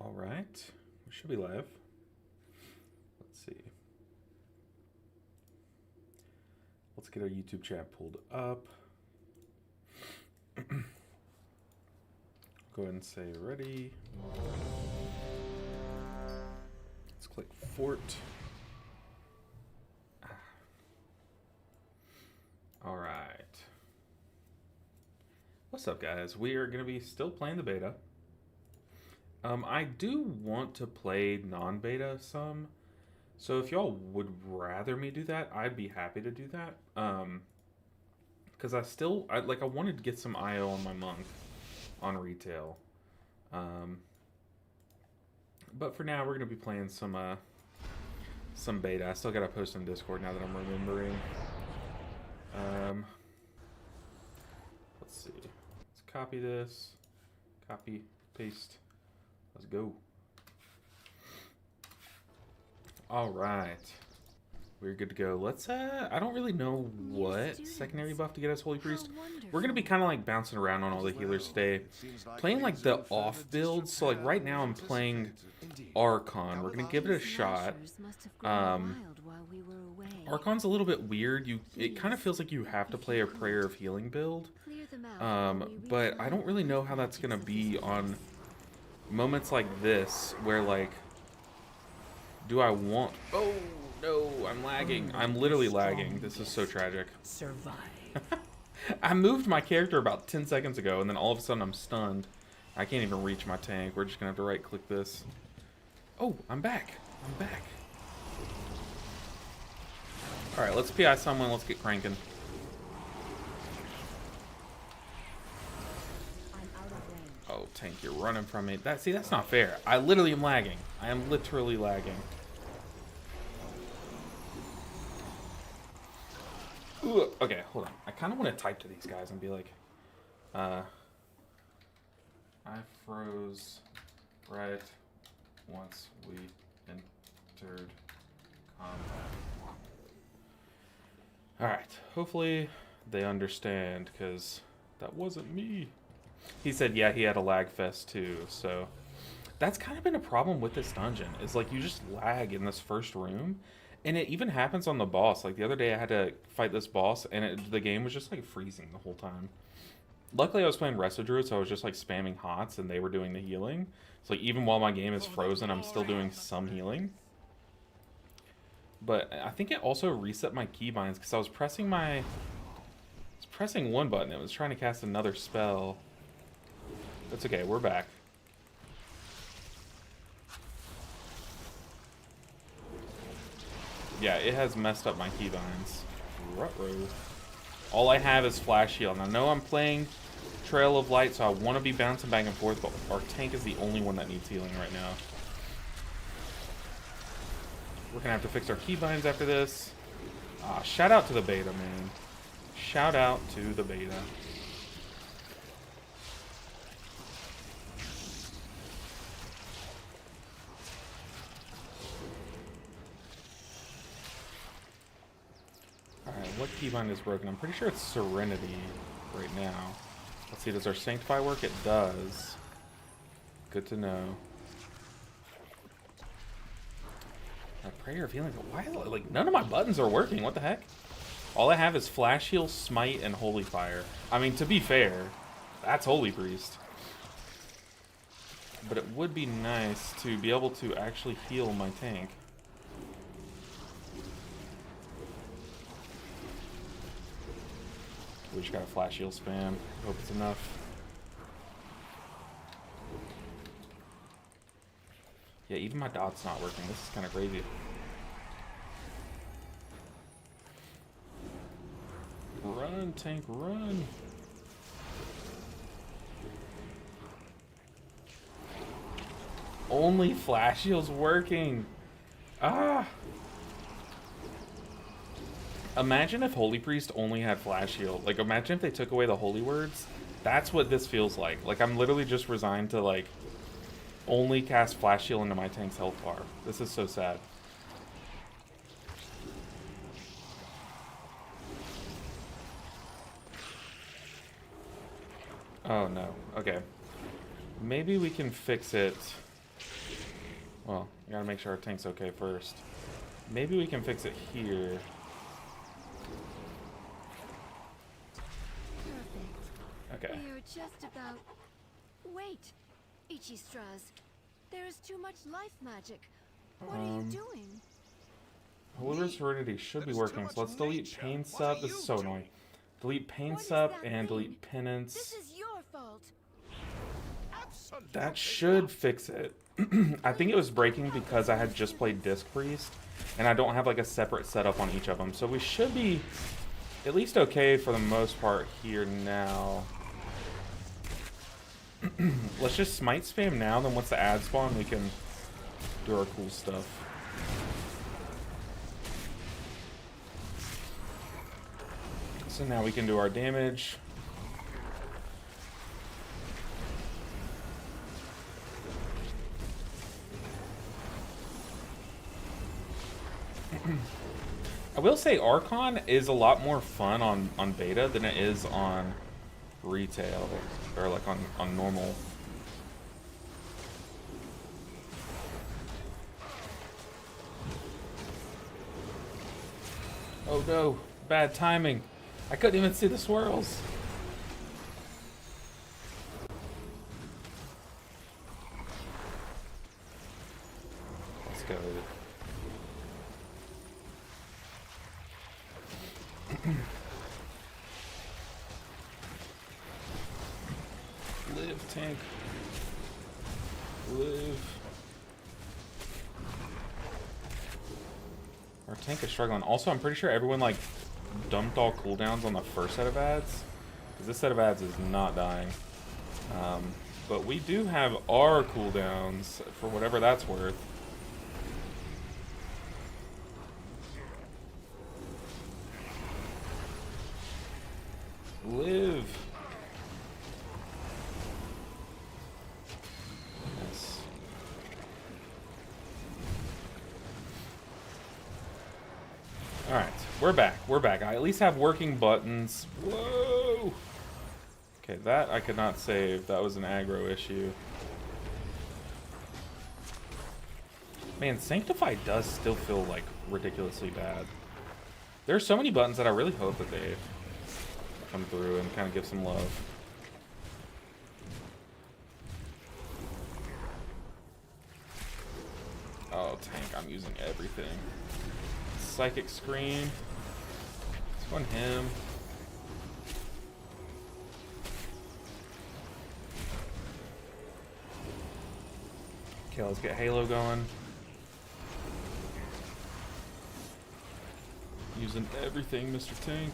All right, we should be live. Let's see. Let's get our YouTube chat pulled up. Go ahead and say ready. Let's click Fort. All right. What's up, guys? We are going to be still playing the beta. I do want to play non-beta some. So if y'all would rather me do that, I'd be happy to do that. Because I wanted to get some IO on my monk on retail. But for now, we're going to be playing some beta. I still got to post on Discord now that I'm remembering. Let's see. Let's copy this. Copy, paste. Let's go. All right. We're good to go. Let's, I don't really know what secondary buff to get as Holy Priest. We're going to be kind of like bouncing around on all the healers today. Playing like the off builds. So like right now I'm playing Archon. We're going to give it a shot. Archon's a little bit weird. It kind of feels like you have to play a Prayer of Healing build. But I don't really know how that's going to be on moments like this where like, do I want... Oh, no, I'm lagging. I'm literally lagging. This is so tragic. Survive. I moved my character about 10 seconds ago, and then all of a sudden I'm stunned. I can't even reach my tank. We're just going to have to right-click this. Oh, I'm back. I'm back. All right, let's PI someone. Let's get cranking. Oh, tank, you're running from me. See, that's not fair. I literally am lagging. I am literally lagging. Ooh, okay, hold on. I kind of want to type to these guys and be like, I froze right once we entered combat. Alright, hopefully they understand, because that wasn't me. He said, yeah, he had a lag fest too, so that's kind of been a problem with this dungeon, is like you just lag in this first room, and it even happens on the boss. Like the other day I had to fight this boss, and the game was just like freezing the whole time. Luckily I was playing Resto Druid, so I was just like spamming hots, and they were doing the healing. So like even while my game is frozen, I'm still doing some healing. But I think it also reset my keybinds, because I was pressing one button, it was trying to cast another spell. That's okay, we're back. Yeah, it has messed up my keybinds. Ruh-roh. All I have is Flash Heal. And I know I'm playing Trail of Light, so I want to be bouncing back and forth, but our tank is the only one that needs healing right now. We're going to have to fix our keybinds after this. Shout out to the beta, man. Shout out to the beta. Alright, what keybind is broken? I'm pretty sure it's Serenity right now. Let's see, does our Sanctify work? It does. Good to know. Prayer of Healing, but why, like, none of my buttons are working, what the heck? All I have is Flash Heal, Smite, and Holy Fire. I mean, to be fair, that's Holy Priest. But it would be nice to be able to actually heal my tank. We just got a Flash Heal spam. Hope it's enough. Yeah, even my dot's not working. This is kind of crazy. Run, tank, run. Only Flash Heal's working. Ah. Imagine if Holy Priest only had Flash Heal. Like, imagine if they took away the Holy Words. That's what this feels like. Like, I'm literally just resigned to, like, only cast Flash Heal into my tank's health bar. This is so sad. Oh no. Okay. Maybe we can fix it Well, we gotta make sure our tank's okay first. Maybe we can fix it here. Perfect. Okay. We are just about... Wait, Ichistras. There is too much life magic. What are you doing? Holy Serenity should be working, so let's delete Pain Sup. This is so annoying. Delete Pain What does Sup that and mean? delete Penance. This is your fault. That should fix it. I think it was breaking because I had just played Disc Priest, and I don't have like a separate setup on each of them. So we should be at least okay for the most part here now. Let's just smite spam now, then once the ad spawn, we can do our cool stuff. So now we can do our damage. I will say Archon is a lot more fun on beta than it is on retail, or like on normal. Oh no, bad timing. I couldn't even see the swirls. Let's go. Live, tank. Live. Our tank is struggling. Also, I'm pretty sure everyone like dumped all cooldowns on the first set of ads, because this set of ads is not dying. But we do have our cooldowns for whatever that's worth. Live. Yes. Alright, we're back. We're back. I at least have working buttons. Whoa! Okay, that I could not save. That was an aggro issue. Man, Sanctify does still feel like ridiculously bad. There are so many buttons that I really hope that they come through and kind of give some love. Oh, tank, I'm using everything. Psychic Scream. Let's go on him. Okay, let's get Halo going. Using everything, Mr. Tank.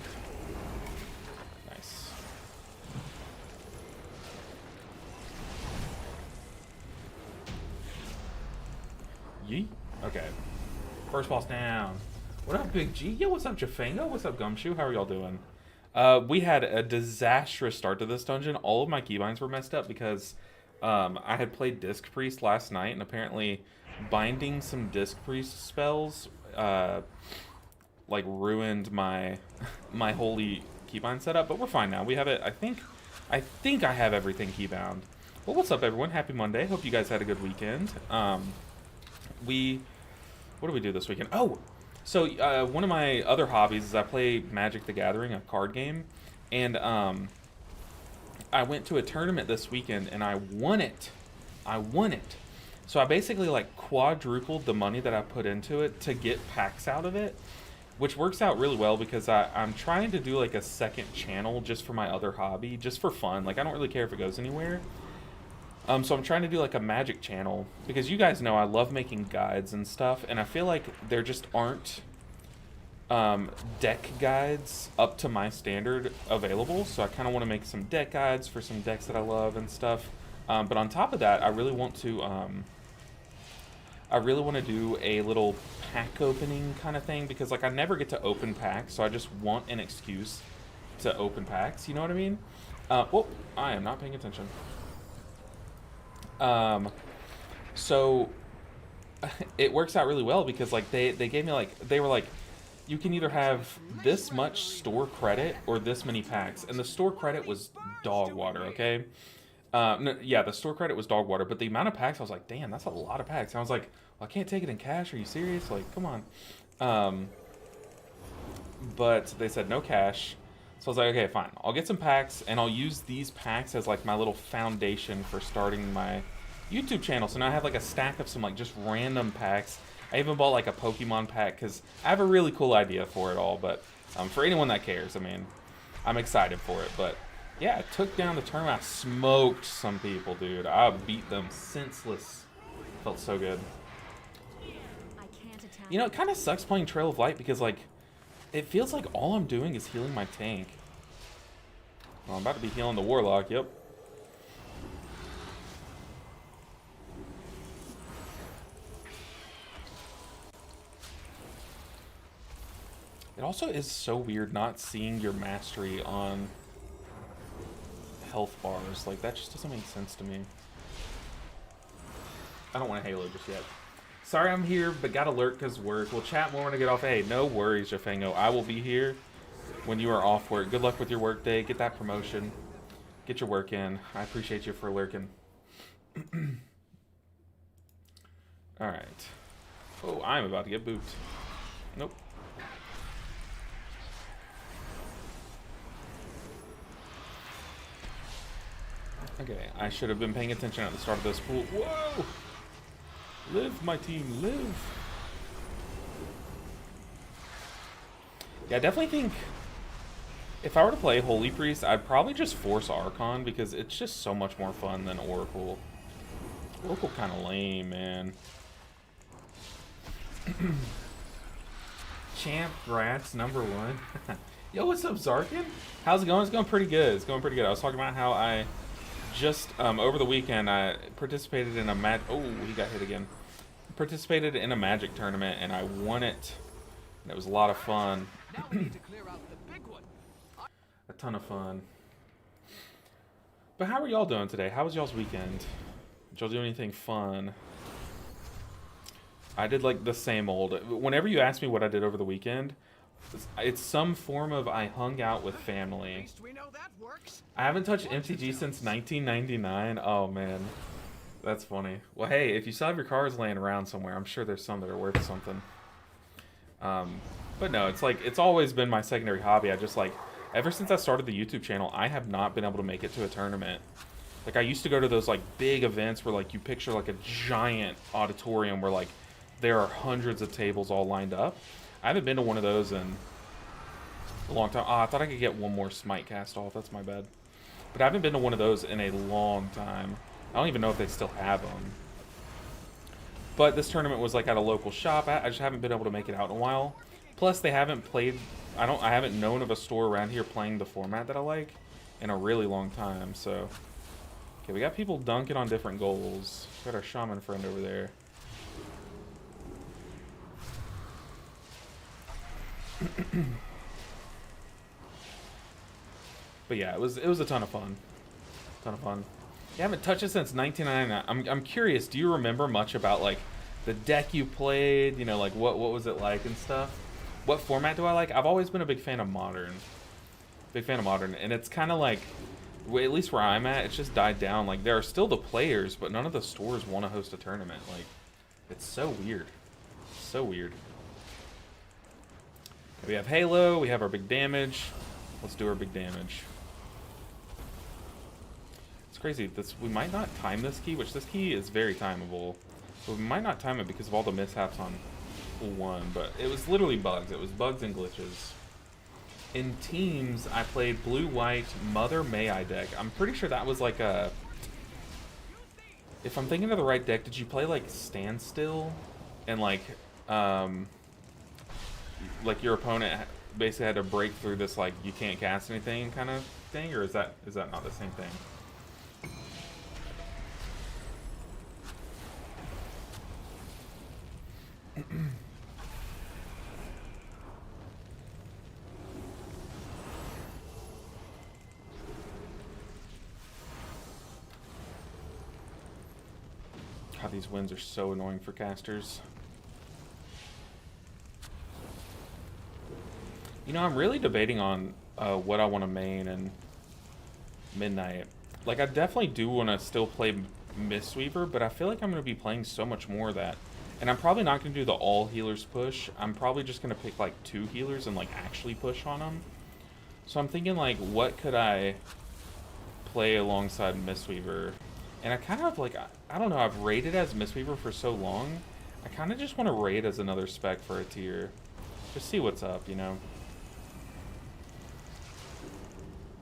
Nice. Yeet. Okay. First boss down. What up, Big G? Yo, what's up, Jafango? What's up, Gumshoe? How are y'all doing? We had a disastrous start to this dungeon. All of my keybinds were messed up because I had played Disc Priest last night, and apparently binding some Disc Priest spells like ruined my my holy keybind setup. But we're fine now. We have it. I think I have everything keybound. Well, what's up, everyone? Happy Monday. Hope you guys had a good weekend. What do we do this weekend? Oh, so one of my other hobbies is I play Magic the Gathering, a card game, and I went to a tournament this weekend and I won it. So I basically like quadrupled the money that I put into it to get packs out of it, which works out really well because I'm trying to do like a second channel just for my other hobby, just for fun. Like I don't really care if it goes anywhere. So I'm trying to do like a Magic channel because you guys know I love making guides and stuff, and I feel like there just aren't deck guides up to my standard available. So I kind of want to make some deck guides for some decks that I love and stuff. But on top of that, I really want to do a little pack opening kind of thing because like I never get to open packs, so I just want an excuse to open packs. You know what I mean? Whoop! I am not paying attention. So it works out really well because like they gave me like, they were like, you can either have this much store credit or this many packs, and the store credit was dog water. Okay, No, yeah, the store credit was dog water, but the amount of packs, I was like, damn, that's a lot of packs. And I was like, well, I can't take it in cash. Are you serious? Like, come on. Um, but they said no cash. So I was like, okay, fine. I'll get some packs, and I'll use these packs as like my little foundation for starting my YouTube channel. So now I have like a stack of some like just random packs. I even bought like a Pokemon pack because I have a really cool idea for it all. But for anyone that cares, I mean, I'm excited for it. But yeah, I took down the tournament. I smoked some people, dude. I beat them senseless. Felt so good. You know, it kind of sucks playing Trail of Light because like it feels like all I'm doing is healing my tank. Well, I'm about to be healing the Warlock, yep. It also is so weird not seeing your mastery on health bars. Like, that just doesn't make sense to me. I don't want a Halo just yet. Sorry I'm here, but got alert because work. We'll chat more when I get off. Hey, no worries, Jafango. I will be here when you are off work. Good luck with your work day. Get that promotion. Get your work in. I appreciate you for lurking. Alright. Oh, I'm about to get booped. Nope. Okay, I should have been paying attention at the start of this pool. Whoa! Live, my team, live! Yeah, I definitely think if I were to play Holy Priest, I'd probably just force Archon because it's just so much more fun than Oracle. Oracle kind of lame, man. Champ Grats #1. Yo, what's up, Zarkin? How's it going? It's going pretty good. It's going pretty good. I was talking about how I just over the weekend I participated in a oh, he got hit again. Participated in a Magic tournament and I won it. And it was a lot of fun. A ton of fun. But how are y'all doing today? How was y'all's weekend? Did y'all do anything fun? I did like the same old. Whenever you ask me what I did over the weekend, it's some form of I hung out with family. I haven't touched MTG since 1999. Oh man, that's funny. Well, hey, if you still have your cards laying around somewhere, I'm sure there's some that are worth something. But no, it's like it's always been my secondary hobby. I just like ever since I started the YouTube channel, I have not been able to make it to a tournament. Like I used to go to those like big events where like you picture like a giant auditorium where like there are hundreds of tables all lined up. I haven't been to one of those in a long time. Oh, I thought I could get one more Smite cast off. That's my bad. But I haven't been to one of those in a long time. I don't even know if they still have them. But this tournament was like at a local shop. I just haven't been able to make it out in a while. Plus, they haven't played. I haven't known of a store around here playing the format that I like in a really long time. So, okay, we got people dunking on different goals. We got our shaman friend over there. But yeah, it was a ton of fun. Ton of fun. You haven't touched it since 1999. I'm curious. Do you remember much about like the deck you played? You know, like what was it like and stuff? What format do I like? I've always been a big fan of Modern. Big fan of Modern, and it's kind of like, at least where I'm at, it's just died down. Like there are still the players, but none of the stores want to host a tournament. Like, it's so weird. So weird. We have Halo. We have our big damage. Let's do our big damage. It's crazy. We might not time this key, which this key is very timeable. But we might not time it because of all the mishaps on pool 1. But it was literally bugs. It was bugs and glitches. In teams, I played blue-white Mother May I deck. I'm pretty sure that was like a... If I'm thinking of the right deck, did you play like Standstill? And like your opponent basically had to break through this like you can't cast anything kind of thing, or is that not the same thing? God, these winds are so annoying for casters. You know, I'm really debating on what I want to main in Midnight. like, I definitely do want to still play Mistweaver, but I feel like I'm going to be playing so much more of that. And I'm probably not going to do the all healers push. I'm probably just going to pick, like, 2 healers and, like, actually push on them. So I'm thinking, like, what could I play alongside Mistweaver? And I kind of, like, I don't know, I've raided as Mistweaver for so long. I kind of just want to raid as another spec for a tier. Just see what's up, you know?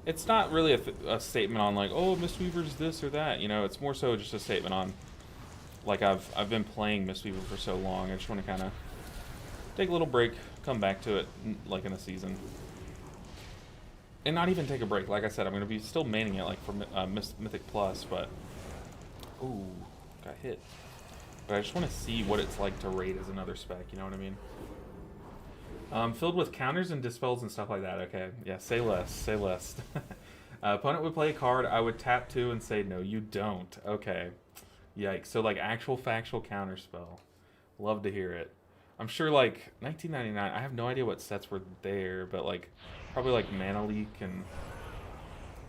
It's not really a statement on, like, oh, Mistweaver's this or that, you know? It's more so just a statement on, like, I've been playing Mistweaver for so long. I just want to kind of take a little break, come back to it, like, in a season. And not even take a break. Like I said, I'm going to be still maining it, like, for Mythic Plus, but... Ooh, got hit. But I just want to see what it's like to raid as another spec, you know what I mean? Filled with counters and dispels and stuff like that. Okay, yeah, say less, say less. Opponent would play a card, I would tap 2 and say, no, you don't. Okay. Yikes. So, like, actual factual counter spell. Love to hear it. I'm sure, like, 1999, I have no idea what sets were there, but, like, probably, like, Mana Leak and...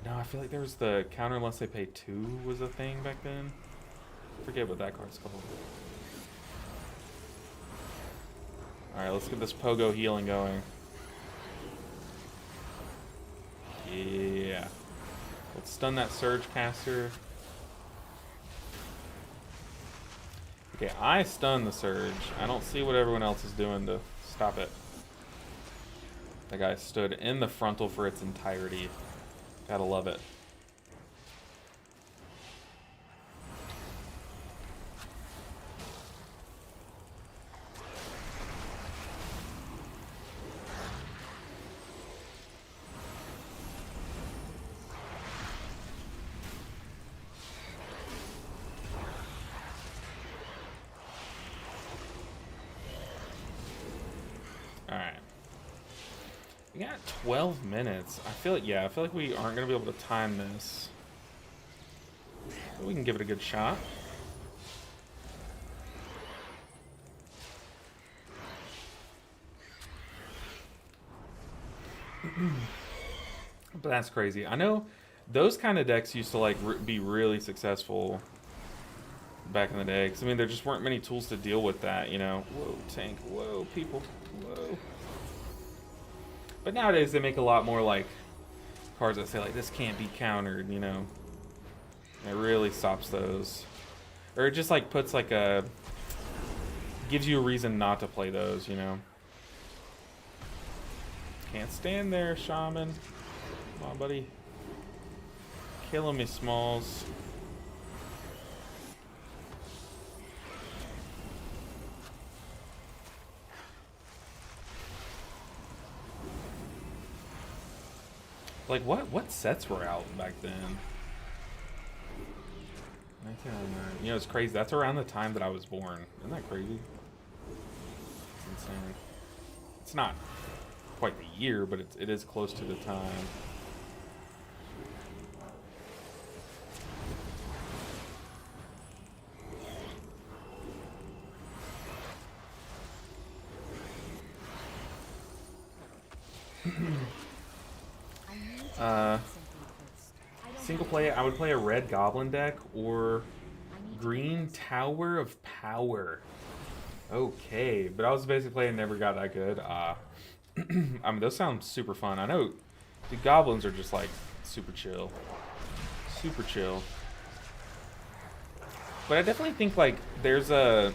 No, I feel like there was the counter unless they pay 2 was a thing back then. I forget what that card's called. Alright, let's get this pogo healing going. Yeah. Let's stun that Surge Caster. Okay, I stun the Surge. I don't see what everyone else is doing to stop it. That guy stood in the frontal for its entirety. Gotta love it. Alright. We got 12 minutes. I feel like, yeah, I feel like we aren't going to be able to time this. But we can give it a good shot. But that's crazy. I know those kind of decks used to, like, be really successful back in the day. Because, I mean, there just weren't many tools to deal with that, you know. Whoa, tank. Whoa, people. Whoa. But nowadays they make a lot more, like, cards that say, like, this can't be countered, you know. And it really stops those. Or it just, like, puts, like, a... gives you a reason not to play those, you know. Can't stand there, Shaman. Come on, buddy. Killing me, Smalls. Like, what sets were out back then? 1999. You know, it's crazy. That's around the time that I was born. Isn't that crazy? It's insane. It's not quite the year, but it is close to the time. Single play, I would play a red goblin deck or green Tower of Power. Okay, but I was basically playing never got that good. I mean, those sound super fun. I know the goblins are just like super chill. Super chill. But I definitely think like there's a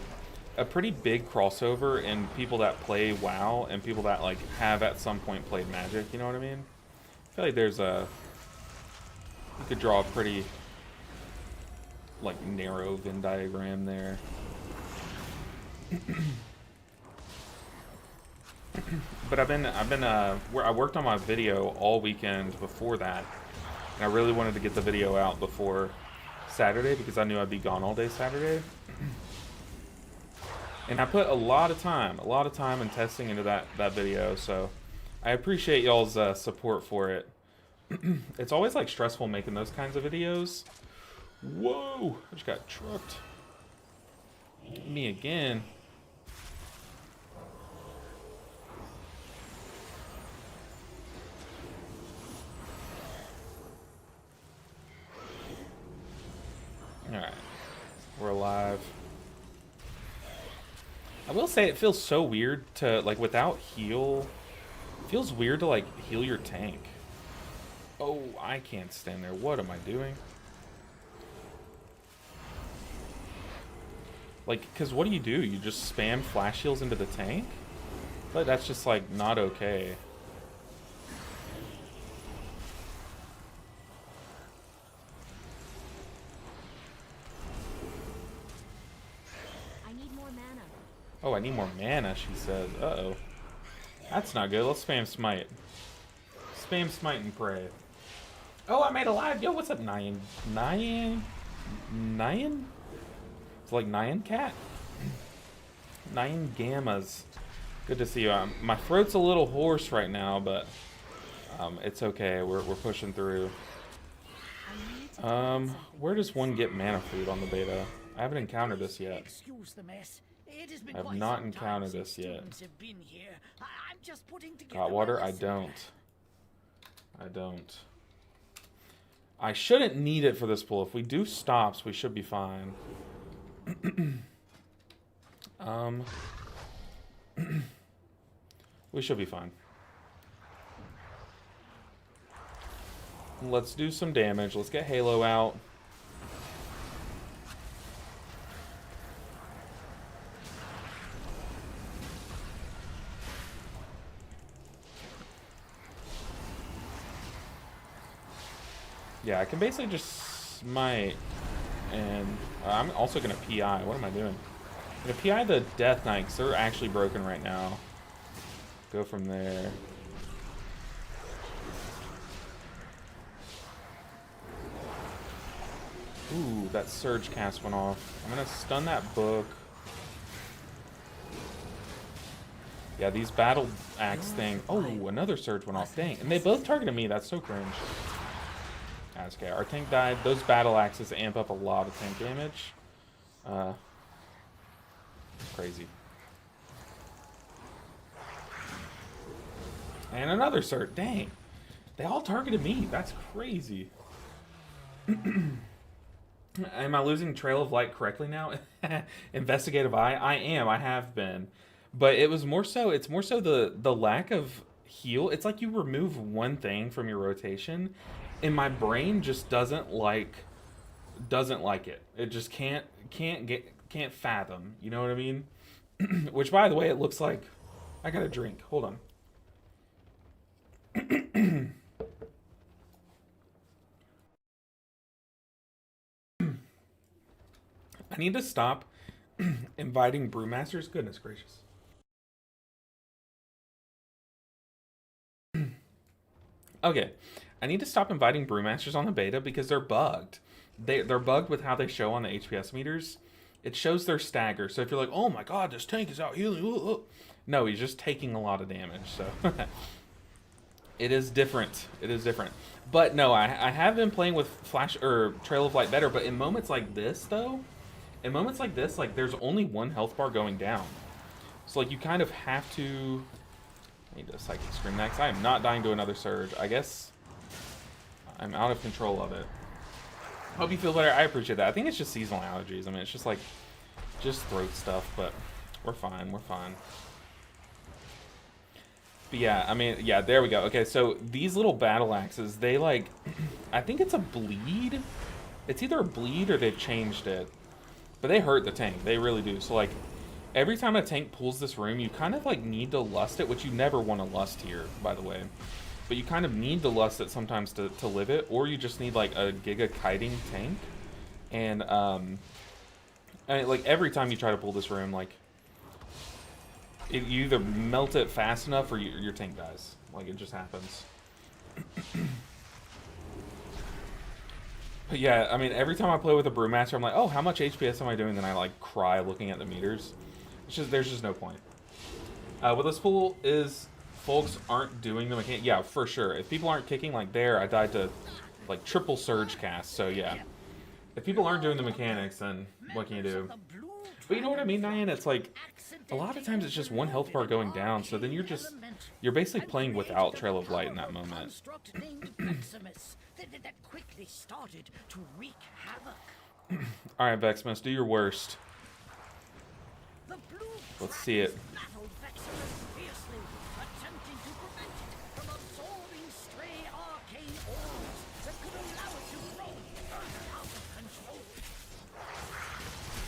pretty big crossover in people that play WoW and people that like have at some point played Magic, you know what I mean? I feel like there's a... You could draw a pretty, like, narrow Venn diagram there. But I worked on my video all weekend before that, and I really wanted to get the video out before Saturday because I knew I'd be gone all day Saturday. And I put a lot of time and testing into that video, so I appreciate y'all's support for it. It's always like stressful making those kinds of videos. Whoa! I just got trucked. Me again. We're alive. I will say it feels so weird to, like, without heal. It feels weird to, like, heal your tank. Oh, I can't stand there. What am I doing? Like, because what do? You just spam flash heals into the tank? But that's just, like, not okay. I need more mana. Oh, I need more mana, she says. Uh-oh. That's not good. Let's spam smite. Spam smite and pray. Oh, I made a live. Yo, what's up, Nyan? Nyan? Nyan? It's like Nyan Cat? Nyan Gammas. Good to see you. My throat's a little hoarse right now, but it's okay. We're pushing through. Where does one get mana food on the beta? I haven't encountered this yet. Excuse the mess. It has been I've quite not some time encountered since this yet. students have been here. I'm just putting together Hot water? my I lesson. don't. I don't. I shouldn't need it for this pool. If we do stops, we should be fine. We should be fine. Let's do some damage. Let's get Halo out. Yeah, I can basically just smite, and I'm also going to PI. What am I doing? I'm going to PI the Death Knight, because they're actually broken right now. Go from there. Ooh, that Surge cast went off. I'm going to stun that book. Yeah, these Battle Axe thing. Oh, another Surge went off. Dang, and they both targeted me. That's so cringe. That's okay. Our tank died. Those battle axes amp up a lot of tank damage. Crazy. And another cert. Dang. They all targeted me. That's crazy. Am I losing Trail of Light correctly now? Investigative Eye? I am. I have been. But it was more so, it's more so the lack of heal. It's like you remove one thing from your rotation, and my brain just doesn't like it. It just can't fathom. You know what I mean? Which, by the way, it looks like I got a drink. Hold on. I need to stop inviting brewmasters. Goodness gracious. Okay, I need to stop inviting brewmasters on the beta because they're bugged. They're bugged with how they show on the HPS meters. It shows their stagger. So if you're like, oh my god, this tank is out healing. Ooh. No, he's just taking a lot of damage. So it is different. It is different. But no, I have been playing with Flash or Trail of Light better. But in moments like this, though, like there's only one health bar going down. So like you kind of have to. I need to Psychic Scream next. I am not dying to another Surge. I guess I'm out of control of it. Hope you feel better. I appreciate that. I think it's just seasonal allergies. I mean, it's just like, just throat stuff, but we're fine. We're fine. But yeah, I mean, yeah, there we go. Okay, so these little battle axes, they like, I think it's a bleed. It's either a bleed or they've changed it. But they hurt the tank. They really do. So like, every time a tank pulls this room, you kind of like need to lust it, which you never want to lust here, by the way. But you kind of need to lust it sometimes to live it, or you just need like a giga kiting tank. And like every time you try to pull this room, like you either melt it fast enough or your tank dies. Like it just happens. But yeah, I mean, every time I play with a brewmaster, I'm like, oh, how much HPS am I doing? Then I like cry looking at the meters. It's just there's just no point. What this pool is, folks aren't doing the mechanic. Yeah, for sure. If people aren't kicking like there, I died to like triple surge cast. So yeah, if people aren't doing the mechanics, then what can you do? But you know what I mean, Diane? It's like a lot of times it's just one health bar going down. So then you're basically playing without Trail of Light in that moment. that quickly started to wreak havoc. Alright, Vexmas, do your worst. The blue Let's see it. battled Vexillus fiercely, attempting to prevent it from absorbing stray arcane orbs that could allow it to grow further out of control.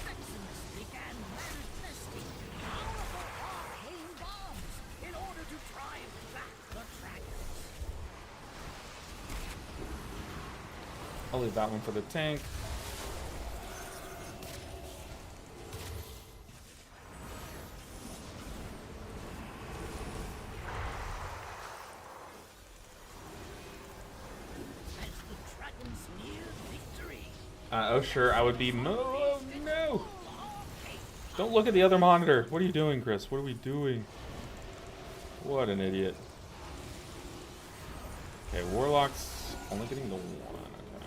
Vexillus began manifesting powerful arcane bombs in order to drive back the dragons. I'll leave that one for the tank. As the dragons near victory, Oh, sure, I would be oh, no! Don't look at the other monitor. What are you doing, Chris? What are we doing? What an idiot. Okay, Warlock's only getting the one. Okay.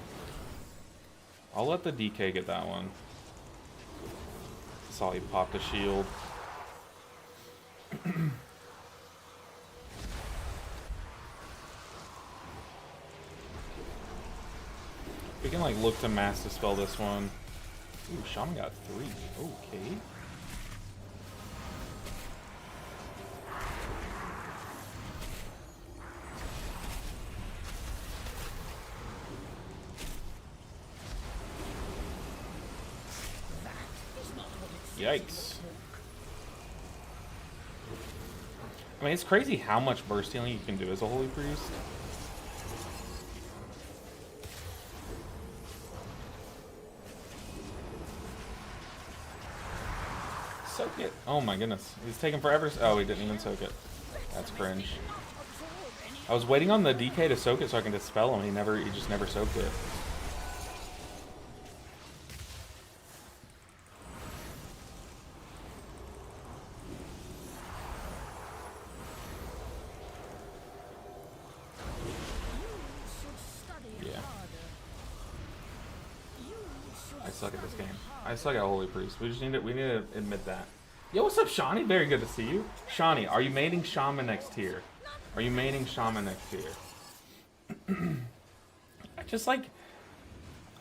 I'll let the DK get that one. Saw he popped a shield. We can like look to mass dispel this one. Ooh, Shaman got 3. Okay. Yikes. I mean, it's crazy how much burst healing you can do as a Holy Priest. Soak it. Oh my goodness. He's taking forever. Oh, he didn't even soak it. That's cringe. I was waiting on the DK to soak it so I can dispel him. He just never soaked it. Yeah. I suck at this game. I suck at Holy Priest. We need to admit that. Yo, what's up, Shawnee? Very good to see you. Shawnee, are you maining Shaman next tier? Are you maining Shaman next tier? I just like,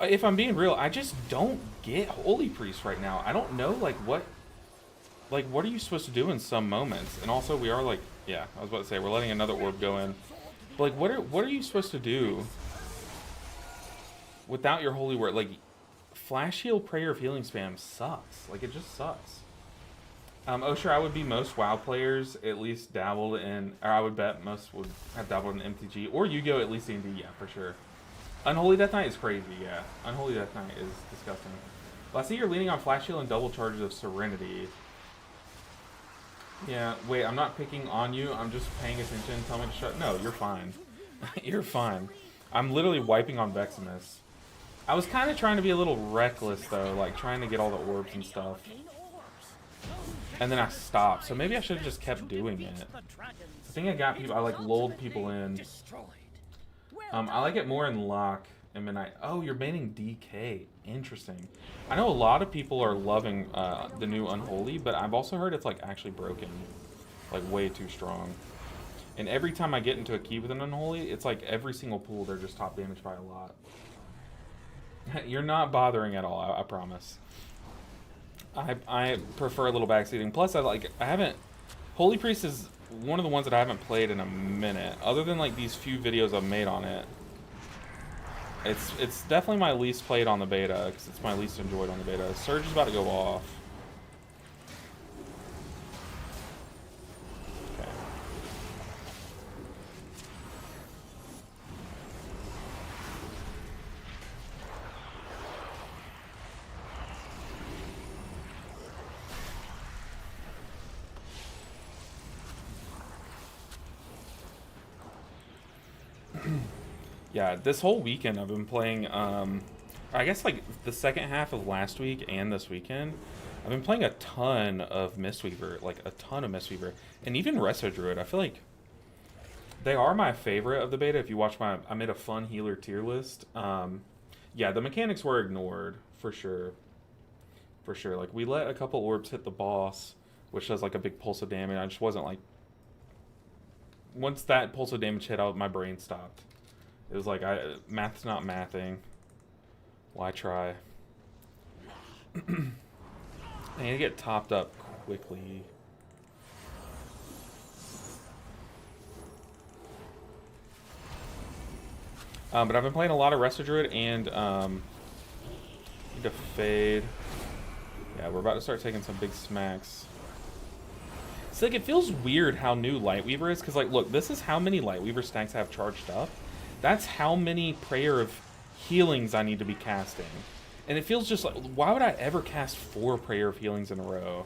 if I'm being real, I just don't get Holy Priest right now. I don't know, like, what are you supposed to do in some moments? And also, we are like, yeah, I was about to say, we're letting another orb go in. But like, what are you supposed to do without your Holy Word? Like, Flash Heal, Prayer of Healing spam sucks. Like, it just sucks. Oh, sure, I would be most WoW players at least dabbled in, or I would bet most would have dabbled in MTG, or Yu-Gi-Oh! At least D&D, yeah, for sure. Unholy Death Knight is crazy, yeah. Unholy Death Knight is disgusting. Well, I see you're leaning on Flash Heal and double charges of Serenity. Yeah, wait, I'm not picking on you, I'm just paying attention. Tell me to shut. No, you're fine. You're fine. I'm literally wiping on Veximus. I was kind of trying to be a little reckless, though, like trying to get all the orbs and stuff. And then I stopped, so maybe I should have just kept doing it. I think I got people, I like lulled people in. I like it more in Lock and Midnight. Oh, you're banning DK. Interesting. I know a lot of people are loving the new Unholy, but I've also heard it's like actually broken. Like way too strong. And every time I get into a key with an Unholy, it's like every single pool they're just top damaged by a lot. You're not bothering at all, I promise. I prefer a little backseating. Plus, I haven't... Holy Priest is one of the ones that I haven't played in a minute. Other than, like, these few videos I've made on it. It's definitely my least played on the beta, because it's my least enjoyed on the beta. Surge is about to go off. Okay. Yeah, this whole weekend I've been playing, I guess like the second half of last week and this weekend, I've been playing a ton of Mistweaver, like a ton of Mistweaver, and even Resto Druid. I feel like they are my favorite of the beta. If you watch I made a fun healer tier list. Yeah, the mechanics were ignored, for sure. For sure, like we let a couple orbs hit the boss, which does like a big pulse of damage. I just wasn't like, once that pulse of damage hit out, my brain stopped. It was like, math's not mathing. Why try? I need to get topped up quickly. But I've been playing a lot of Resto Druid and need to fade. Yeah, we're about to start taking some big smacks. It's like, it feels weird how new Lightweaver is, because, like, look, this is how many Lightweaver stacks I have charged up. That's how many Prayer of Healings I need to be casting. And it feels just like, why would I ever cast 4 Prayer of Healings in a row?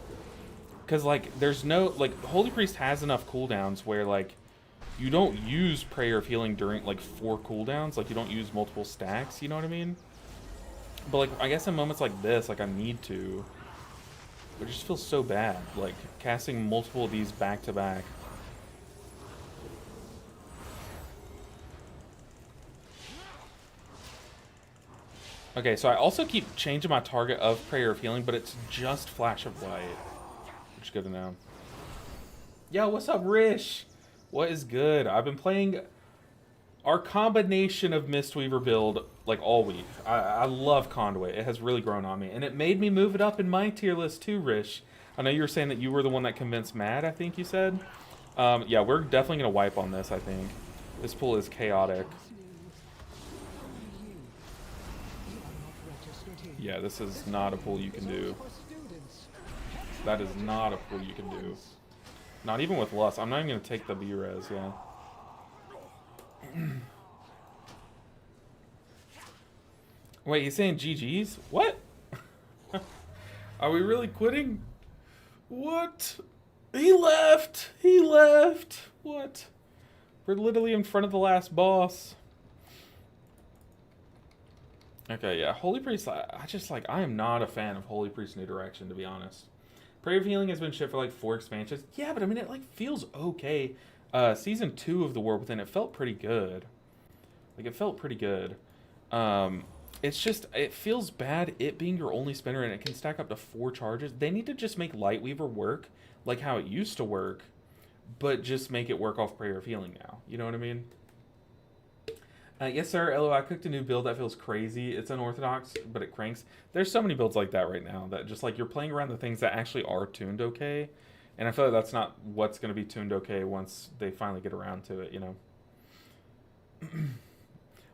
Because, like, there's no, like, Holy Priest has enough cooldowns where, like, you don't use Prayer of Healing during, like, 4 cooldowns. Like, you don't use multiple stacks, you know what I mean? But, like, I guess in moments like this, like, I need to. It just feels so bad, like, casting multiple of these back-to-back. Okay, so I also keep changing my target of Prayer of Healing, but it's just Flash of Light. Which is good to know. Yo, what's up, Rish? What is good? I've been playing our combination of Mistweaver build, like, all week. I love Conduit. It has really grown on me. And it made me move it up in my tier list too, Rish. I know you were saying that you were the one that convinced Matt, I think you said. Yeah, we're definitely going to wipe on this, I think. This pool is chaotic. Yeah, this is not a pool you can do. That is not a pool you can do. Not even with Lust. I'm not even going to take the B-Res, yeah. Wait, he's saying GG's? What? Are we really quitting? What? He left! He left! What? We're literally in front of the last boss. Okay, yeah, Holy Priest, I just, like, I am not a fan of Holy Priest New Direction, to be honest. Prayer of Healing has been shipped for, like, 4 expansions. Yeah, but I mean, it, like, feels okay. Season 2 of The War Within, it felt pretty good. Like, it felt pretty good. It's just, it feels bad, it being your only spinner, and it can stack up to 4 charges. They need to just make Lightweaver work like how it used to work, but just make it work off Prayer of Healing now. You know what I mean? Yes, sir. LO, I cooked a new build that feels crazy. It's unorthodox, but it cranks. There's so many builds like that right now that just, like, you're playing around the things that actually are tuned okay. And I feel like that's not what's going to be tuned okay once they finally get around to it, you know?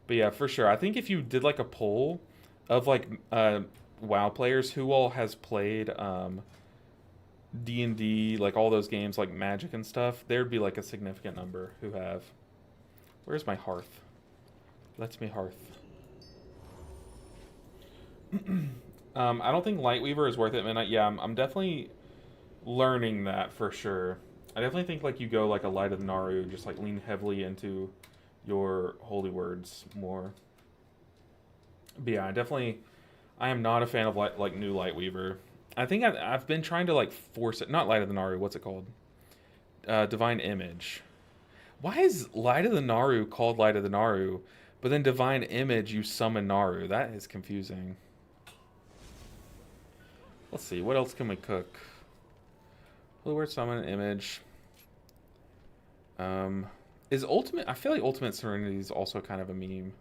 But yeah, for sure. I think if you did, like, a poll of, like, WoW players, who all has played D&D, like, all those games, like Magic and stuff, there'd be, like, a significant number who have. Where's my hearth? Let's me hearth. I don't think Lightweaver is worth it, man. Yeah, I'm definitely learning that for sure. I definitely think, like, you go like a Light of the Naru, just, like, lean heavily into your holy words more. But yeah, I am not a fan of, like new Lightweaver. I think I've been trying to, like, force it. Not Light of the Naru. What's it called? Divine Image. Why is Light of the Naru called Light of the Naru? But then Divine Image, you summon Naru. That is confusing. Let's see. What else can we cook? Holy Word, Summon, Image. Is Ultimate... I feel like Ultimate Serenity is also kind of a meme.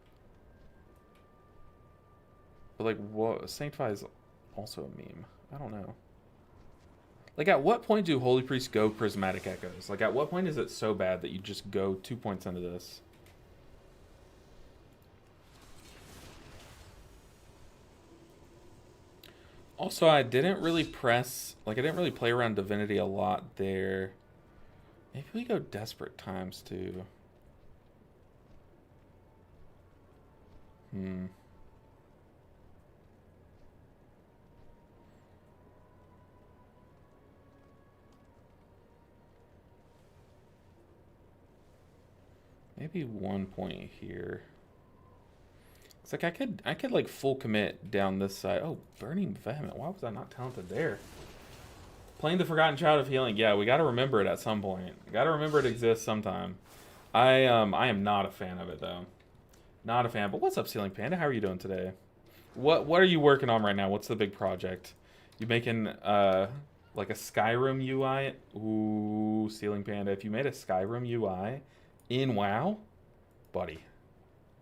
But, like, what? Sanctify is also a meme. I don't know. Like, at what point do Holy Priests go Prismatic Echoes? Like, at what point is it so bad that you just go 2 points into this? Also, I didn't really press... Like, I didn't really play around Divinity a lot there. Maybe we go Desperate Times, too. Maybe 1 point here. It's like I could like full commit down this side. Oh, Burning Vehement. Why was I not talented there? Playing the Forgotten Child of Healing. Yeah, we got to remember it at some point. Got to remember it exists sometime. I am not a fan of it though. Not a fan. But what's up, Ceiling Panda? How are you doing today? What are you working on right now? What's the big project? You making like a Skyrim UI? Ooh, Ceiling Panda. If you made a Skyrim UI in WoW, buddy,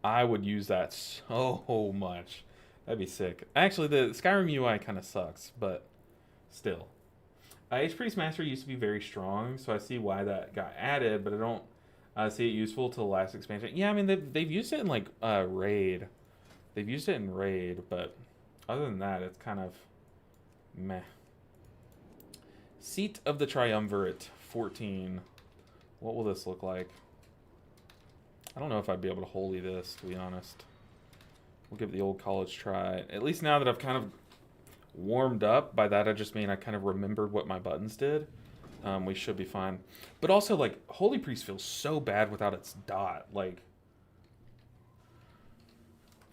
I would use that so much. That'd be sick. Actually, the Skyrim UI kind of sucks, but still. Ace Priest Master used to be very strong, so I see why that got added, but I don't see it useful till the last expansion. Yeah, I mean, they've used it in, like, Raid. They've used it in Raid, but other than that, it's kind of meh. Seat of the Triumvirate, 14. What will this look like? I don't know if I'd be able to holy this, to be honest. We'll give it the old college try. At least now that I've kind of warmed up, by that I just mean I kind of remembered what my buttons did. We should be fine. But also, like, Holy Priest feels so bad without its dot. Like,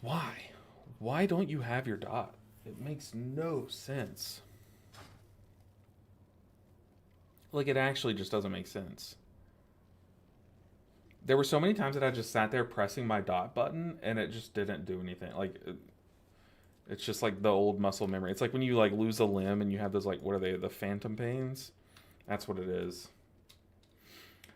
why? Why don't you have your dot? It makes no sense. Like, it actually just doesn't make sense. There were so many times that I just sat there pressing my dot button and it just didn't do anything. Like, it's just like the old muscle memory. It's like when you, like, lose a limb and you have those, like, what are they? The phantom pains? That's what it is.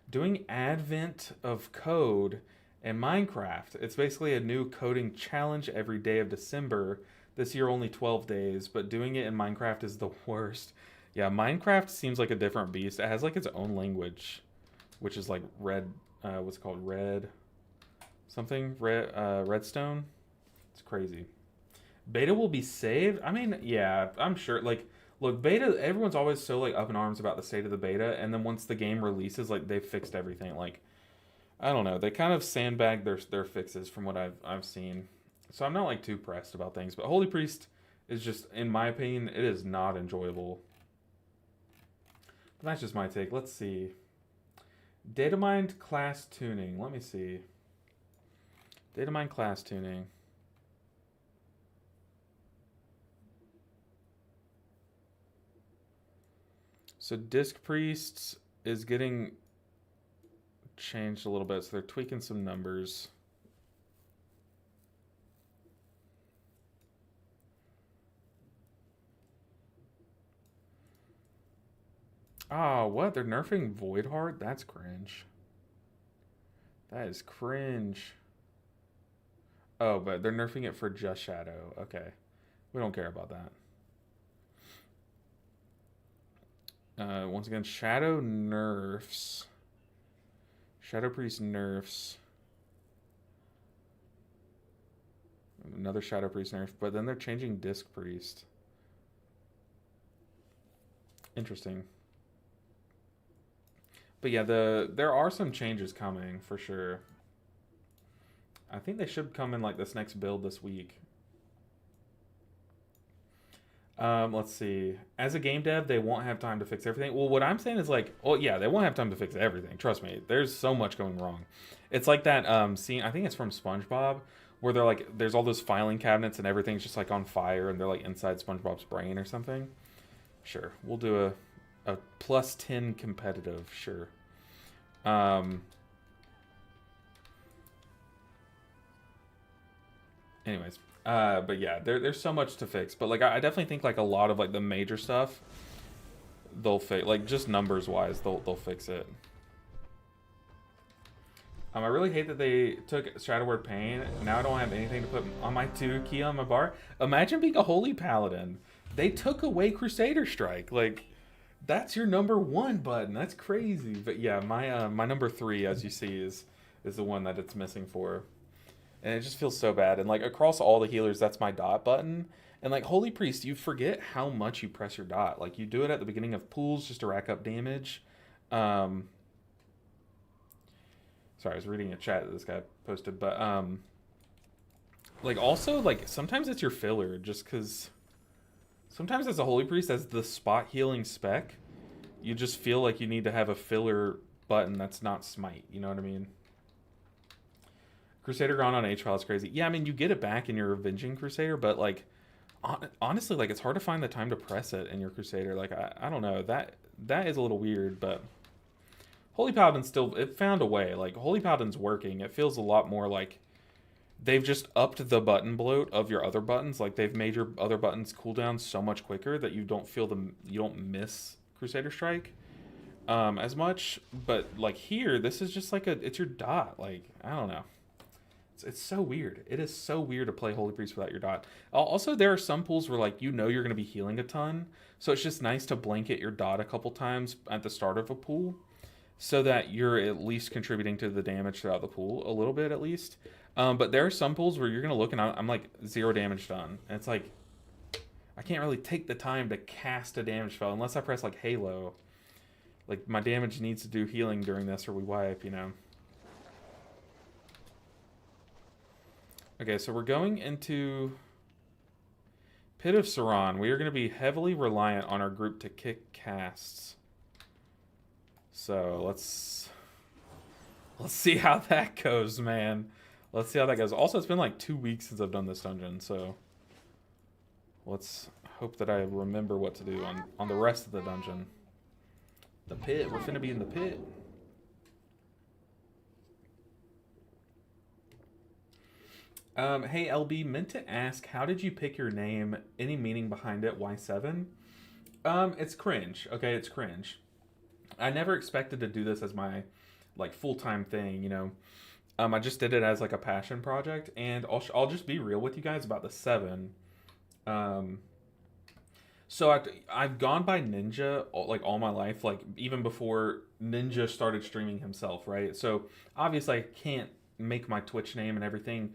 Doing Advent of Code in Minecraft. It's basically a new coding challenge every day of December. This year only 12 days, but doing it in Minecraft is the worst. Yeah, Minecraft seems like a different beast. It has, like, its own language, which is, like, what's it called? Redstone? It's crazy. Beta will be saved? I mean, yeah, I'm sure. Like, look, beta, everyone's always so, like, up in arms about the state of the beta, and then once the game releases, like, they've fixed everything. Like, I don't know. They kind of sandbag their fixes from what I've seen. So I'm not, like, too pressed about things. But Holy Priest is just, in my opinion, it is not enjoyable. But that's just my take. Let's see. Datamined class tuning. Let me see. Datamined class tuning. So Disc Priests is getting changed a little bit. So they're tweaking some numbers. Oh, what? They're nerfing Voidheart? That's cringe. That is cringe. Oh, but they're nerfing it for Just Shadow. Okay. We don't care about that. Once again, Shadow nerfs. Shadow Priest nerfs. Another Shadow Priest nerf, but then they're changing Disc Priest. Interesting. But yeah, there are some changes coming for sure. I think they should come in like this next build this week. Let's see. As a game dev, they won't have time to fix everything. Well, what I'm saying is like, well, yeah, they won't have time to fix everything. Trust me. There's so much going wrong. It's like that scene, I think it's from SpongeBob, where they're like, there's all those filing cabinets and everything's just like on fire and they're like inside SpongeBob's brain or something. Sure. We'll do a plus 10 competitive, sure. Anyways, but yeah, there's so much to fix. But like, I definitely think like a lot of like the major stuff, they'll fix. Like just numbers wise, they'll fix it. I really hate that they took Shadow Word Pain. Now I don't have anything to put on my 2 key on my bar. Imagine being a Holy Paladin. They took away Crusader Strike. Like, that's your number 1 button. That's crazy. But yeah, my number 3, as you see, is the one that it's missing for. And it just feels so bad. And like across all the healers, that's my dot button. And like Holy Priest, you forget how much you press your dot. Like you do it at the beginning of pools just to rack up damage. Sorry, I was reading a chat that this guy posted, but like also like sometimes it's your filler just because sometimes as a Holy Priest, as the spot healing spec, you just feel like you need to have a filler button that's not smite. You know what I mean? Crusader gone on H-File is crazy. Yeah, I mean, you get it back in your Avenging Crusader, but, like, honestly, like, it's hard to find the time to press it in your Crusader. Like, I don't know. That is a little weird, but Holy Paladin still, it found a way. Like, Holy Paladin's working. It feels a lot more like they've just upped the button bloat of your other buttons. Like, they've made your other buttons cool down so much quicker that you don't feel you don't miss Crusader Strike as much. But, like, here, this is just like it's your dot. Like, I don't know. It's so weird. It is so weird to play Holy Priest without your dot. Also, there are some pools where like you're going to be healing a ton, so it's just nice to blanket your dot a couple times at the start of a pool, so that you're at least contributing to the damage throughout the pool a little bit at least. But there are some pools where you're gonna look and I'm like 0 damage done, and it's like I can't really take the time to cast a damage spell unless I press like Halo. Like my damage needs to do healing during this, or we wipe, you know. Okay, so we're going into Pit of Saran. We are going to be heavily reliant on our group to kick casts. So let's see how that goes, man. Let's see how that goes. Also, it's been like 2 weeks since I've done this dungeon, so let's hope that I remember what to do on the rest of the dungeon. The pit. We're finna be in the pit. Hey LB, meant to ask, how did you pick your name? Any meaning behind it? Why 7? It's cringe. Okay, it's cringe. I never expected to do this as my like full-time thing, you know. I just did it as like a passion project, and I'll just be real with you guys about the 7. So I've gone by Ninja like all my life, like even before Ninja started streaming himself, right? So obviously I can't make my Twitch name and everything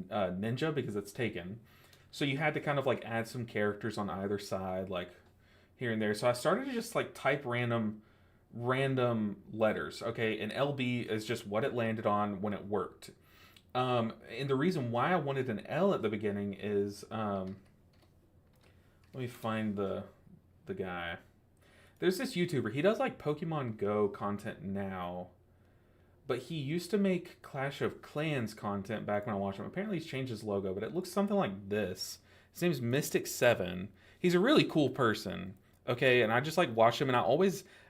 Ninja because it's taken. So you had to kind of like add some characters on either side, like here and there. So I started to just like type random letters, okay? And LB is just what it landed on when it worked. And the reason why I wanted an L at the beginning is let me find the guy. There's this YouTuber. He does like Pokemon Go content now, but he used to make Clash of Clans content back when I watched him. Apparently he's changed his logo, but it looks something like this. His name's Mystic7. He's a really cool person, okay? And I just like watched him, and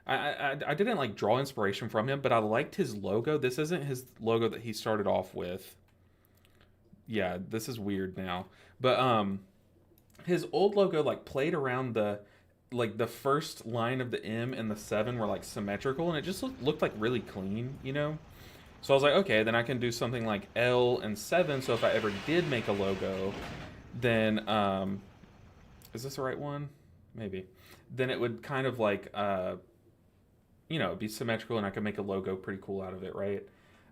I didn't like draw inspiration from him, but I liked his logo. This isn't his logo that he started off with. Yeah, this is weird now. But his old logo like played around the first line of the M and the 7 were like symmetrical, and it just looked like really clean, you know? So I was like, okay, then I can do something like L and 7, so if I ever did make a logo, then, is this the right one? Maybe. Then it would kind of like, you know, be symmetrical, and I could make a logo pretty cool out of it, right?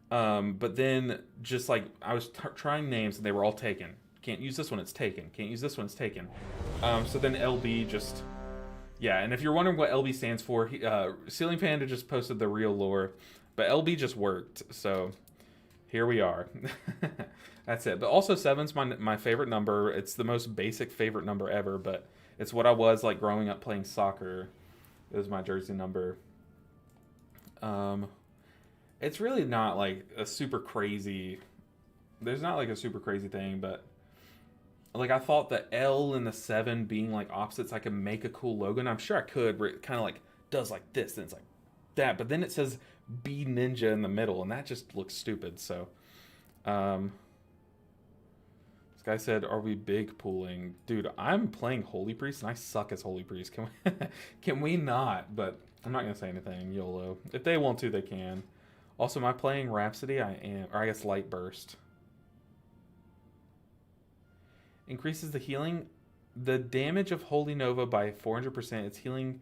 But then just like, I was trying names, and they were all taken. Can't use this one, it's taken. Can't use this one, it's taken. So then LB just... Yeah, and if you're wondering what LB stands for, Ceiling Panda just posted the real lore, but LB just worked, so here we are. That's it. But also 7's my favorite number. It's the most basic favorite number ever, but it's what I was like growing up playing soccer. It was my jersey number. It's really not like a super crazy... There's not like a super crazy thing, but... Like, I thought the L and the 7 being, like, opposites, I could make a cool logo. And I'm sure I could, where it kind of, like, does like this, and it's like that. But then it says B Ninja in the middle, and that just looks stupid. So, this guy said, are we big pooling? Dude, I'm playing Holy Priest, and I suck as Holy Priest. Can we not? But I'm not going to say anything. YOLO. If they want to, they can. Also, am I playing Rhapsody? I am. Or I guess Light Burst. Increases the healing, the damage of Holy Nova by 400%. It's healing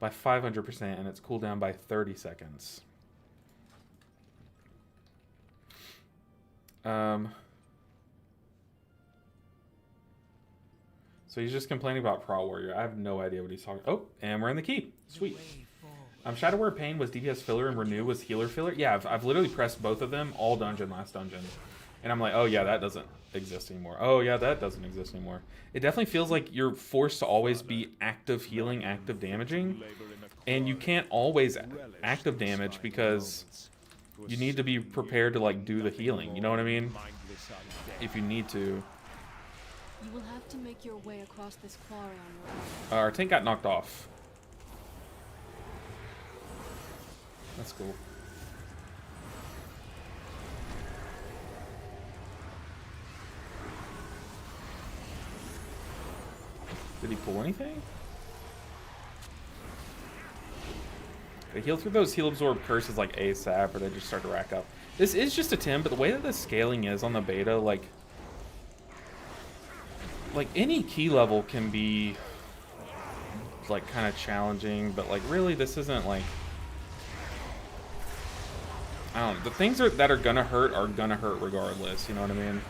by 500%, and it's cooldown by 30 seconds. So he's just complaining about Pro Warrior. I have no idea what he's talking. Oh, and we're in the key. Sweet. Shadow Warrior Pain was DPS filler, and Renew was healer filler. Yeah, I've literally pressed both of them all dungeon last dungeon. And I'm like, oh yeah, that doesn't exist anymore. Oh yeah, that doesn't exist anymore. It definitely feels like you're forced to always be active healing, active damaging. And you can't always active damage because you need to be prepared to like do the healing. You know what I mean? If you need to. You will have to make your way across this quarry on your own. Our tank got knocked off. That's cool. Did he pull anything? They heal through those heal absorb curses like ASAP, or they just start to rack up. This is just a 10, but the way that the scaling is on the beta, like any key level can be like kind of challenging, but like really this isn't like, I don't know, the things that are gonna hurt regardless, you know what I mean?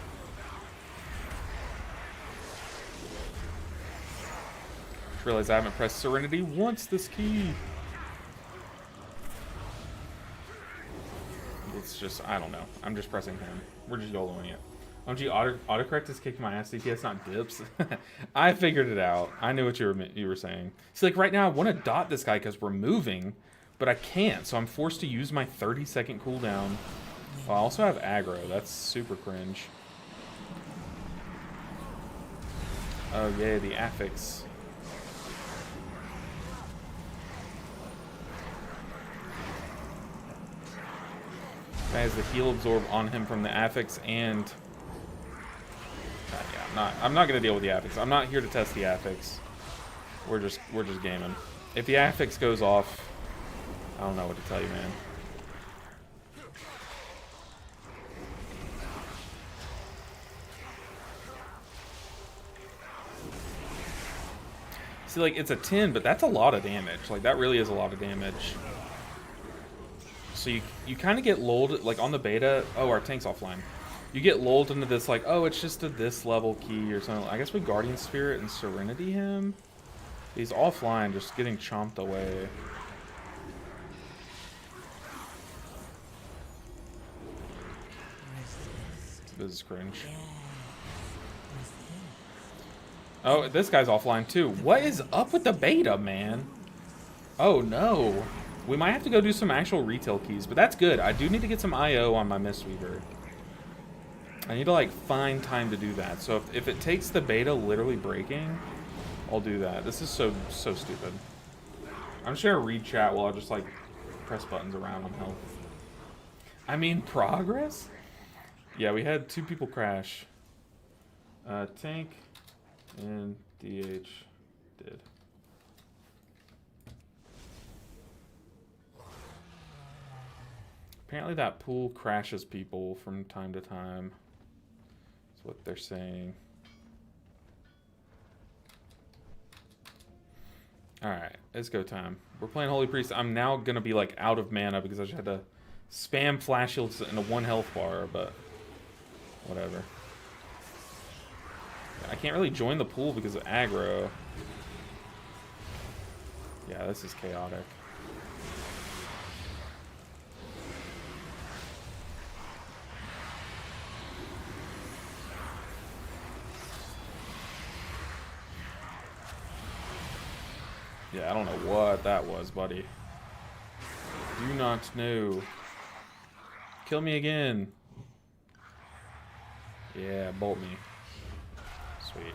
Just realized I haven't pressed Serenity once this key. It's just, I don't know. I'm just pressing him. We're just YOLOing it. OMG, autocorrect is kicking my ass. DPS, not dips. I figured it out. I knew what you were saying. See, like right now, I want to dot this guy because we're moving, but I can't. So I'm forced to use my 30-second cooldown. Oh, I also have aggro. That's super cringe. Oh, yay, the affix. Guy has the heal absorb on him from the affix and... yeah, I'm not gonna deal with the affix. I'm not here to test the affix. We're just gaming. If the affix goes off, I don't know what to tell you, man. See, like, it's a 10, but that's a lot of damage. Like, that really is a lot of damage. So you kind of get lulled, like, on the beta. Oh, our tank's offline. You get lulled into this, like, oh, it's just a this level key or something. I guess we Guardian Spirit and Serenity him. He's offline, just getting chomped away. This is cringe. Oh, this guy's offline too. What is up with the beta, man? Oh no. We might have to go do some actual retail keys, but that's good. I do need to get some IO on my Mistweaver. I need to like find time to do that. So if it takes the beta literally breaking, I'll do that. This is so stupid. I'm just gonna read chat while I just like press buttons around on health. I mean, progress? Yeah, we had 2 people crash. Tank and DH did. Apparently that pool crashes people from time to time. That's what they're saying. Alright, it's go time. We're playing Holy Priest. I'm now gonna be like out of mana because I just had to spam flash shields into 1 health bar, but whatever. I can't really join the pool because of aggro. Yeah, this is chaotic. Yeah, I don't know what that was, buddy. Do not know. Kill me again. Yeah, bolt me. Sweet.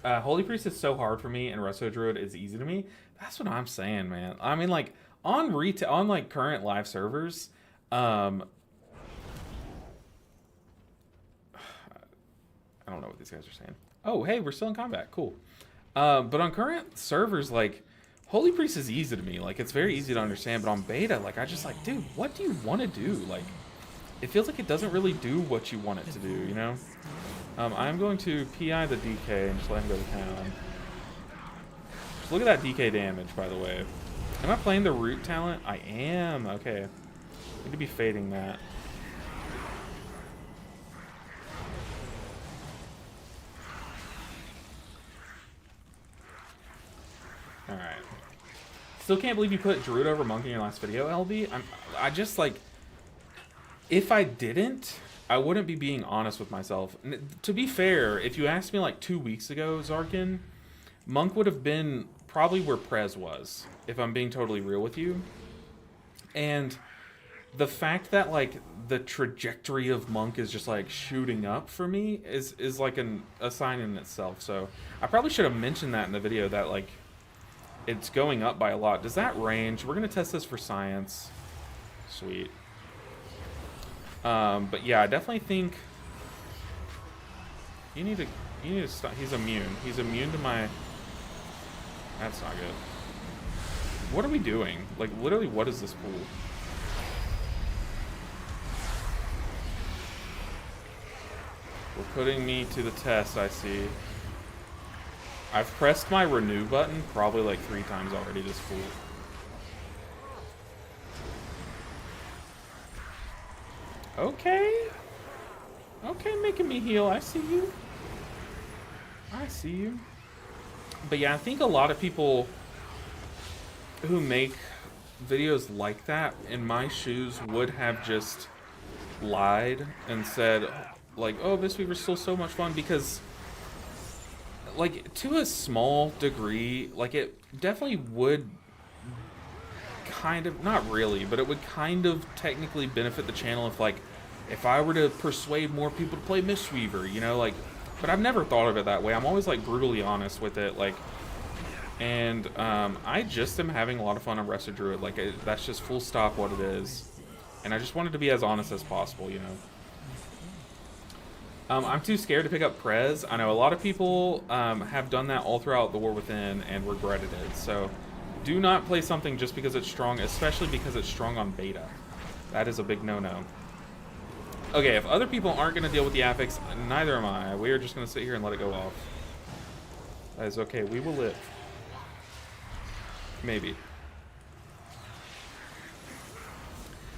Holy Priest is so hard for me, and Resto Druid is easy to me. That's what I'm saying, man. I mean, like, on like current live servers, I don't know what these guys are saying. Oh, hey, we're still in combat. Cool. But on current servers, like, Holy Priest is easy to me. Like, it's very easy to understand. But on beta, like, I just like, dude, what do you want to do? Like, it feels like it doesn't really do what you want it to do, you know? I'm going to PI the DK and just let him go to town. Just look at that DK damage, by the way. Am I playing the root talent? I am. Okay. I need to be fading that. Alright. Still can't believe you put Druid over Monk in your last video, LB. I just, like... If I didn't, I wouldn't be being honest with myself. To be fair, if you asked me, like, 2 weeks ago, Zarkin, Monk would have been probably where Prez was, if I'm being totally real with you. And the fact that, like, the trajectory of Monk is just, like, shooting up for me is like, a sign in itself. So I probably should have mentioned that in the video, that, like... It's going up by a lot. Does that range? We're going to test this for science. Sweet. But yeah, I definitely think you need to stop. He's immune. He's immune to my... That's not good. What are we doing? Like, literally, what is this pool? Putting me to the test, I see. I've pressed my renew button probably like 3 times already this fool. Okay. Okay, making me heal. I see you. I see you. But yeah, I think a lot of people who make videos like that in my shoes would have just lied and said, like, oh, Mistweaver's still so much fun, because, like, to a small degree, like, it definitely would kind of, not really, but it would kind of technically benefit the channel if, like, if I were to persuade more people to play Mistweaver, you know, like, but I've never thought of it that way. I'm always, like, brutally honest with it, like, and, I just am having a lot of fun on Wrestle Druid, like, that's just full stop what it is, and I just wanted to be as honest as possible, you know. I'm too scared to pick up Prez. I know a lot of people have done that all throughout the War Within and regretted it. So do not play something just because it's strong, especially because it's strong on beta. That is a big no-no. Okay, if other people aren't going to deal with the affix, neither am I. We are just going to sit here and let it go off. That is okay. We will live. Maybe.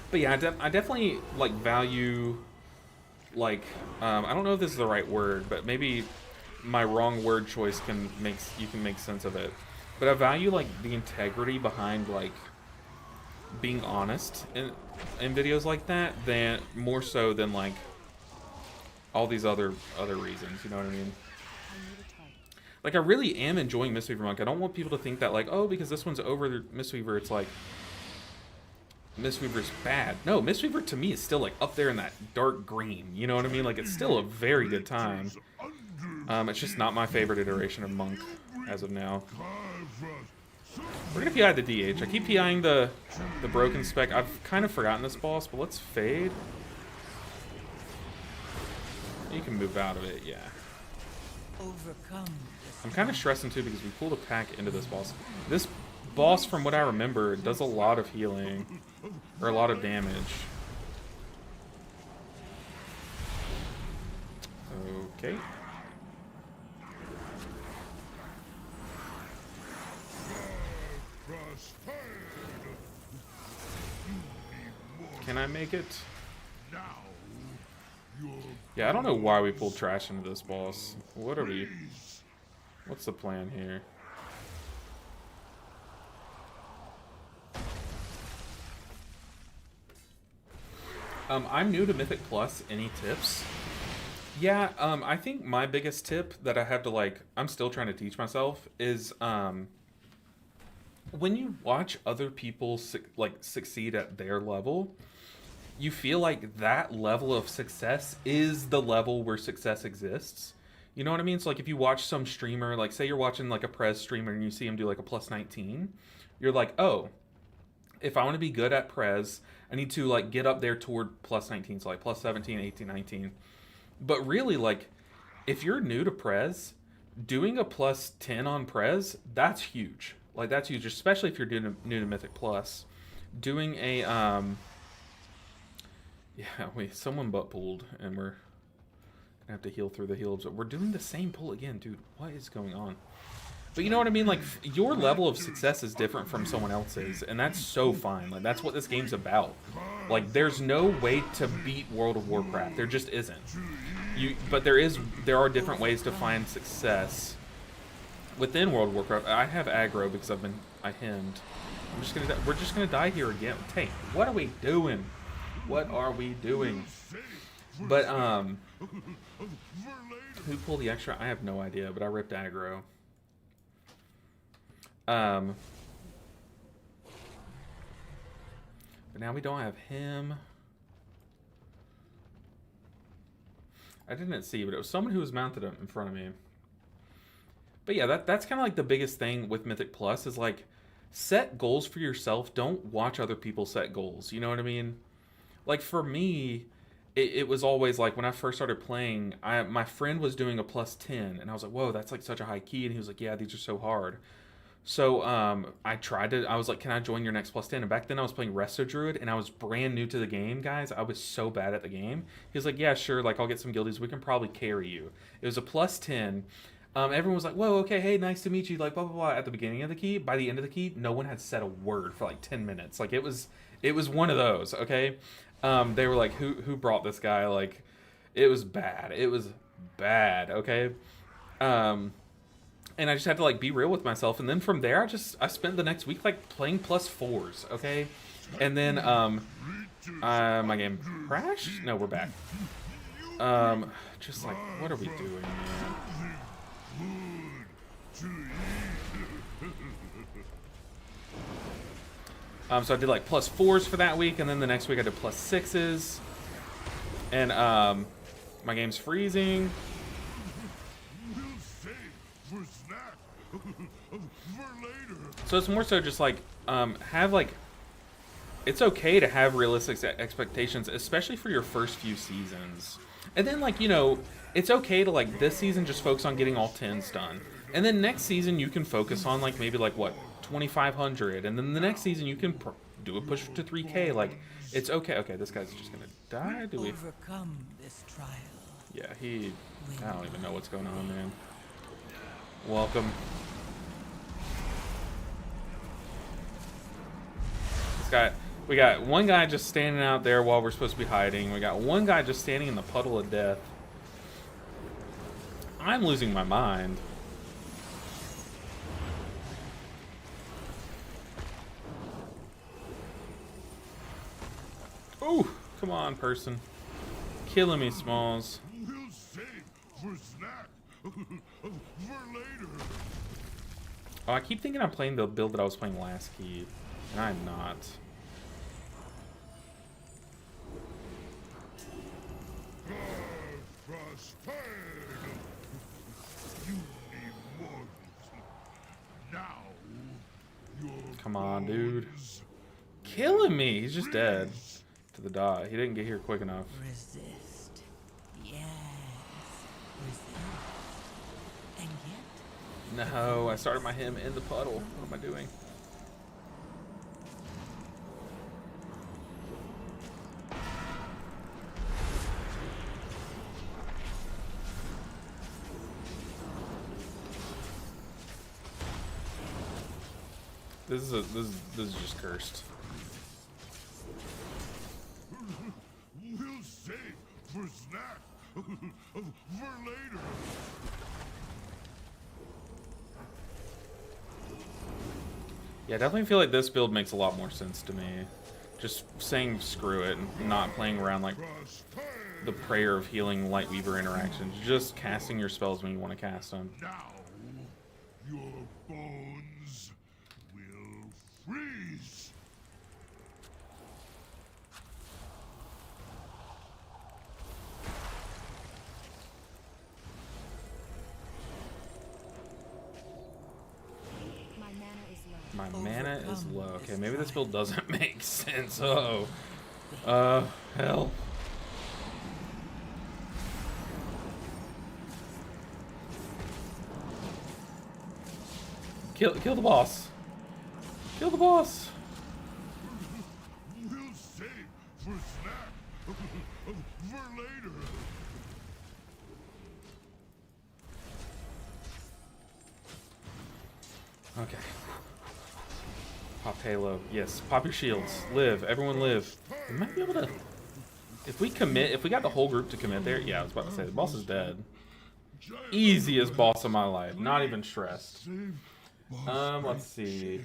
But yeah, I definitely, like, value... like, I don't know if this is the right word, but maybe my wrong word choice you can make sense of it. But I value, like, the integrity behind, like, being honest in videos like that, than more so than, like, all these other reasons, you know what I mean? Like, I really am enjoying Mistweaver Monk. I don't want people to think that, like, oh, because this one's over Mistweaver, it's like Mistweaver's bad. No, Mistweaver to me is still, like, up there in that dark green. You know what I mean? Like, it's still a very good time. It's just not my favorite iteration of Monk as of now. We're gonna PI the DH. I keep PIing the broken spec. I've kind of forgotten this boss, but let's fade. You can move out of it, yeah. I'm kind of stressing too because we pulled a pack into this boss. This boss, from what I remember, does a lot of healing. Or a lot of damage. Okay. Can I make it? Yeah, I don't know why we pulled trash into this boss. What are we... What's the plan here? I'm new to Mythic Plus. Any tips? Yeah, I think my biggest tip that I have to, like, I'm still trying to teach myself is, when you watch other people, succeed at their level, you feel like that level of success is the level where success exists. You know what I mean? So, like, if you watch some streamer, like, say you're watching, like, a Prez streamer and you see him do, like, a plus 19, you're like, oh, if I want to be good at Prez, I need to, like, get up there toward plus 19, so, like, plus 17, 18, 19. But really, like, if you're new to Prez, doing a plus 10 on Prez, that's huge. Like, that's huge, especially if you're new to Mythic Plus. Doing a, someone butt pulled, and we're gonna have to heal through the heals. We're doing the same pull again, dude. What is going on? But you know what I mean? Like, your level of success is different from someone else's, and that's so fine. Like, that's what this game's about. Like, there's no way to beat World of Warcraft. There just isn't. But there are different ways to find success within World of Warcraft. I have aggro because I hemmed. We're just gonna die here again. Hey, what are we doing? What are we doing? But who pulled the extra? I have no idea. But I ripped aggro. But now we don't have him. I didn't see, but it was someone who was mounted in front of me. But yeah, that's kind of like the biggest thing with Mythic Plus is, like, set goals for yourself. Don't watch other people set goals. You know what I mean? Like, for me, it was always like when I first started playing, my friend was doing a plus 10, and I was like, whoa, that's like such a high key. And he was like, yeah, these are so hard. So I was like, can I join your next plus 10? And back then I was playing Resto Druid and I was brand new to the game, guys. I was so bad at the game. He was like, yeah, sure, like I'll get some guildies. We can probably carry you. It was a plus 10. Everyone was like, whoa, okay, hey, nice to meet you, like blah blah blah at the beginning of the keep. By the end of the keep, no one had said a word for like 10 minutes. Like it was one of those, okay? They were like, who brought this guy? Like it was bad. It was bad, okay? And I just had to like be real with myself, and then from there I spent the next week like playing plus 4s, okay? And then my game crashed. No, we're back. Just like, what are we doing, man? So I did like plus 4s for that week, and then the next week I did plus 6s, and my game's freezing. So it's more so just like have like, it's okay to have realistic expectations, especially for your first few seasons. And then like, you know, it's okay to like this season just focus on getting all 10s done. And then next season you can focus on like maybe like what, 2,500, and then the next season you can do a push to 3K. Like it's okay. Okay, this guy's just gonna die. Do we overcome this trial? Yeah, I don't even know what's going on, man. Welcome. We got one guy just standing out there while we're supposed to be hiding. We got one guy just standing in the puddle of death. I'm losing my mind. Ooh, come on, person. Killing me, Smalls. We'll save for snack for later. Oh, I keep thinking I'm playing the build that I was playing last keep, and I'm not. Come on, dude. Killing me. He's just dead to the dot. He didn't get here quick enough. Resist. Yes. Resist. And yet. No, I started my hymn in the puddle. What am I doing? This is just cursed. We'll save for snack for later. Yeah, I definitely feel like this build makes a lot more sense to me. Just saying screw it and not playing around like the prayer of healing Lightweaver interactions. Just casting your spells when you want to cast them. Now your bones will freeze. My mana is low. My mana is low. Okay, maybe this build doesn't make sense. Uh-oh. Hell. Kill the boss. Kill the boss. We'll save for snack for later. Okay. Pop Halo. Yes. Pop your shields. Live. Everyone live. We might be able to... If we got the whole group to commit there... Yeah, I was about to say, the boss is dead. Easiest boss of my life. Not even stressed. Let's see.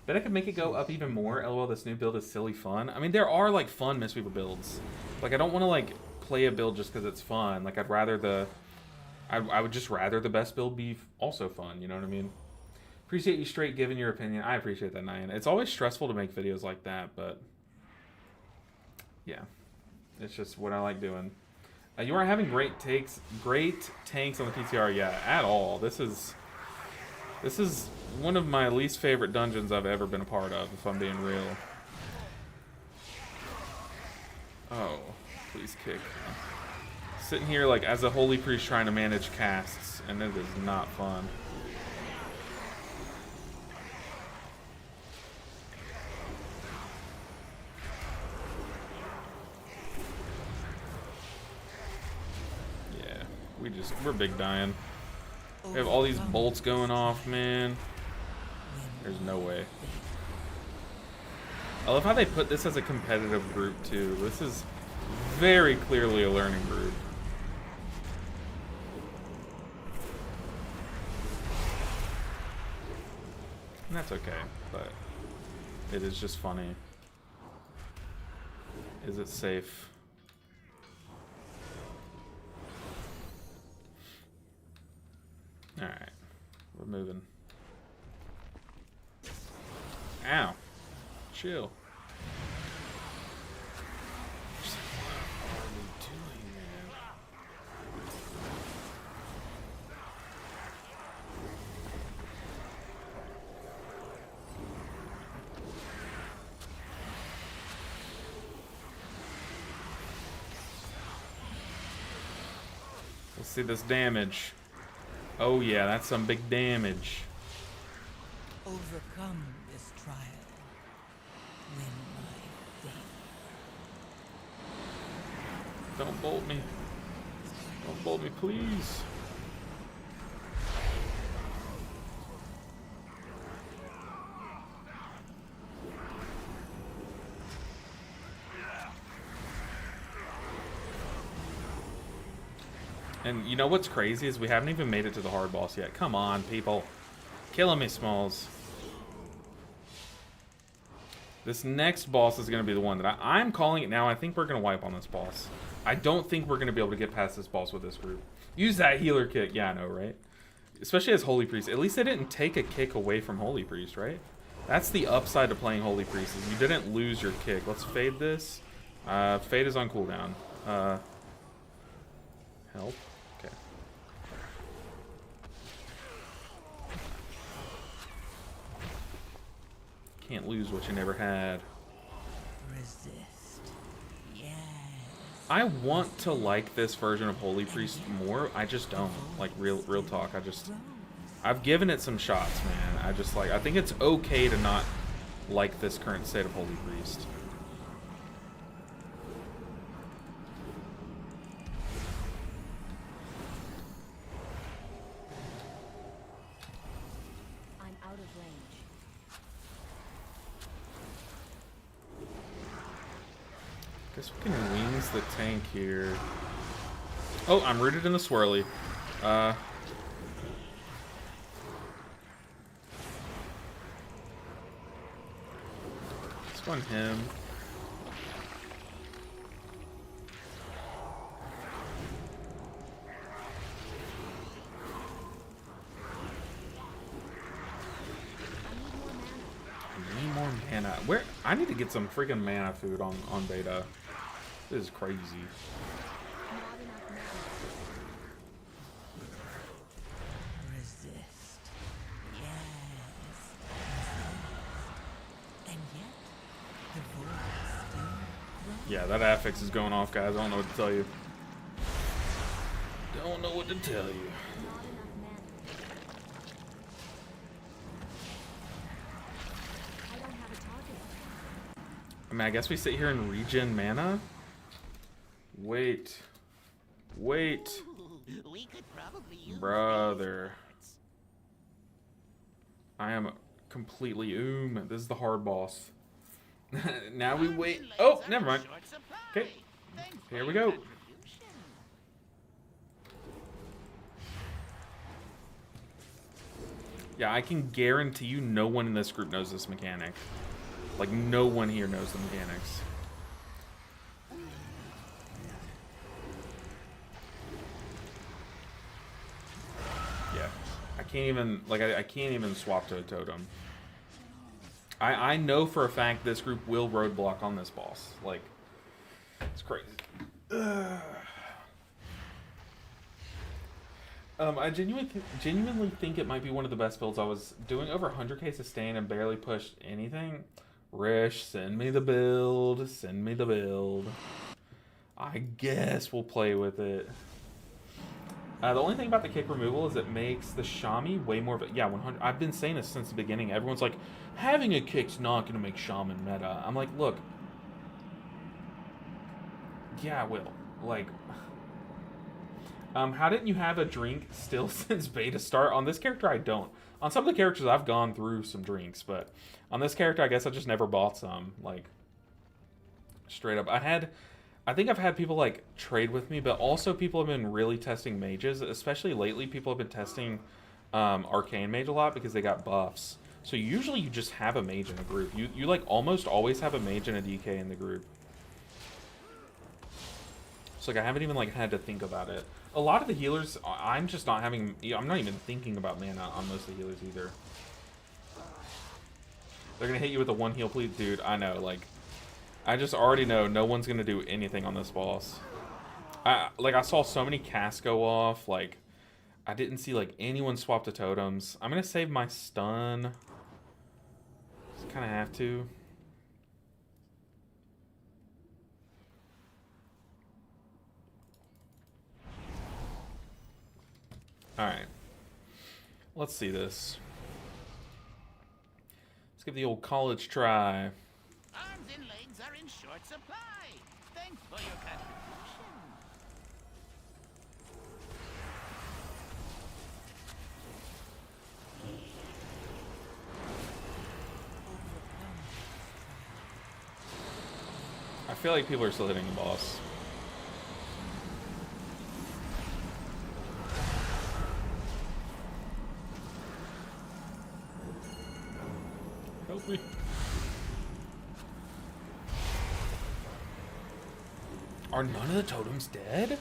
Bet I could make it go up even more. LOL, this new build is silly fun. I mean, there are, like, fun Mistweaver builds. Like, I don't want to, like, play a build just because it's fun. Like, I'd rather the... I would just rather the best build be also fun, you know what I mean? Appreciate you straight giving your opinion. I appreciate that, Nyan. It's always stressful to make videos like that, but... Yeah. It's just what I like doing. You are having great tanks on the PTR. Yeah, at all. This is one of my least favorite dungeons I've ever been a part of, if I'm being real. Oh, please kick. Sitting here like as a holy priest trying to manage casts, and it is not fun. we're big dying. We have all these bolts going off, man. There's no way. I love how they put this as a competitive group too. This is very clearly a learning group. And that's okay, but it is just funny. Is it safe? Alright. We're moving. Ow. Chill. What are we doing, man? Let's see this damage. Oh yeah, that's some big damage. Overcome this trial. Win my favor. Don't bolt me. Don't bolt me, please. And you know what's crazy is we haven't even made it to the hard boss yet. Come on, people. Killing me, Smalls. This next boss is going to be the one that I'm calling it now. I think we're going to wipe on this boss. I don't think we're going to be able to get past this boss with this group. Use that healer kick. Yeah, I know, right? Especially as Holy Priest. At least they didn't take a kick away from Holy Priest, right? That's the upside to playing Holy Priest, is you didn't lose your kick. Let's fade this. Fade is on cooldown. Help. Okay. Can't lose what you never had. Resist. Yes. I want to like this version of Holy Priest more. I just don't. Like, real talk. I've given it some shots, man. I think it's okay to not like this current state of Holy Priest. I'm out of range. Guess we can wings the tank here. Oh, I'm rooted in the swirly. Let's go on him. I need more mana. Where? I need to get some freaking mana food on beta. This is crazy. Not enough mana. Resist. Yes. And yet, the voice still grows. Yeah, that affix is going off, guys. I don't know what to tell you. Don't know what to tell you. Not enough mana. I don't have a target. I mean, I guess we sit here and regen mana. Wait. We could probably use Brother. I am completely This is the hard boss. Now we wait. Oh, never mind. Okay. Here we go. Yeah, I can guarantee you no one in this group knows this mechanic. Like, no one here knows the mechanics. Yeah. I can't even, like, I can't even swap to a totem. I know for a fact this group will roadblock on this boss. Like, it's crazy. I genuinely think it might be one of the best builds. I was doing over 100k sustain and barely pushed anything. Rish, send me the build. Send me the build. I guess we'll play with it. The only thing about the kick removal is it makes the Shami way more of a... Yeah, 100... I've been saying this since the beginning. Everyone's like, having a kick's not going to make Shaman meta. I'm like, look. Yeah, it will. Like... How didn't you have a drink still since beta start? On this character, I don't. On some of the characters, I've gone through some drinks, but on this character, I guess I just never bought some. Like, straight up. I think I've had people, like, trade with me, but also people have been really testing mages. Especially lately, people have been testing Arcane Mage a lot because they got buffs. So usually you just have a mage in a group. You like, almost always have a mage and a DK in the group. So, like, I haven't even, like, had to think about it. A lot of the healers, I'm just not having... I'm not even thinking about mana on most of the healers either. They're gonna hit you with a one heal, please. Dude, I know, like... I just already know no one's gonna do anything on this boss. I saw so many casts go off, like... I didn't see, like, anyone swap to totems. I'm gonna save my stun. Just kinda have to. Alright. Let's see this. Let's give the old college try. Arms and legs are in short supply. Thanks for your contribution. I feel like people are still hitting the boss. Help me. Are none of the totems dead?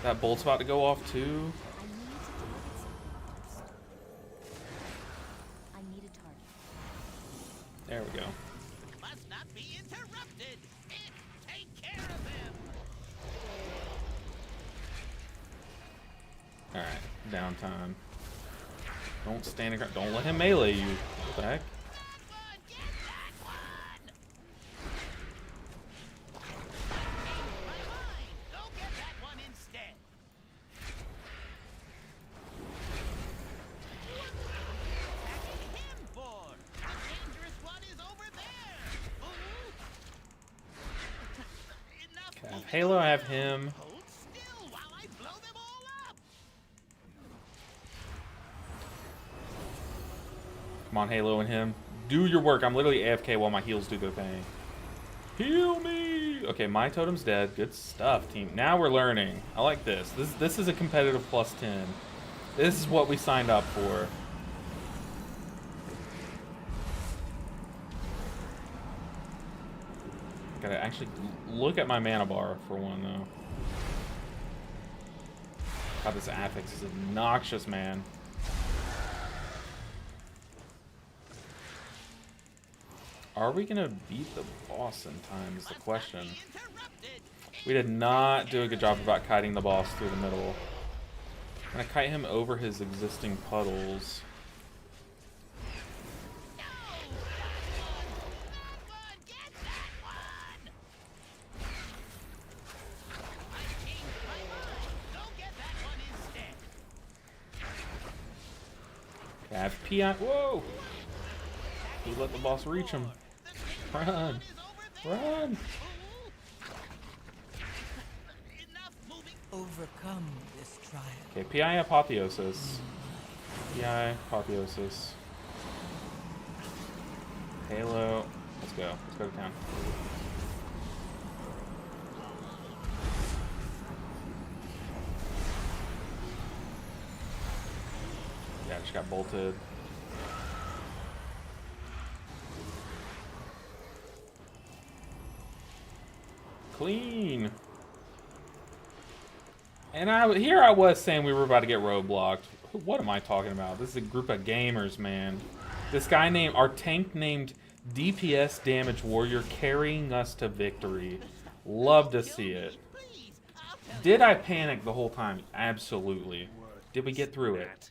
That bolt's about to go off too. I need a target. There we go. Must not be interrupted. Take care of him. Alright, downtime. Don't stand around. Don't let him melee you. What the heck? Get that one. My mind. Go get that one instead. Attacking him for. The dangerous one is over there. Enough. Okay, I have Halo, I have him. Hold still while I blow them all up. Come on, Halo and him. Do your work. I'm literally AFK while my heals do their thing. Heal me! Okay, my totem's dead. Good stuff, team. Now we're learning. I like this. This is a competitive plus 10. This is what we signed up for. Gotta actually look at my mana bar for one, though. God, this affix is obnoxious, man. Are we gonna beat the boss in time is the question. We did not do a good job about kiting the boss through the middle. I'm gonna kite him over his existing puddles. Okay, I have PI. Whoa! We let the boss reach him. Run! Run! Overcome this trial. Okay, PI Apotheosis. PI Apotheosis. Halo. Let's go. Let's go to town. Yeah, just got bolted. Clean. And here I was saying we were about to get roadblocked. What am I talking about? This is a group of gamers, man. This guy named, our tank named DPS Damage Warrior carrying us to victory. Love to see it. Did I panic the whole time? Absolutely. Did we get through it?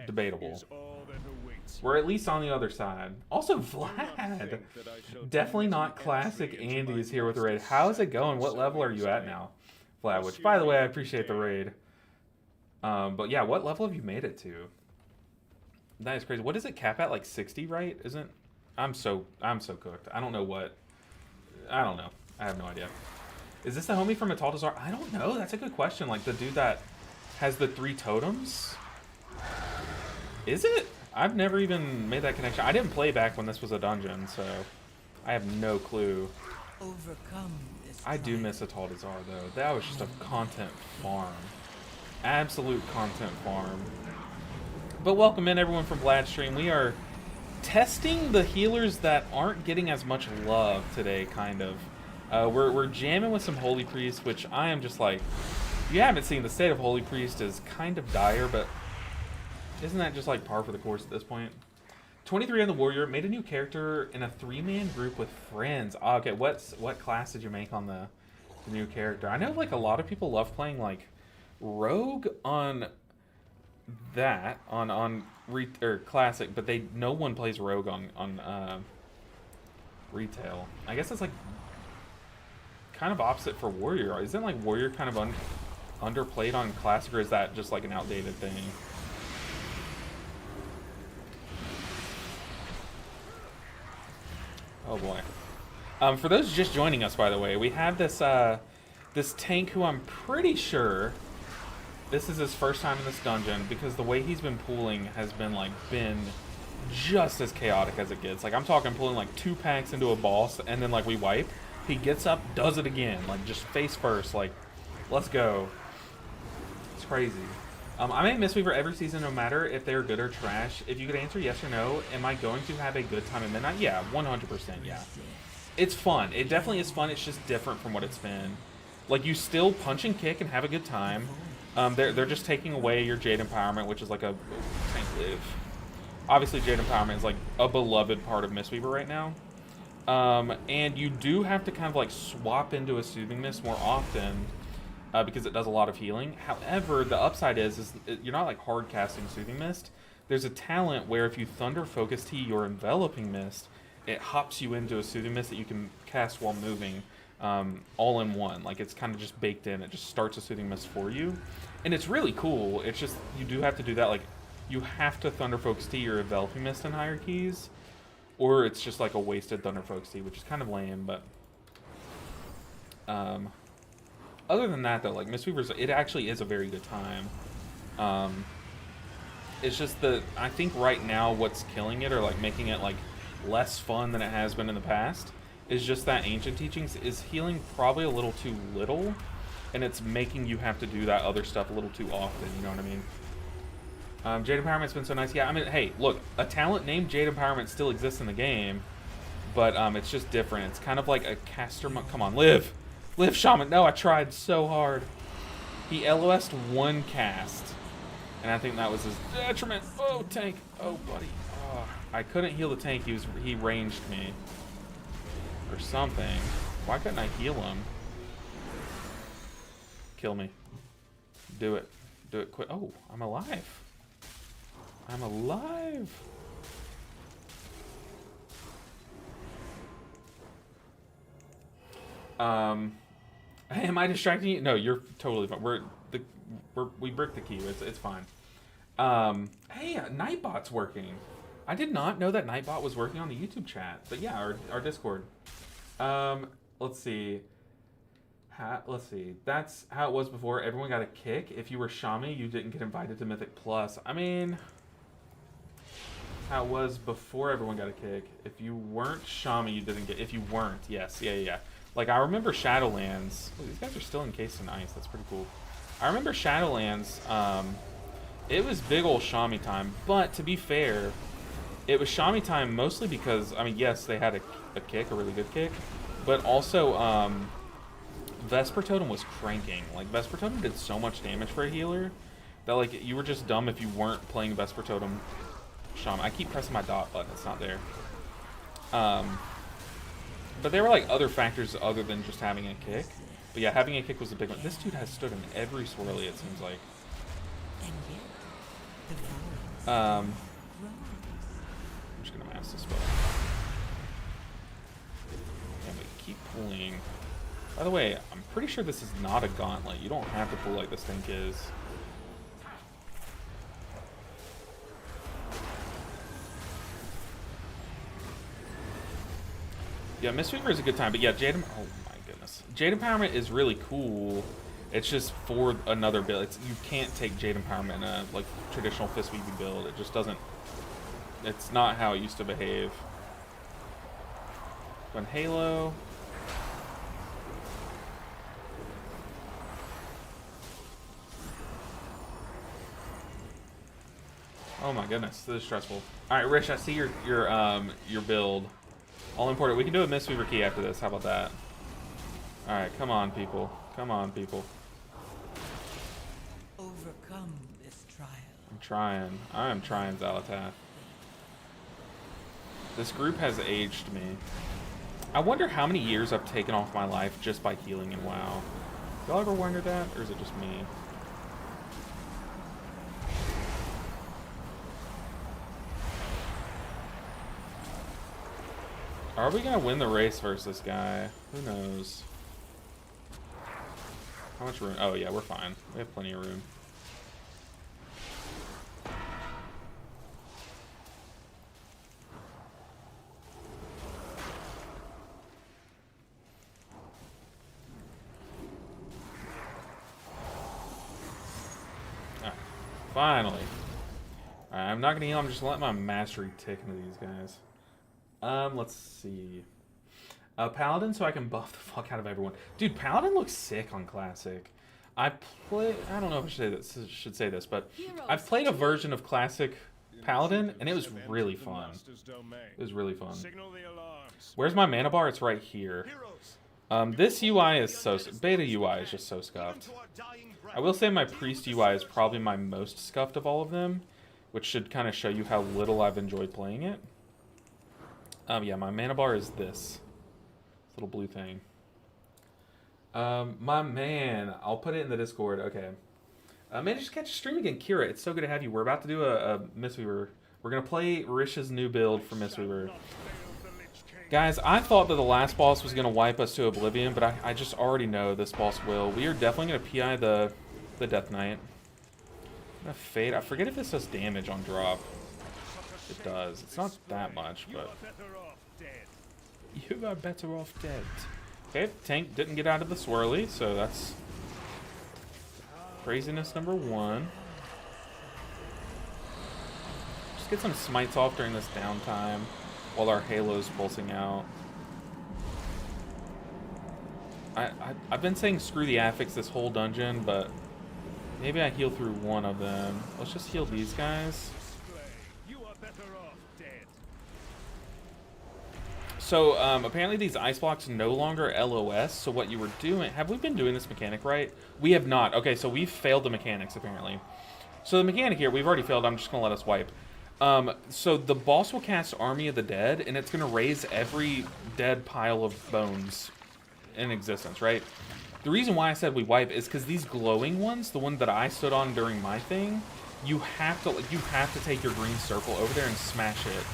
Debatable. We're at least on the other side. Also, Vlad. Definitely not classic Andy is here with the raid. How is it going? What level are you at now, Vlad? Which, by the way, I appreciate the raid. But yeah, what level have you made it to? That is crazy. What does it cap at? Like 60, right? Isn't? I'm so cooked. I don't know what. I don't know. I have no idea. Is this the homie from Metal Desire? I don't know. That's a good question. Like the dude that has the 3 totems. Is it? I've never even made that connection. I didn't play back when this was a dungeon, so I have no clue. Overcome this I do trial. miss Ataldazar, though. That was just a content farm. Absolute content farm. But welcome in, everyone, from Vladstream. We are testing the healers that aren't getting as much love today, kind of. We're jamming with some Holy Priest, which I am just like... If you haven't seen, the state of Holy Priest is kind of dire, but isn't that just like par for the course at this point? 23 on the Warrior, made a new character in a 3-man group with friends. Oh, okay, what class did you make on the new character? I know like a lot of people love playing like Rogue on that on Classic, but no one plays Rogue on Retail. I guess it's like kind of opposite for Warrior. Isn't like Warrior kind of underplayed on Classic, or is that just like an outdated thing? Oh boy. For those just joining us, by the way, we have this this tank who I'm pretty sure this is his first time in this dungeon, because the way he's been pulling has been just as chaotic as it gets. Like, I'm talking pulling like 2 packs into a boss, and then like we wipe. He gets up, does it again, like just face first, like, let's go. It's crazy. I may Mistweaver every season, no matter if they're good or trash. If you could answer yes or no, am I going to have a good time at midnight? Yeah, 100%, yeah. It's fun. It definitely is fun. It's just different from what it's been. Like, you still punch and kick and have a good time. They're just taking away your Jade Empowerment, which is like a tank live. Obviously, Jade Empowerment is like a beloved part of Mistweaver right now. And you do have to kind of like swap into a Soothing Mist more often. Because it does a lot of healing. However, the upside is you're not like hard casting Soothing Mist. There's a talent where if you Thunder Focus Tea your Enveloping Mist, it hops you into a Soothing Mist that you can cast while moving, all in one. Like, it's kind of just baked in. It just starts a Soothing Mist for you, and it's really cool. It's just you do have to do that. Like, you have to Thunder Focus Tea your Enveloping Mist in higher keys, or it's just like a wasted Thunder Focus Tea, which is kind of lame. But other than that, though, like, Mistweaver's, it actually is a very good time. It's just I think right now what's killing it, or like making it like less fun than it has been in the past, is just that Ancient Teachings is healing probably a little too little, and it's making you have to do that other stuff a little too often, you know what I mean? Jade Empowerment's been so nice. Yeah, I mean, hey, look, a talent named Jade Empowerment still exists in the game, but it's just different. It's kind of like a caster come on, live! Live, Shaman! No, I tried so hard. He LOS'd 1 cast, and I think that was his detriment. Oh, tank! Oh, buddy. Oh, I couldn't heal the tank. He ranged me. Or something. Why couldn't I heal him? Kill me. Do it. Do it quick. Oh, I'm alive. I'm alive! Am I distracting you? No, you're totally fine. We bricked the key. It's fine. Hey, Nightbot's working. I did not know that Nightbot was working on the YouTube chat. But yeah, our Discord. Let's see. Let's see. That's how it was before. Everyone got a kick. If you were Shami, you didn't get invited to Mythic Plus. I mean, how it was before everyone got a kick. If you weren't Shami, you didn't get. If you weren't, yes, yeah. Like, I remember Shadowlands. Oh, these guys are still encased in ice. That's pretty cool. I remember Shadowlands. It was big ol' Shami time. But, to be fair, it was Shami time mostly because, I mean, yes, they had a kick, a really good kick. But also, Vesper Totem was cranking. Like, Vesper Totem did so much damage for a healer that, like, you were just dumb if you weren't playing Vesper Totem Shami. I keep pressing my dot button. It's not there. But there were like other factors other than just having a kick. But yeah, having a kick was a big one. This dude has stood in every swirly, it seems like. I'm just gonna mass this spell. Yeah, but keep pulling. By the way, I'm pretty sure this is not a gauntlet. You don't have to pull like this tank is. Yeah, Mistweaver is a good time, but yeah, oh my goodness. Jade Empowerment is really cool It's just for another build. You can't take Jade Empowerment in a like traditional Fist BB build. It just doesn't. It's not how it used to behave. When Halo. Oh my goodness, this is stressful. All right, Rich, I see your build. All important. We can do a Mistweaver key after this. How about that? All right, come on, people. Come on, people. Overcome this trial. I'm trying. I am trying, Zalatath. This group has aged me. I wonder how many years I've taken off my life just by healing in WoW. Y'all ever wonder that, or is it just me? Are we gonna win the race versus this guy? Who knows? How much room? Oh yeah, we're fine. We have plenty of room. Alright, finally. Alright, I'm not gonna heal, I'm just letting my mastery tick into these guys. Let's see. Paladin, so I can buff the fuck out of everyone. Dude, Paladin looks sick on Classic. I don't know if I should say this, but I've played a version of Classic Paladin, and it was really fun. It was really fun. Where's my mana bar? It's right here. This UI is so... Beta UI is just so scuffed. I will say my Priest UI is probably my most scuffed of all of them, which should kind of show you how little I've enjoyed playing it. Yeah, my mana bar is this little blue thing. My man, I'll put it in the Discord. Okay. Man, just catch a stream again, Kira. It's so good to have you. We're about to do a Mistweaver. We're gonna play Rish's new build for Mistweaver. Guys, I thought that the last boss was gonna wipe us to oblivion, but I just already know this boss will. We are definitely gonna PI the Death Knight. I'm gonna fade. I forget if this does damage on drop. It does. It's not that much, but you are better off dead. Okay, tank didn't get out of the swirly, so that's craziness number one. Just get some smites off during this downtime while our Halo's pulsing out. I've been saying screw the affix this whole dungeon, but maybe I heal through one of them. Let's just heal these guys. So, apparently these ice blocks no longer LOS, so what you were doing... Have we been doing this mechanic right? We have not. Okay, so we've failed the mechanics, apparently. So the mechanic here, we've already failed. I'm just going to let us wipe. So the boss will cast Army of the Dead, and it's going to raise every dead pile of bones in existence, right? The reason why I said we wipe is because these glowing ones, the one that I stood on during my thing, you have to take your green circle over there and smash it.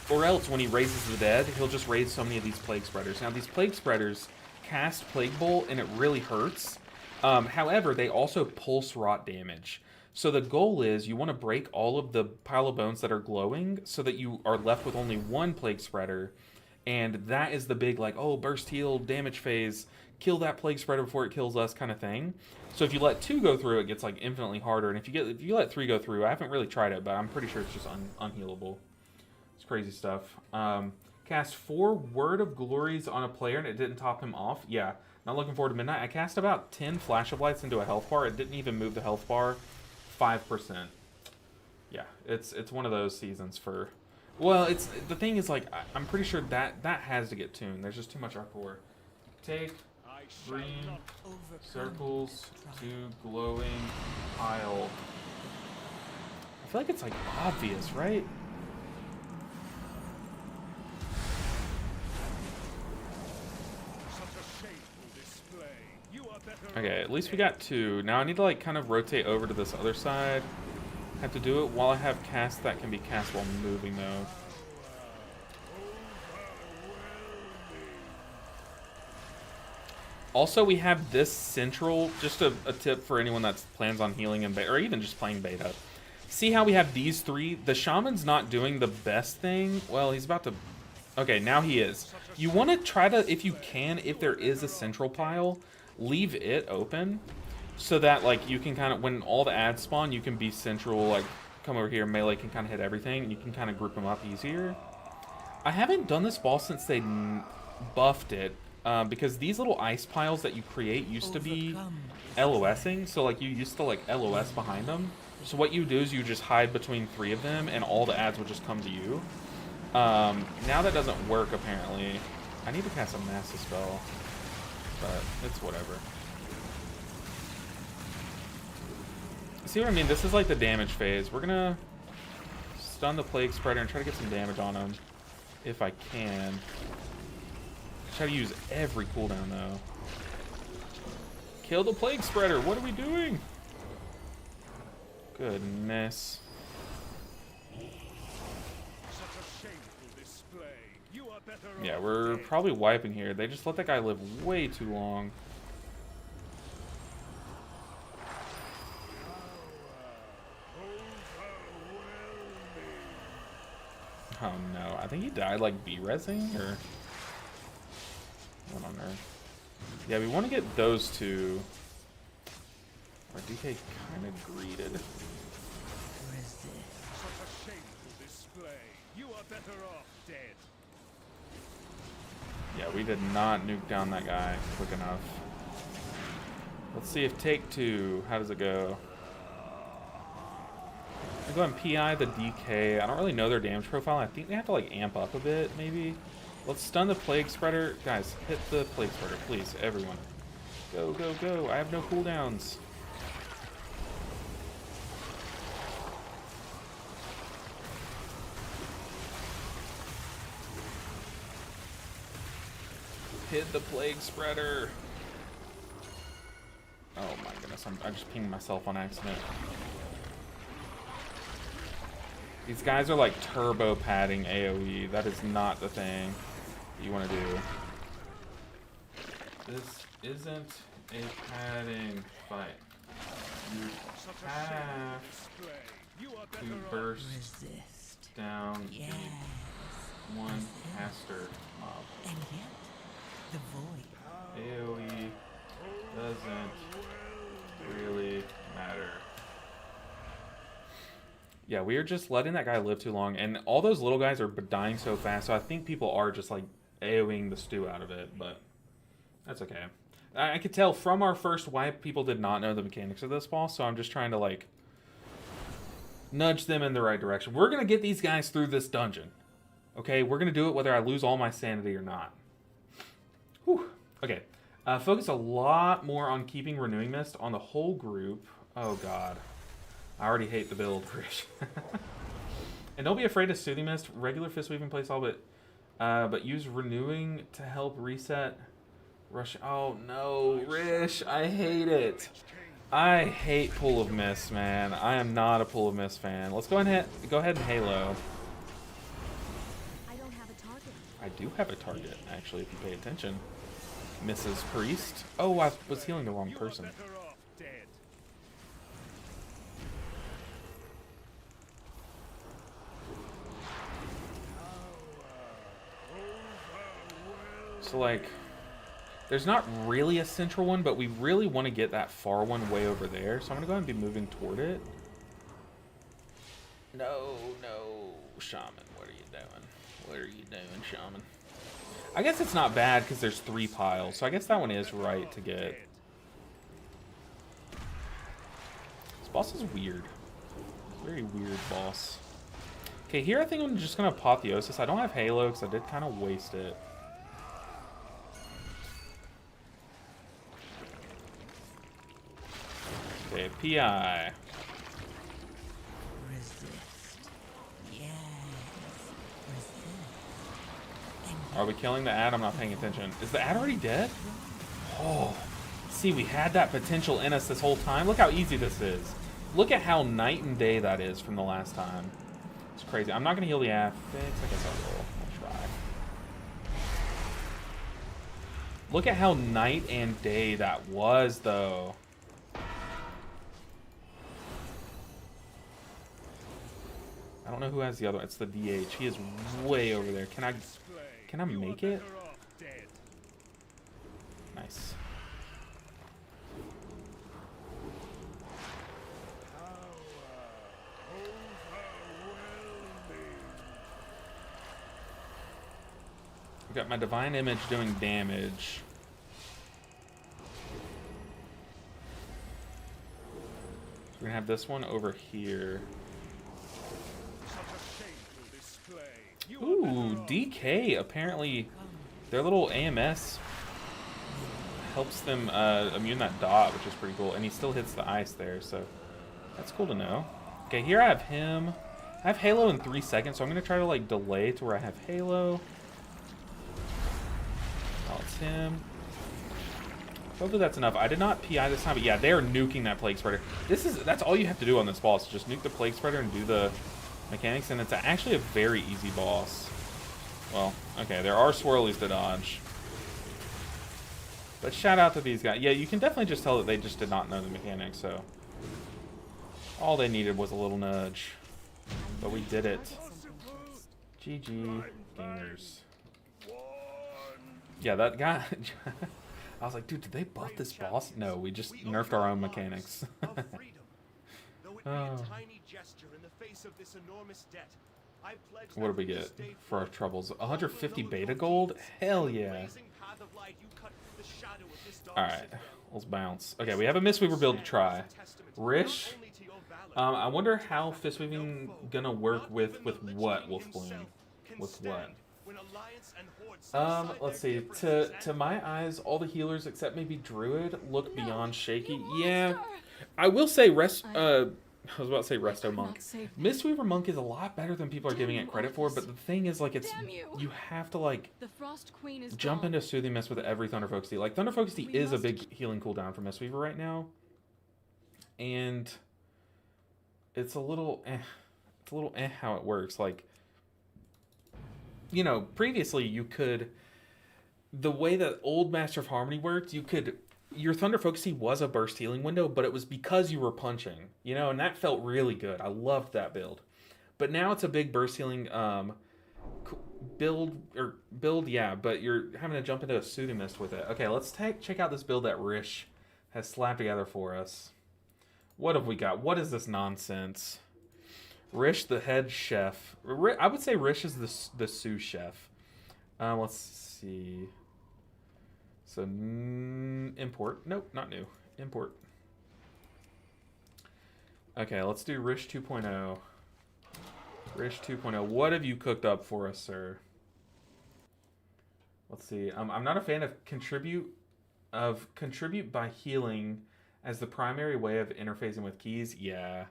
Or else, when he raises the dead, he'll just raise so many of these Plague Spreaders. Now, these Plague Spreaders cast Plague Bolt, and it really hurts. However, they also pulse rot damage. So the goal is you want to break all of the pile of bones that are glowing so that you are left with only one Plague Spreader. And that is the big, like, oh, burst heal, damage phase, kill that Plague Spreader before it kills us kind of thing. So if you let 2 go through, it gets, like, infinitely harder. And if you let 3 go through, I haven't really tried it, but I'm pretty sure it's just unhealable. Crazy stuff. Cast 4 Word of Glories on a player and it didn't top him off. Yeah, not looking forward to midnight. I cast about 10 Flash of Lights into a health bar. It didn't even move the health bar 5%. Yeah, it's one of those seasons for... Well, it's the thing is, like, I'm pretty sure that has to get tuned. There's just too much R4. Take green circles to glowing pile. I feel like it's, like, obvious, right? Okay, at least we got 2. Now I need to, like, kind of rotate over to this other side. Have to do it while I have cast that can be cast while moving, though. Also, we have this central, just a tip for anyone that plans on healing in beta, or even just playing beta. See how we have these 3? The Shaman's not doing the best thing. Well, he's about to... Okay, now he is. You want to try to, if you can, if there is a central pile, leave it open so that like you can kind of, when all the ads spawn, you can be central, like come over here, melee can kind of hit everything, and you can kind of group them up easier. I haven't done this boss since they buffed it, because these little ice piles that you create used to be LOSing, so like you used to like LOS behind them. So what you do is you just hide between 3 of them, and all the ads would just come to you. Now that doesn't work apparently. I need to cast a massive spell, but it's whatever. See what I mean? This is like the damage phase. We're gonna stun the Plague Spreader and try to get some damage on him if I can. Try to use every cooldown though. Kill the Plague Spreader. What are we doing? Goodness. Yeah, we're probably wiping here. They just let that guy live way too long. Oh no, I think he died like B-resing or what on earth. Yeah, we want to get those two. Our DK kind of greeted. Such a shameful display. You are better off dead. Yeah, we did not nuke down that guy quick enough. Let's see if take 2. How does it go? I go and PI the DK. I don't really know their damage profile. I think they have to like amp up a bit, maybe. Let's stun the Plague Spreader. Guys, hit the Plague Spreader, please, everyone. Go, go, go. I have no cooldowns. Hit the Plague Spreader. Oh my goodness, I just pinged myself on accident. These guys are like turbo padding AoE. That is not the thing you want to do. This isn't a padding fight. You have to burst down one caster mob. And yet, the void. AoE doesn't really matter. Yeah, we are just letting that guy live too long, and all those little guys are dying so fast, so I think people are just like AoEing the stew out of it, but that's okay. I could tell from our first wipe, people did not know the mechanics of this boss, so I'm just trying to like nudge them in the right direction. We're gonna get these guys through this dungeon. Okay, we're gonna do it whether I lose all my sanity or not. Whew. Okay, focus a lot more on keeping Renewing Mist on the whole group. Oh god. I already hate the build, Krish. And don't be afraid of Soothing Mist. Regular Fist Weaving plays all, but use Renewing to help reset. Rush. Oh no, Rish, I hate it. I hate Pool of Mist, man. I am not a Pool of Mist fan. Let's go ahead and Halo. I don't have a target. I do have a target, actually, if you pay attention. Mrs. Priest. Oh, I was healing the wrong person. So, like, there's not really a central one, but we really want to get that far one way over there. So I'm going to go ahead and be moving toward it. No, Shaman, what are you doing? What are you doing, Shaman? I guess it's not bad because there's 3 piles. So I guess that one is right to get. This boss is weird. Very weird boss. Okay, here I think I'm just going to Apotheosis. I don't have Halo because I did kind of waste it. Okay, PI. Resist. Yes. Resist. Are we killing the ad? I'm not paying attention. Is the ad already dead? Oh, see, we had that potential in us this whole time. Look how easy this is. Look at how night and day that is from the last time. It's crazy. I'm not going to heal the affix. I guess I will. I'll try. Look at how night and day that was, though. I don't know who has the other one. It's the DH. He is way over there. Can I make it? Nice. got my divine image doing damage. We're gonna have this one over here. Ooh, DK. Apparently, their little AMS helps them immune that dot, which is pretty cool. And he still hits the ice there, so that's cool to know. Okay, here I have him. I have Halo in 3 seconds, so I'm gonna try to like delay to where I have Halo. Oh, it's him. Hopefully that's enough. I did not PI this time, but yeah, they are nuking that Plague Spreader. That's all you have to do on this boss, is just nuke the Plague Spreader and do the mechanics, and it's actually a very easy boss. Well, okay, there are swirlies to dodge. But shout out to these guys. Yeah, you can definitely just tell that they just did not know the mechanics, so all they needed was a little nudge. But we did it. GG, gamers. Yeah, that guy... I was like, dude, did they buff this boss? No, we just nerfed our own mechanics. Oh. What did we get for our troubles? 150 beta gold? Hell yeah. Alright, let's bounce. Okay, we have a Mistweaver build to try. Rish. I wonder how Fistweaving gonna work with what, Wolfbloom? With what? Let's see. To my eyes, all the healers except maybe Druid look beyond shaky. Yeah, I will say I was about to say Resto Monk. Mistweaver Monk is a lot better than people are giving it credit for, but the thing is, like, you have to like jump into Soothing Mist with every Thunder Focus Tea. Like, Thunder Focus Tea is a big healing cooldown for Mistweaver right now, and it's a little how it works. Like, you know, previously you could, the way that old Master of Harmony worked, your Thunder Focus Tea was a burst healing window, but it was because you were punching, you know, and that felt really good. I loved that build. But now it's a big burst healing build, yeah, but you're having to jump into a Soothing Mist with it. Okay, let's check out this build that Rish has slapped together for us. What have we got? What is this nonsense? Rish, the head chef. I would say Rish is the sous chef. Let's see. So, import. Nope, not new. Import. Okay, let's do Rish 2.0. Rish 2.0. What have you cooked up for us, sir? Let's see. I'm not a fan of contribute by healing as the primary way of interfacing with keys. Yeah,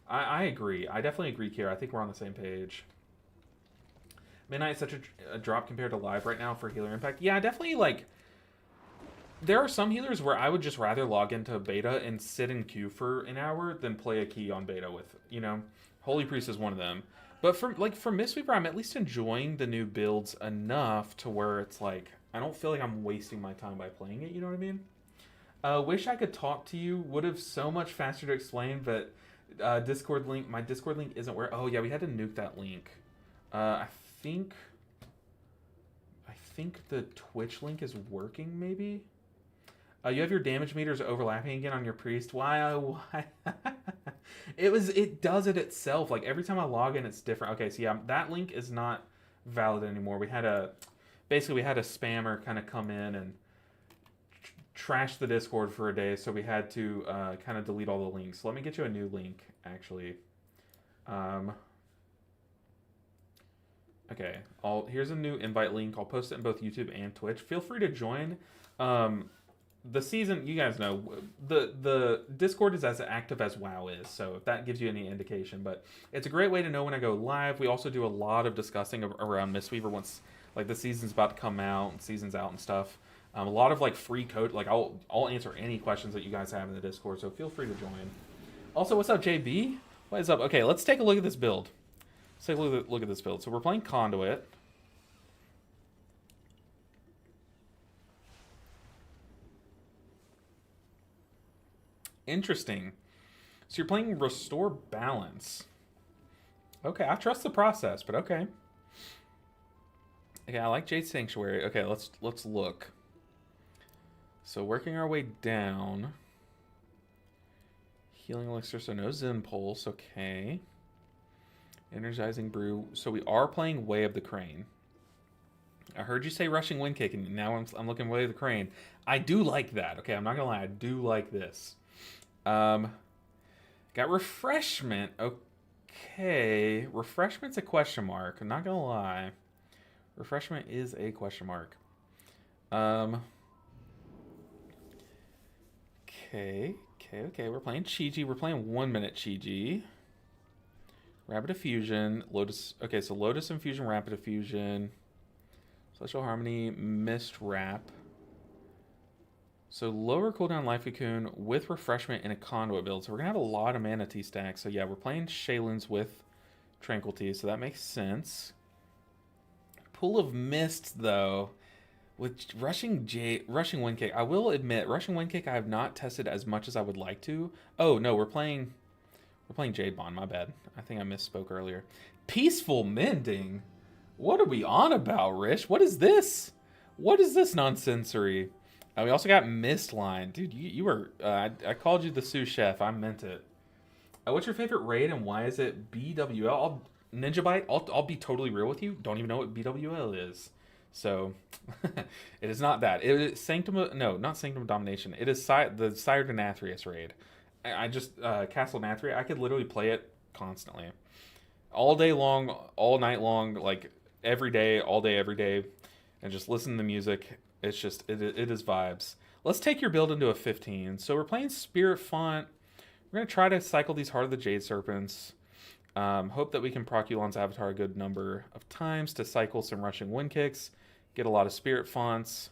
I agree. I definitely agree, Kiera. I think we're on the same page. Midnight is such a drop compared to live right now for healer impact. Yeah, definitely, like, there are some healers where I would just rather log into beta and sit in queue for an hour than play a key on beta with, you know. Holy Priest is one of them. But for Mistweaver, I'm at least enjoying the new builds enough to where it's like, I don't feel like I'm wasting my time by playing it, you know what I mean? Wish I could talk to you. Would have so much faster to explain, but Discord link, my Discord link isn't where, oh yeah, we had to nuke that link. I think the Twitch link is working, maybe? You have your damage meters overlapping again on your priest. Why? It does it itself. Like, every time I log in, it's different. Okay, so yeah, that link is not valid anymore. We had a spammer kind of come in and trash the Discord for a day, so we had to kind of delete all the links. So let me get you a new link, actually. Okay, here's a new invite link. I'll post it in both YouTube and Twitch. Feel free to join. The season, you guys know, the Discord is as active as WoW is, so if that gives you any indication. But it's a great way to know when I go live. We also do a lot of discussing around Mistweaver once, like, the season's about to come out and season's out and stuff. A lot of, like, free code. Like, I'll answer any questions that you guys have in the Discord, so feel free to join. Also, what's up, JB? What is up? Okay, let's take a look at this build. Let's take a look at this build. So we're playing Conduit. Interesting. So you're playing Restore Balance. Okay, I trust the process, but okay. Okay, I like Jade Sanctuary. Okay, let's look. So working our way down. Healing Elixir, so no Zen Pulse. Okay. Energizing Brew. So we are playing Way of the Crane. I heard you say rushing wind kick, and now I'm looking away at the crane. I do like that. Okay, I'm not gonna lie. I do like this. Got refreshment. Okay, refreshment's a question mark. I'm not gonna lie. Refreshment is a question mark. Okay. We're playing Chi-Ji. We're playing 1 minute Chi-Ji. Rapid Effusion. Lotus. Okay, so Lotus Infusion, Rapid Effusion. Celestial Harmony, Mist Wrap. So lower cooldown Life Cocoon with Refreshment in a Conduit build. So we're going to have a lot of Mana Tea stacks. So yeah, we're playing Shaylin's with Tranquil Tea, so that makes sense. Pool of Mist, though. With Rushing Wind Kick, I will admit, Rushing Wind Kick I have not tested as much as I would like to. Oh, no, we're playing Jade Bond, my bad. I think I misspoke earlier. Peaceful Mending? What are we on about, Rish? What is this? What is this nonsensory? We also got Mist Line. Dude, you were... I called you the sous chef. I meant it. What's your favorite raid and why is it BWL? Ninja Bite, I'll be totally real with you. Don't even know what BWL is. So, it is not that. It is Sanctum... No, not Sanctum of Domination. It is the Sire to Nathrius raid. I just... Castle Nathria, I could literally play it constantly. All day long, all night long, like... Every day, all day, every day, and just listen to the music. It's just, it is vibes. Let's take your build into a 15. So we're playing Spirit Font. We're going to try to cycle these Heart of the Jade Serpents. Hope that we can proc Yulon's Avatar a good number of times to cycle some Rushing Wind Kicks. Get a lot of Spirit Fonts.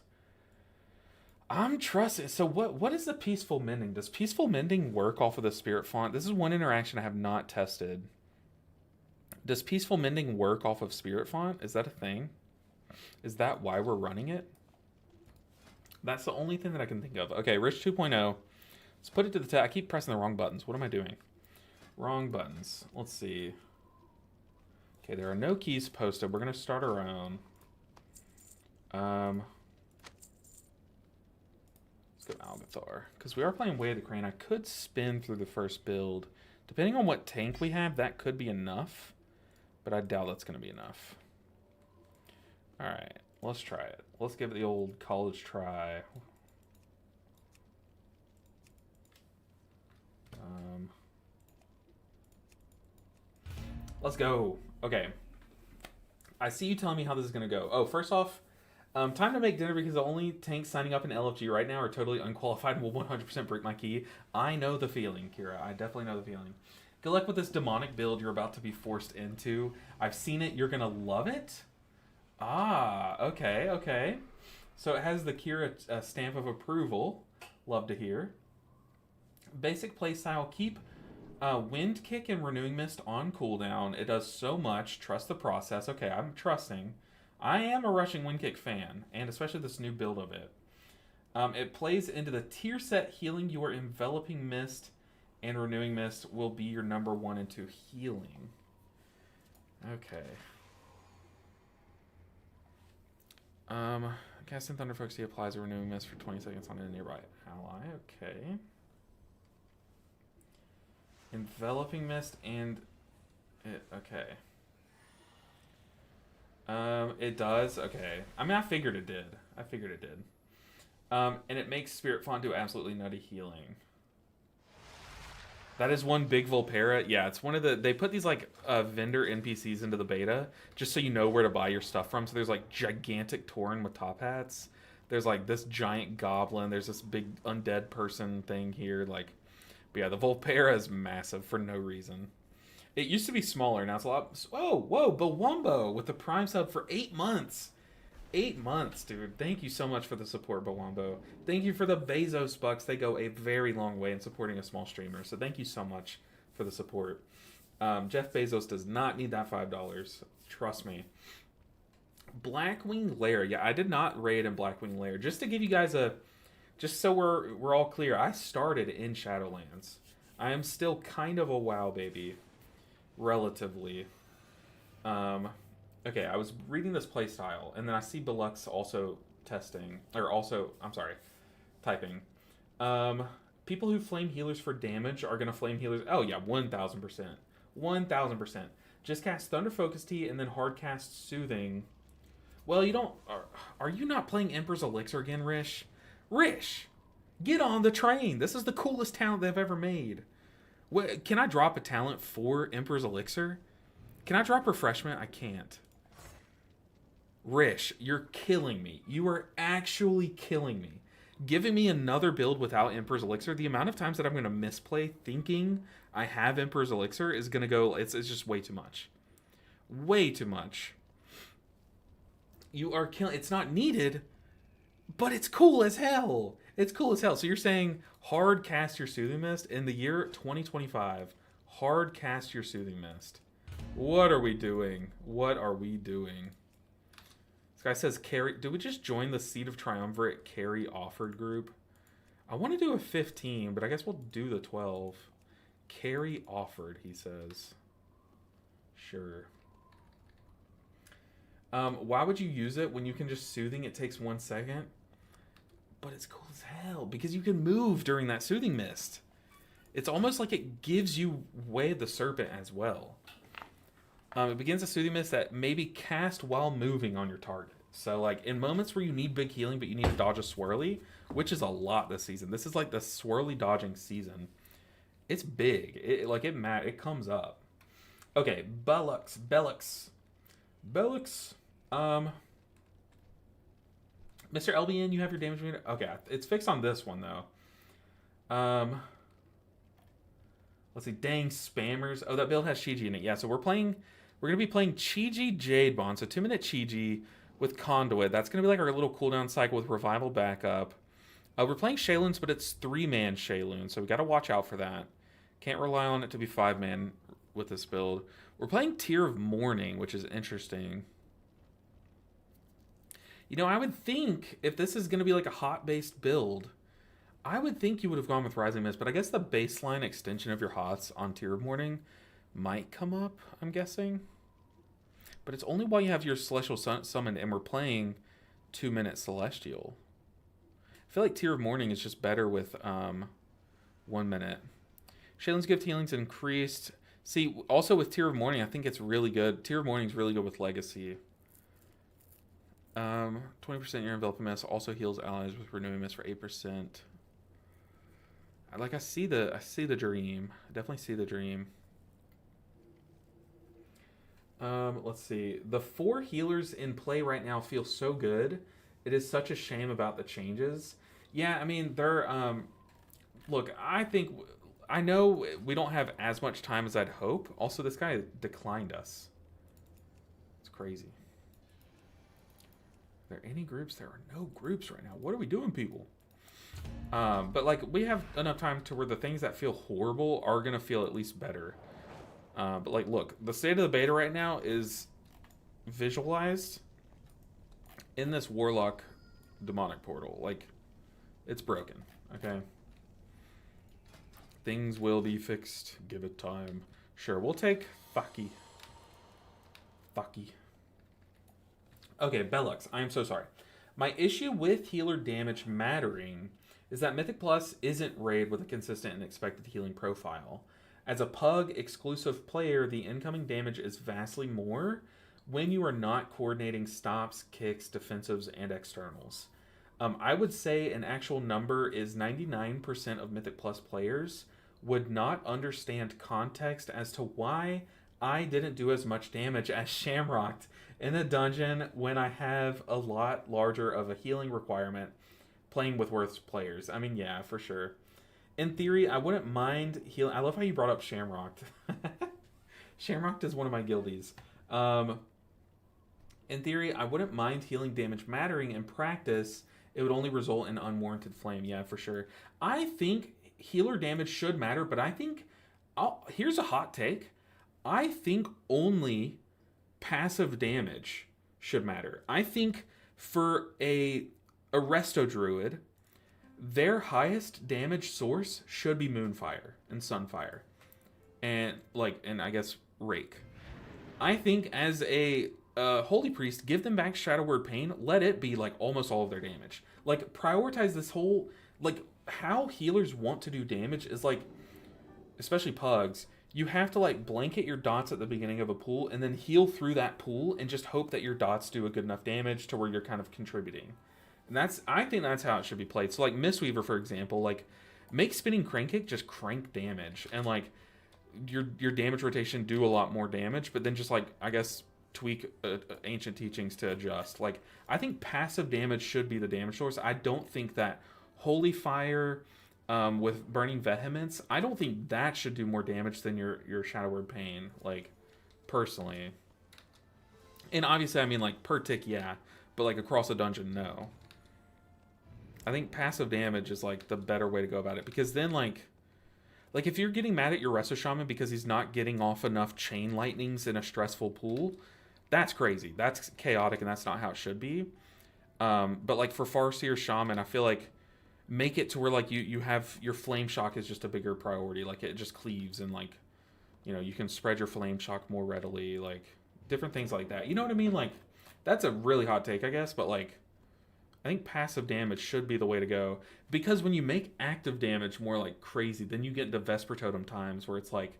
I'm trusting. So what is the Peaceful Mending? Does Peaceful Mending work off of the Spirit Font? This is one interaction I have not tested. Does Peaceful Mending work off of Spirit Font? Is that a thing? Is that why we're running it? That's the only thing that I can think of. Okay, Rich 2.0. Let's put it to the test. I keep pressing the wrong buttons. What am I doing? Wrong buttons. Let's see. Okay, there are no keys posted. We're going to start our own. Let's go Algathar. Because we are playing Way of the Crane. I could spin through the first build. Depending on what tank we have, that could be enough. But I doubt that's going to be enough. Alright, let's try it. Let's give it the old college try. Let's go. Okay. I see you telling me how this is going to go. Oh, first off, time to make dinner because the only tanks signing up in LFG right now are totally unqualified and will 100% break my key. I know the feeling, Kira. I definitely know the feeling. Good luck with this demonic build you're about to be forced into. I've seen it. You're going to love it. Ah, okay. So it has the Kira stamp of approval. Love to hear. Basic playstyle. Keep Wind Kick and Renewing Mist on cooldown. It does so much. Trust the process. Okay, I'm trusting. I am a Rushing Wind Kick fan, and especially this new build of it. It plays into the tier set healing. Your Enveloping Mist and Renewing Mist will be your number 1 and 2 healing. Okay. Casting Thunder Focus applies a Renewing Mist for 20 seconds on a nearby ally. Okay. Enveloping Mist and... okay. It does? Okay. I mean, I figured it did. And it makes Spirit Font do absolutely nutty healing. That is one big Volpera. Yeah, it's one of the... They put these, like, vendor NPCs into the beta just so you know where to buy your stuff from. So there's, like, gigantic Tauren with top hats. There's, like, this giant goblin. There's this big undead person thing here. Like, but yeah, the Volpera is massive for no reason. It used to be smaller. Now it's a lot... Whoa, Bawombo with the Prime sub for 8 months. 8 months, dude. Thank you so much for the support, Bawombo. Thank you for the Bezos bucks. They go a very long way in supporting a small streamer. So thank you so much for the support. Jeff Bezos does not need that $5. Trust me. Blackwing Lair. Yeah, I did not raid in Blackwing Lair. Just to give you guys a... Just so we're all clear, I started in Shadowlands. I am still kind of a WoW baby. Relatively. Okay, I was reading this playstyle, and then I see Belux also typing. People who flame healers for damage are going to flame healers. Oh, yeah, 1,000%. 1,000%. Just cast Thunder Focus Tea and then hard cast Soothing Well, you don't. Are you not playing Emperor's Elixir again, Rish? Rish, get on the train. This is the coolest talent they've ever made. What, can I drop a talent for Emperor's Elixir? Can I drop Refreshment? I can't. Rish, you're killing me. You are actually killing me. Giving me another build without Emperor's Elixir, the amount of times that I'm going to misplay thinking I have Emperor's Elixir is going to go... It's just way too much. Way too much. You are killing... It's not needed, but it's cool as hell. It's cool as hell. So you're saying hard cast your Soothing Mist in the year 2025. Hard cast your Soothing Mist. What are we doing? What are we doing? This guy says carry. Did we just join the Seat of Triumvirate carry offered group? I want to do a 15, but I guess we'll do the 12. Carry offered, he says. Sure. Why would you use it when you can just Soothing? It takes 1 second. But it's cool as hell because you can move during that Soothing Mist. It's almost like it gives you Way of the Serpent as well. It begins a Soothing Mist that may be cast while moving on your target. So, like, in moments where you need big healing, but you need to dodge a swirly, which is a lot this season. This is, like, the swirly dodging season. It's big. It comes up. Okay, Bellux. Mr. LBN, you have your damage meter? Okay, it's fixed on this one, though. Let's see. Dang, spammers. Oh, that build has Chi-Ji in it. Yeah, so we're going to be playing Chi-Ji Jade Bond. So 2-minute Chi-Ji with Conduit. That's going to be like our little cooldown cycle with Revival backup. We're playing Shayluns, but it's 3-man Shaylun, so we got to watch out for that. Can't rely on it to be 5-man with this build. We're playing Tear of Mourning, which is interesting. You know, I would think if this is going to be like a hot-based build, I would think you would have gone with Rising Mist, but I guess the baseline extension of your hots on Tear of Mourning might come up, I'm guessing. But it's only while you have your Celestial Summon and we're playing 2-minute Celestial. I feel like Tear of Mourning is just better with 1 minute. Shaylin's gift healing's increased. See, also with Tear of Mourning, I think it's really good. Tear of Mourning's really good with Legacy. 20% your Enveloping Mist also heals allies with Renewing Mist for 8%. I see the dream. I definitely see the dream. Let's see. The 4 healers in play right now feel so good. It is such a shame about the changes. Yeah, I mean, they're... look, I know we don't have as much time as I'd hope. Also, this guy declined us. It's crazy. Are there any groups? There are no groups right now. What are we doing, people? But, like, we have enough time to where the things that feel horrible are going to feel at least better. But, like, look, the state of the beta right now is visualized in this Warlock demonic portal. Like, it's broken, okay? Things will be fixed. Give it time. Sure, we'll take Faki. Okay, Bellux, I am so sorry. My issue with healer damage mattering is that Mythic Plus isn't raid with a consistent and expected healing profile. As a Pug exclusive player, the incoming damage is vastly more when you are not coordinating stops, kicks, defensives, and externals. I would say an actual number is 99% of Mythic Plus players would not understand context as to why I didn't do as much damage as Shamrocked in the dungeon when I have a lot larger of a healing requirement playing with worse players. I mean, yeah, for sure. In theory, I wouldn't mind healing. I love how you brought up Shamrocked. Shamrocked is one of my guildies. In theory, I wouldn't mind healing damage mattering. In practice, it would only result in unwarranted flame. Yeah, for sure. I think healer damage should matter, but I think... here's a hot take. I think only passive damage should matter. I think for a Resto Druid, their highest damage source should be Moonfire and Sunfire. And I guess Rake. I think as a Holy Priest, give them back Shadow Word Pain. Let it be like almost all of their damage. Like, prioritize this whole... Like, how healers want to do damage is like... Especially Pugs. you have to like blanket your dots at the beginning of a pool and then heal through that pool and just hope that your dots do a good enough damage to where you're kind of contributing. And I think that's how it should be played. So like Mistweaver, for example, like make spinning crank kick just crank damage and like your damage rotation do a lot more damage, but then just like I guess tweak ancient teachings to adjust. Like I think passive damage should be the damage source. I don't think that holy fire with burning vehemence, I don't think that should do more damage than your shadow word pain. Like personally, and obviously I mean like per tick, yeah, but like across a dungeon, no. I think passive damage is like the better way to go about it, because then like if you're getting mad at your Resto Shaman because he's not getting off enough chain lightnings in a stressful pool, that's crazy. That's chaotic, and that's not how it should be. But like for Farseer Shaman, I feel like make it to where like you have your Flame Shock is just a bigger priority. Like it just cleaves, and like, you know, you can spread your Flame Shock more readily. Like different things like that. You know what I mean? Like that's a really hot take, I guess, but like I think passive damage should be the way to go, because when you make active damage more like crazy, then you get into Vesper Totem times where it's like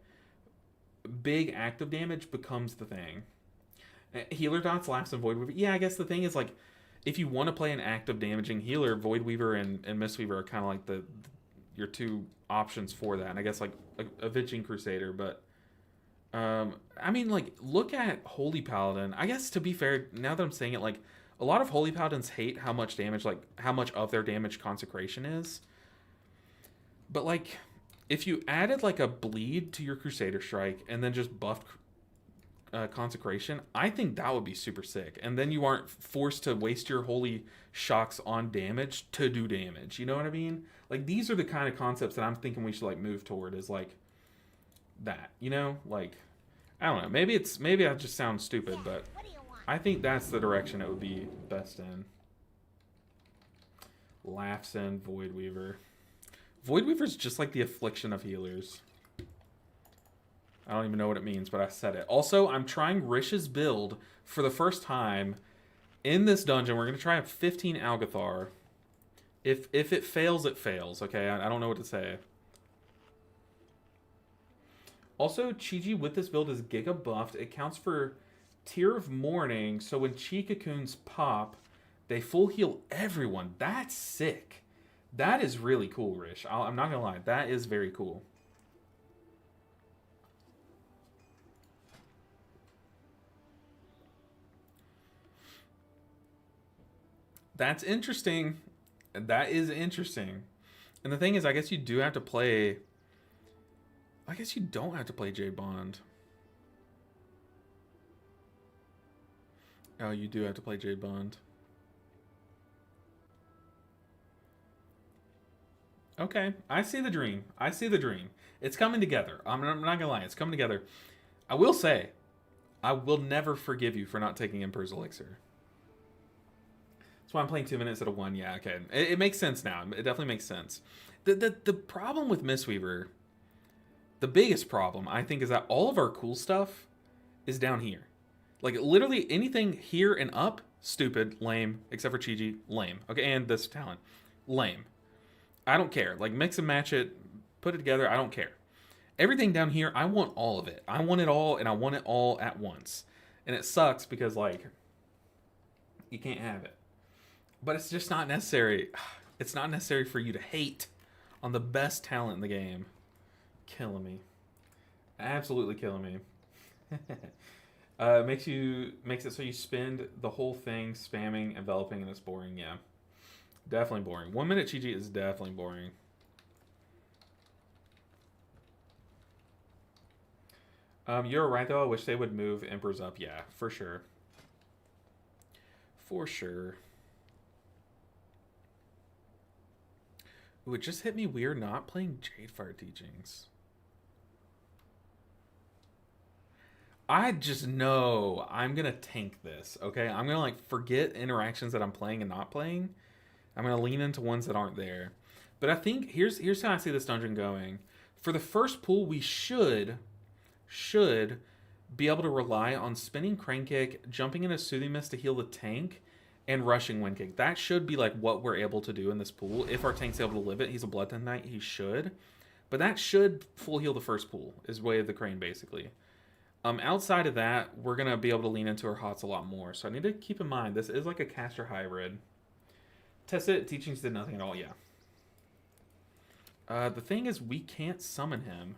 big active damage becomes the thing. Healer dots, Lapse, and Void Weaver. Yeah, I guess the thing is like if you want to play an active damaging healer, Void Weaver and Mistweaver are kind of like your two options for that. And I guess like Avenging Crusader, but I mean like look at Holy Paladin. I guess to be fair, now that I'm saying it, like a lot of Holy Paladins hate how much damage, like how much of their damage consecration is. But like, if you added like a bleed to your Crusader Strike and then just buffed consecration, I think that would be super sick. And then you aren't forced to waste your Holy Shocks on damage to do damage. You know what I mean? Like these are the kind of concepts that I'm thinking we should like move toward, is like that. You know, like I don't know. Maybe I just sound stupid, but I think that's the direction it would be best in. Laughs in Void Weaver. Void Weaver's just like the affliction of healers. I don't even know what it means, but I said it. Also, I'm trying Rish's build for the first time in this dungeon. We're going to try a 15 Algathar. If it fails, it fails. Okay, I don't know what to say. Also, Chi-Ji with this build is Giga buffed. It counts for Tear of Mourning, so when Chi Cocoons pop, they full heal everyone. That's sick. That is really cool, Rish. I'm not gonna lie. That is very cool. That's interesting. That is interesting. And the thing is, I guess you do have to play... I guess you don't have to play Jade Bond. Oh, you do have to play Jade Bond. Okay, I see the dream. I see the dream. It's coming together. I'm not gonna lie, it's coming together. I will say, I will never forgive you for not taking Emperor's Elixir. That's why I'm playing 2 minutes at a 1. Yeah, okay. It makes sense now. It definitely makes sense. The problem with Mistweaver, the biggest problem, I think, is that all of our cool stuff is down here. Like, literally anything here and up, stupid, lame, except for Chi-Ji, lame. Okay, and this talent, lame. I don't care. Like, mix and match it, put it together, I don't care. Everything down here, I want all of it. I want it all, and I want it all at once. And it sucks because, like, you can't have it. But it's just not necessary. It's not necessary for you to hate on the best talent in the game. Killing me. Absolutely killing me. Makes it so you spend the whole thing spamming, enveloping, and it's boring. Yeah. Definitely boring. 1 minute Chi-Ji is definitely boring. You're right, though. I wish they would move Emperors up. Yeah, for sure. For sure. Ooh, it just hit me weird not playing Jadefire Teachings. I just know I'm going to tank this, okay? I'm going to, like, forget interactions that I'm playing and not playing. I'm going to lean into ones that aren't there. But I think, here's how I see this dungeon going. For the first pool, we should be able to rely on spinning Crane Kick, jumping in a Soothing Mist to heal the tank, and rushing Wind Kick. That should be, like, what we're able to do in this pool. If our tank's able to live it, he's a Bloodthirsty Knight, he should. But that should full heal the first pool, is Way of the Crane, basically. Outside of that, we're going to be able to lean into our HOTS a lot more. So I need to keep in mind, this is like a caster hybrid. Test it, teachings did nothing at all, yeah. The thing is, we can't summon him.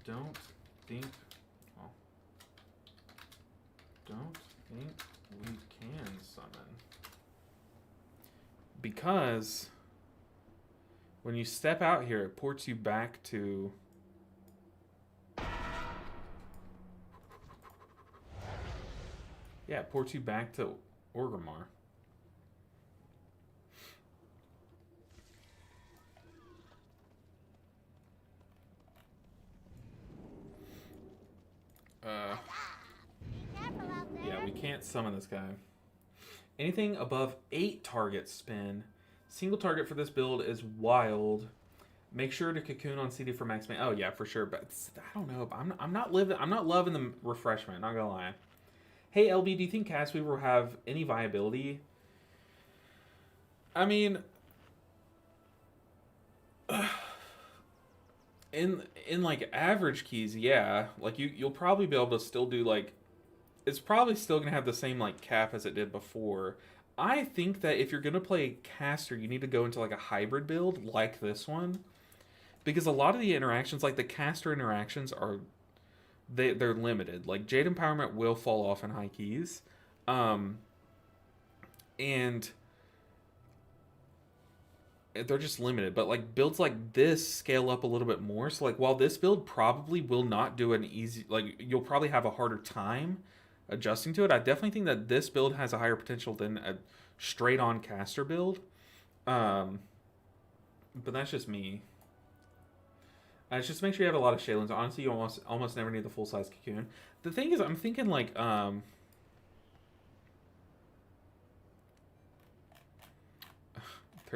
Don't think... Well, don't think we can summon. Because when you step out here, it ports you back to... Yeah, it ports you back to Orgrimmar. Yeah, we can't summon this guy. Anything above 8 targets spin. Single target for this build is wild. Make sure to cocoon on CD for max man. Oh yeah, for sure. But I don't know. I'm not loving the refreshment. Not gonna lie. Hey LB, do you think Castweaver will have any viability? I mean, in like average keys, yeah. Like you'll probably be able to still do like, it's probably still gonna have the same like cap as it did before. I think that if you're gonna play caster, you need to go into like a hybrid build like this one, because a lot of the interactions, like the caster interactions, are they're limited. Like Jade Empowerment will fall off in high keys, and they're just limited. But like builds like this scale up a little bit more. So like while this build probably will not do an easy, like you'll probably have a harder time adjusting to it, I definitely think that this build has a higher potential than a straight on caster build. But that's just me. It's just make sure you have a lot of Shaylins. Honestly, you almost never need the full size cocoon. The thing is, I'm thinking like they're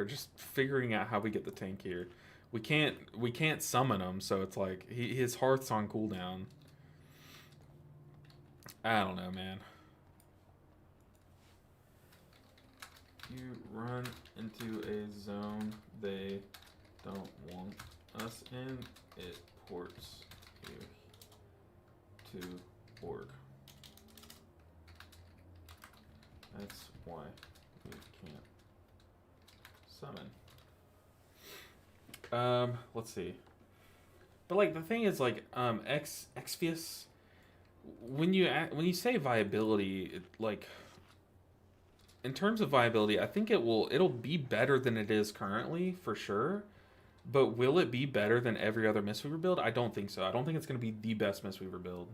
just figuring out how we get the tank here. We can't summon him, so it's like his heart's on cooldown. I don't know, man. You run into a zone they don't want us in, it ports you to org. That's why we can't summon. Let's see. But like the thing is, like Exvius, when you say viability, like in terms of viability, I think it'll be better than it is currently for sure. But will it be better than every other Mistweaver build? I don't think so. I don't think it's going to be the best Mistweaver build.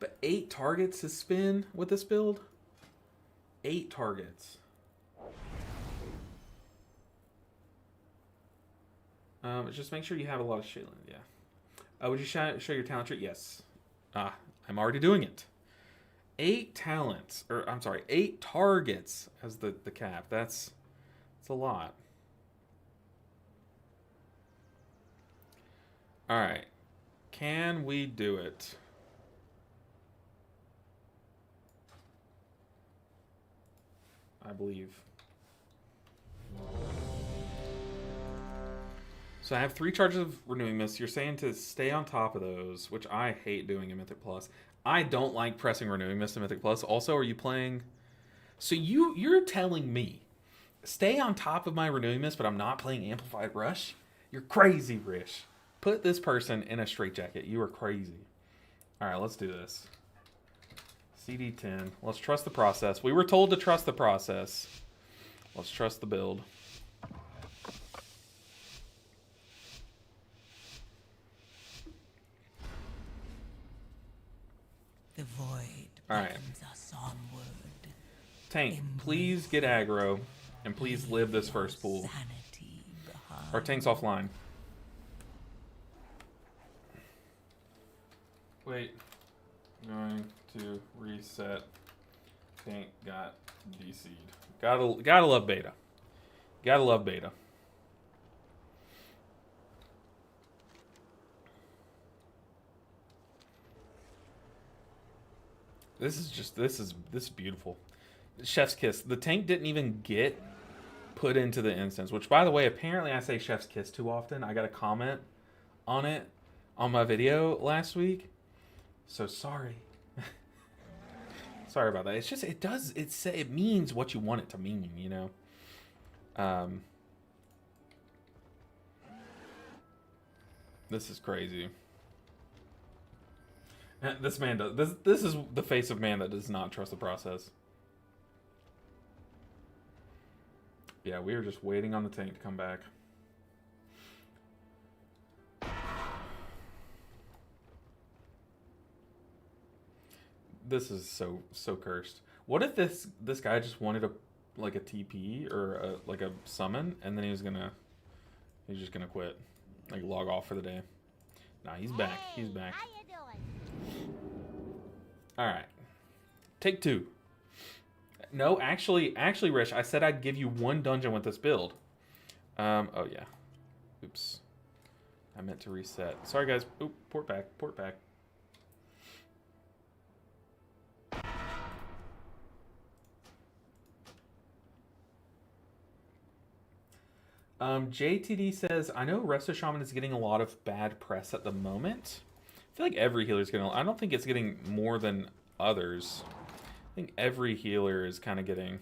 But 8 targets to spin with this build? 8 targets. Just make sure you have a lot of Shaylin, yeah. Would you show your talent tree? Yes. I'm already doing it. 8 talents, or I'm sorry, 8 targets as the cap. That's a lot. All right. Can we do it? I believe. So I have 3 charges of Renewing Mist. You're saying to stay on top of those, which I hate doing in Mythic Plus. I don't like pressing Renewing Mist in Mythic Plus. Also, are you playing... So you're telling me, stay on top of my Renewing Mist, but I'm not playing Amplified Rush? You're crazy, Rish. Put this person in a straitjacket. You are crazy. All right, let's do this. CD10. Let's trust the process. We were told to trust the process. Let's trust the build. The void All right. beckons us onward. Tank, please get aggro, and please live this first pool. Sanity behind. Our tank's offline. Wait. Going to reset. Tank got DC'd. Gotta love beta. Gotta love beta. This is beautiful. Chef's kiss. The tank didn't even get put into the instance. Which, by the way, apparently I say chef's kiss too often. I got a comment on it on my video last week. So sorry. Sorry about that. It's just, it means what you want it to mean, you know? This is crazy. This man does, this is the face of man that does not trust the process. Yeah, we were just waiting on the tank to come back. This is so cursed. What if this guy just wanted a TP or like a summon, and then he's just gonna quit, like log off for the day. Nah, he's back. He's back. How you doing? All right, take 2. No, actually, Rish, I said I'd give you 1 dungeon with this build. Oh yeah. Oops. I meant to reset. Sorry guys. Oop, port back. JTD says, I know Resto Shaman is getting a lot of bad press at the moment. I feel like every healer's getting, I don't think it's getting more than others. I think every healer is kind of getting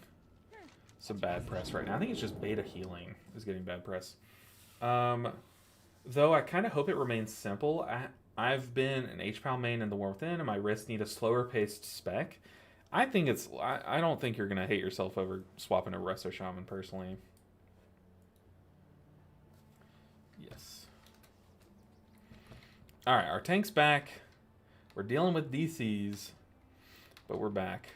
some bad press right now. I think it's just beta healing is getting bad press. Though I kind of hope it remains simple. I've been an HPAL main in the War Within, and my wrists need a slower paced spec. I don't think you're going to hate yourself over swapping a Resto Shaman personally. Yes. Alright, our tank's back. We're dealing with DCs, but we're back.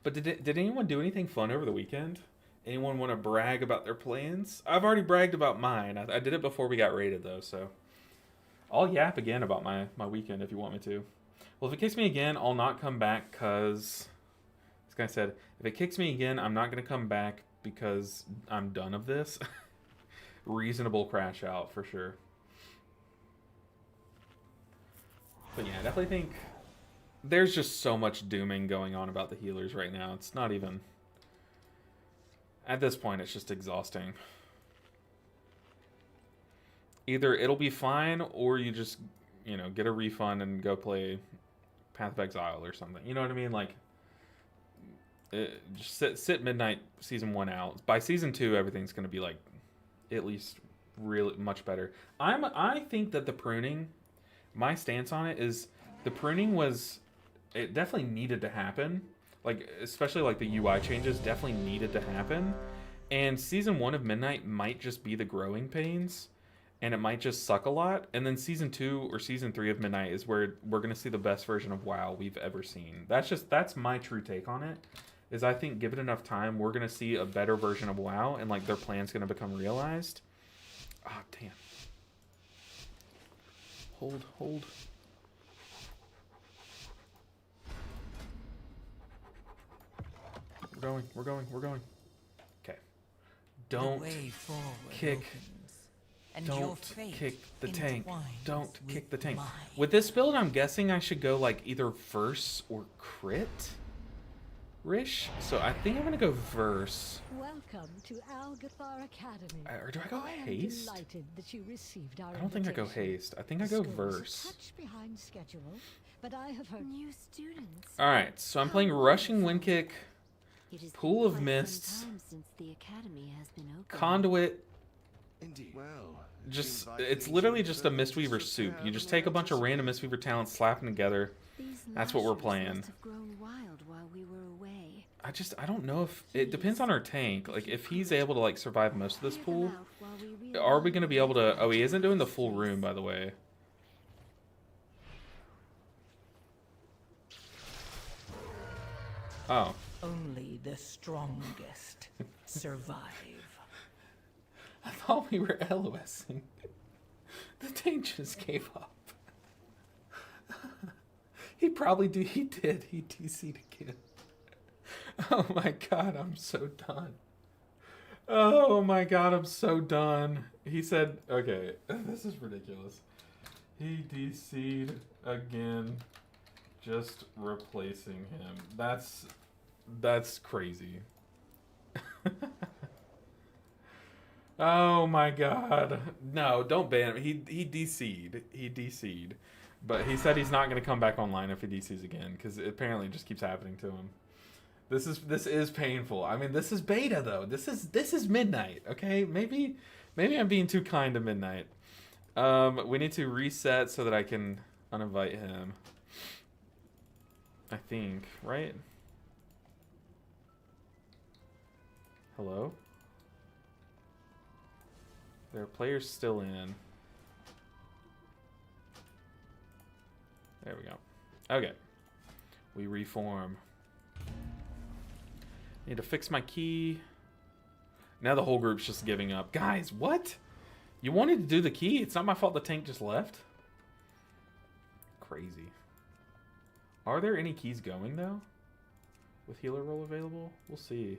But did anyone do anything fun over the weekend? Anyone want to brag about their plans? I've already bragged about mine. I did it before we got raided, though, so... I'll yap again about my weekend if you want me to. Well, if it kicks me again, I'll not come back because... This guy said, if it kicks me again, I'm not going to come back because I'm done of this. Reasonable crash out, for sure. But yeah, I definitely think... There's just so much dooming going on about the healers right now. It's not even... At this point, it's just exhausting. Either it'll be fine, or you just, get a refund and go play Path of Exile or something. You know what I mean? Like, just sit Midnight Season 1 out. By Season 2, everything's going to be, like, at least really much better. I think that the pruning, my stance on it is, the pruning it definitely needed to happen. Like, especially like the UI changes definitely needed to happen. And Season 1 of Midnight might just be the growing pains. And it might just suck a lot. And then Season 2 or Season 3 of Midnight is where we're going to see the best version of WoW we've ever seen. That's my true take on it. Is I think give it enough time, we're going to see a better version of WoW. And like their plan's going to become realized. Ah, oh, damn. Hold. We're going. Okay. Don't kick. Don't kick the tank. Don't kick the tank. With this build, I'm guessing I should go like either verse or crit. Rish. So I think I'm gonna go verse. Welcome to Algathar Academy. Or do I go haste? That you received our I don't think I go haste. I think I go verse. Behind schedule, but I have heard new students. All right, so I'm playing rushing wind kick, pool of mists, since the academy has been open. conduit. Indeed. Well, It's literally just a Mistweaver soup. You just take a bunch of random Mistweaver talents, slap them together. That's what we're playing. Must have grown wild while we were away. I don't know if it depends on our tank. Like if he's able to like survive most of this pool, are we gonna be able to? Oh, he isn't doing the full room, by the way. Oh. Only the strongest survive. I thought we were LOSing. The tank just gave up. He did. He DC'd again. Oh my god, I'm so done. Oh my god, I'm so done. He said, okay, this is ridiculous. He DC'd again, just replacing him. That's crazy. Oh my god. No, don't ban him. He DC'd. He DC'd. But he said he's not going to come back online if he DCs again, because it apparently just keeps happening to him. This is painful. I mean, this is beta though. This is midnight, okay? Maybe I'm being too kind to midnight. We need to reset so that I can uninvite him. I think, right? Hello? There are players still in. There we go. Okay. We reform. Need to fix my key. Now the whole group's just giving up. Guys, what? You wanted to do the key? It's not my fault the tank just left. Crazy. Are there any keys going, though? With healer roll available? We'll see.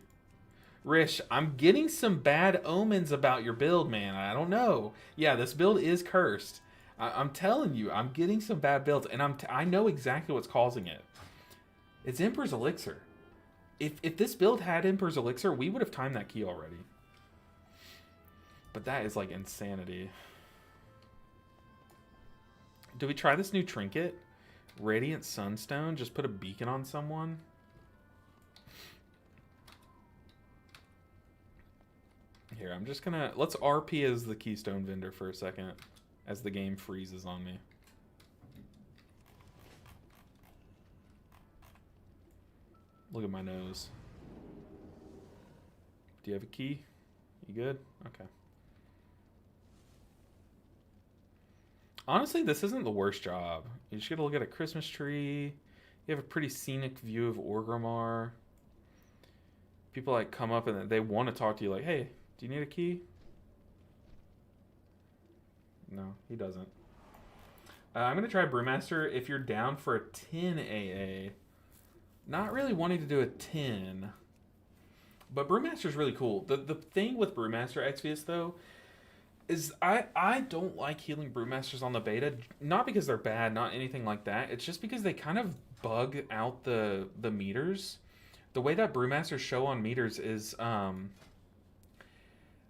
Rish, I'm getting some bad omens about your build, man. I don't know. Yeah, this build is cursed. I'm telling you, I'm getting some bad builds, and I know exactly what's causing it. It's Emperor's Elixir. If this build had Emperor's Elixir, we would have timed that key already. But that is like insanity. Do we try this new trinket? Radiant Sunstone? Just put a beacon on someone? Here, I'm just gonna... Let's RP as the Keystone Vendor for a second. As the game freezes on me. Look at my nose. Do you have a key? You good? Okay. Honestly, this isn't the worst job. You just get to look at a Christmas tree. You have a pretty scenic view of Orgrimmar. People like come up and they want to talk to you like, hey, do you need a key? No, he doesn't. I'm going to try Brewmaster if you're down for a 10 AA. Not really wanting to do a 10. But Brewmaster's really cool. The thing with Brewmaster Exvius, though, is I don't like healing Brewmasters on the beta. Not because they're bad, not anything like that. It's just because they kind of bug out the meters. The way that Brewmasters show on meters is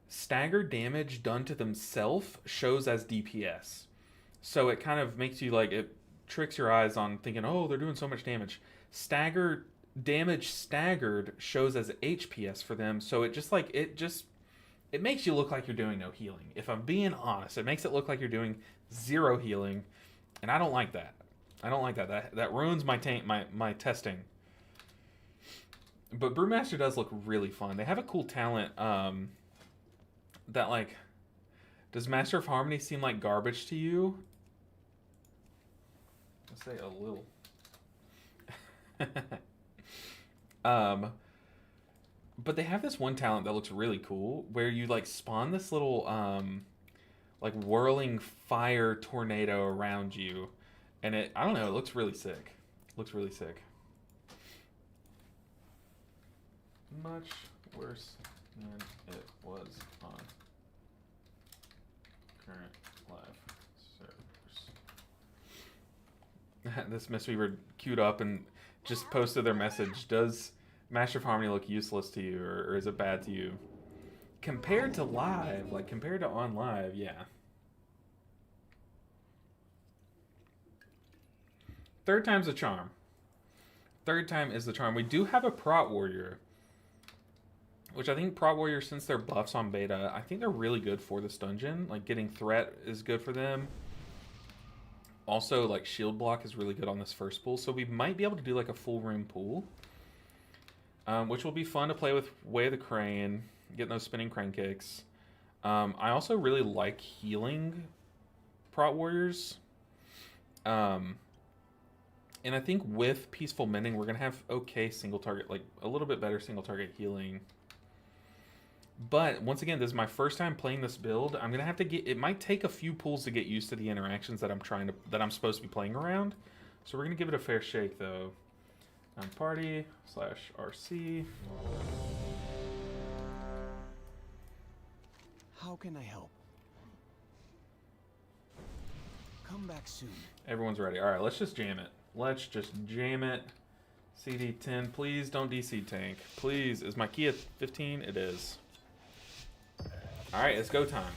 staggered damage done to themselves shows as DPS. So it kind of makes you like, it tricks your eyes on thinking, oh, they're doing so much damage. Damage staggered shows as HPS for them. So it just like, it makes you look like you're doing no healing. If I'm being honest, it makes it look like you're doing 0 healing. And I don't like that. I don't like that. That ruins my testing. But Brewmaster does look really fun. They have a cool talent that like, does Master of Harmony seem like garbage to you? I'll say a little. But they have this one talent that looks really cool where you like spawn this little like whirling fire tornado around you, and I don't know, it looks really sick. Looks really sick. Much worse than it was on current live servers. This Mistweaver queued up and just posted their message. Does Master of Harmony look useless to you, or is it bad to you? Compared to live, like compared to on live, yeah. Third time's the charm. Third time is the charm. We do have a Prot Warrior, which I think Prot Warrior, since they're buffs on beta, I think they're really good for this dungeon. Like getting threat is good for them. Also, like shield block is really good on this first pool, so we might be able to do like a full room pool, which will be fun to play with Way of the Crane, getting those spinning crane kicks. I also really like healing Prot Warriors. And I think with Peaceful Mending, we're going to have okay single target, like a little bit better single target healing. But once again, this is my first time playing this build. I'm going to have to it might take a few pulls to get used to the interactions that I'm supposed to be playing around. So we're going to give it a fair shake though. Party/RC. How can I help? Come back soon. Everyone's ready. All right, let's just jam it. Let's just jam it. CD 10, please don't DC tank. Please, is my key at 15? It is. Alright, it's go time.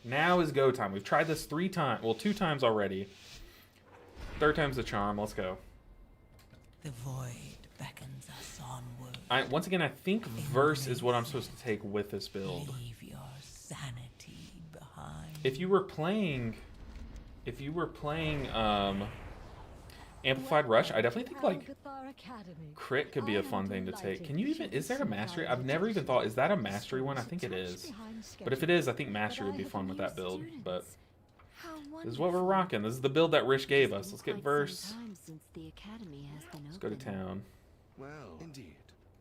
Now is go time. We've tried this 3 times, well 2 times already. 3rd time's the charm, let's go. The void beckons us onward. Once again, I think verse is what I'm supposed to take with this build. Leave your sanity behind. If you were playing Amplified Rush, I definitely think like Algathar Academy. crit could be a fun thing to take. Can you even, is there a mastery? I've never even thought, is that a mastery one? I think it is. But if it is, I think mastery would be fun with that build. But this is what we're rocking. This is the build that Rich gave us. Let's get verse. Let's go to town. Well, indeed.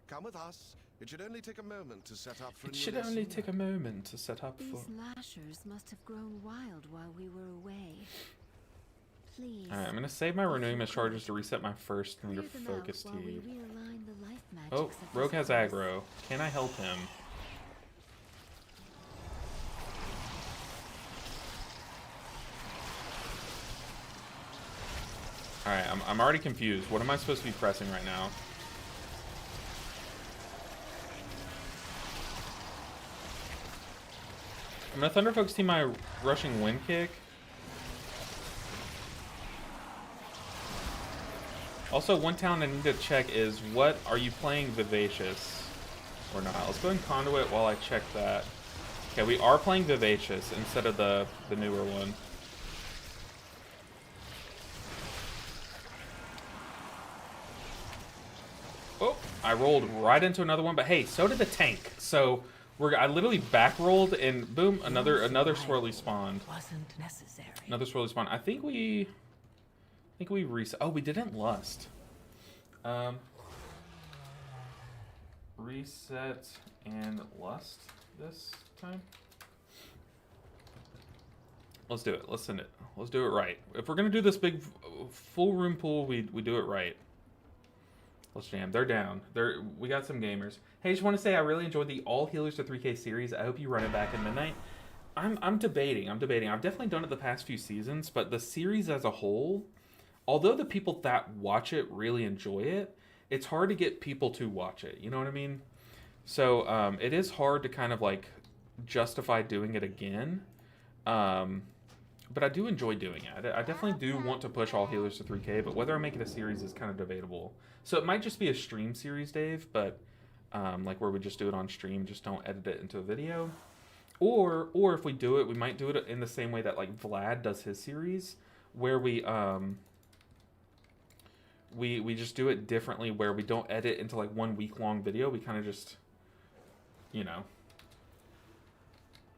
Come with us. It should only take a moment to set up for a It new should lesson. only take a moment to set up for... These lashers must have grown wild while we were away. Please. Alright, I'm going to save my renewing charges to reset my first clear under them focus out while we T. realign the life magics Oh, of this Rogue has place. aggro. Can I help him? Alright, I'm already confused. What am I supposed to be pressing right now? I'm gonna Thunder Focus team my rushing wind kick. Also, one talent I need to check is, what are you playing Vivacious or not? Let's go in Conduit while I check that. Okay, we are playing Vivacious instead of the newer one. Oh, I rolled right into another one, but hey, so did the tank. So I literally back rolled and boom, another swirly spawned. Wasn't necessary. Another swirly spawn. I think we reset. Oh, we didn't lust. Reset and lust this time. Let's do it. Let's send it. Let's do it right. If we're gonna do this big full room pool, we do it right. Let's jam. They're down. We got some gamers. Hey, just want to say I really enjoyed the All Healers to 3K series. I hope you run it back in Midnight. I'm debating. I've definitely done it the past few seasons, but the series as a whole, although the people that watch it really enjoy it, it's hard to get people to watch it. You know what I mean? So it is hard to kind of like justify doing it again. But I do enjoy doing it. I definitely do want to push All Healers to 3K, but whether I make it a series is kind of debatable. So it might just be a stream series, Dave, but like where we just do it on stream, just don't edit it into a video. Or if we do it, we might do it in the same way that like Vlad does his series, where we just do it differently, where we don't edit into like 1 week long video. We kind of just, you know,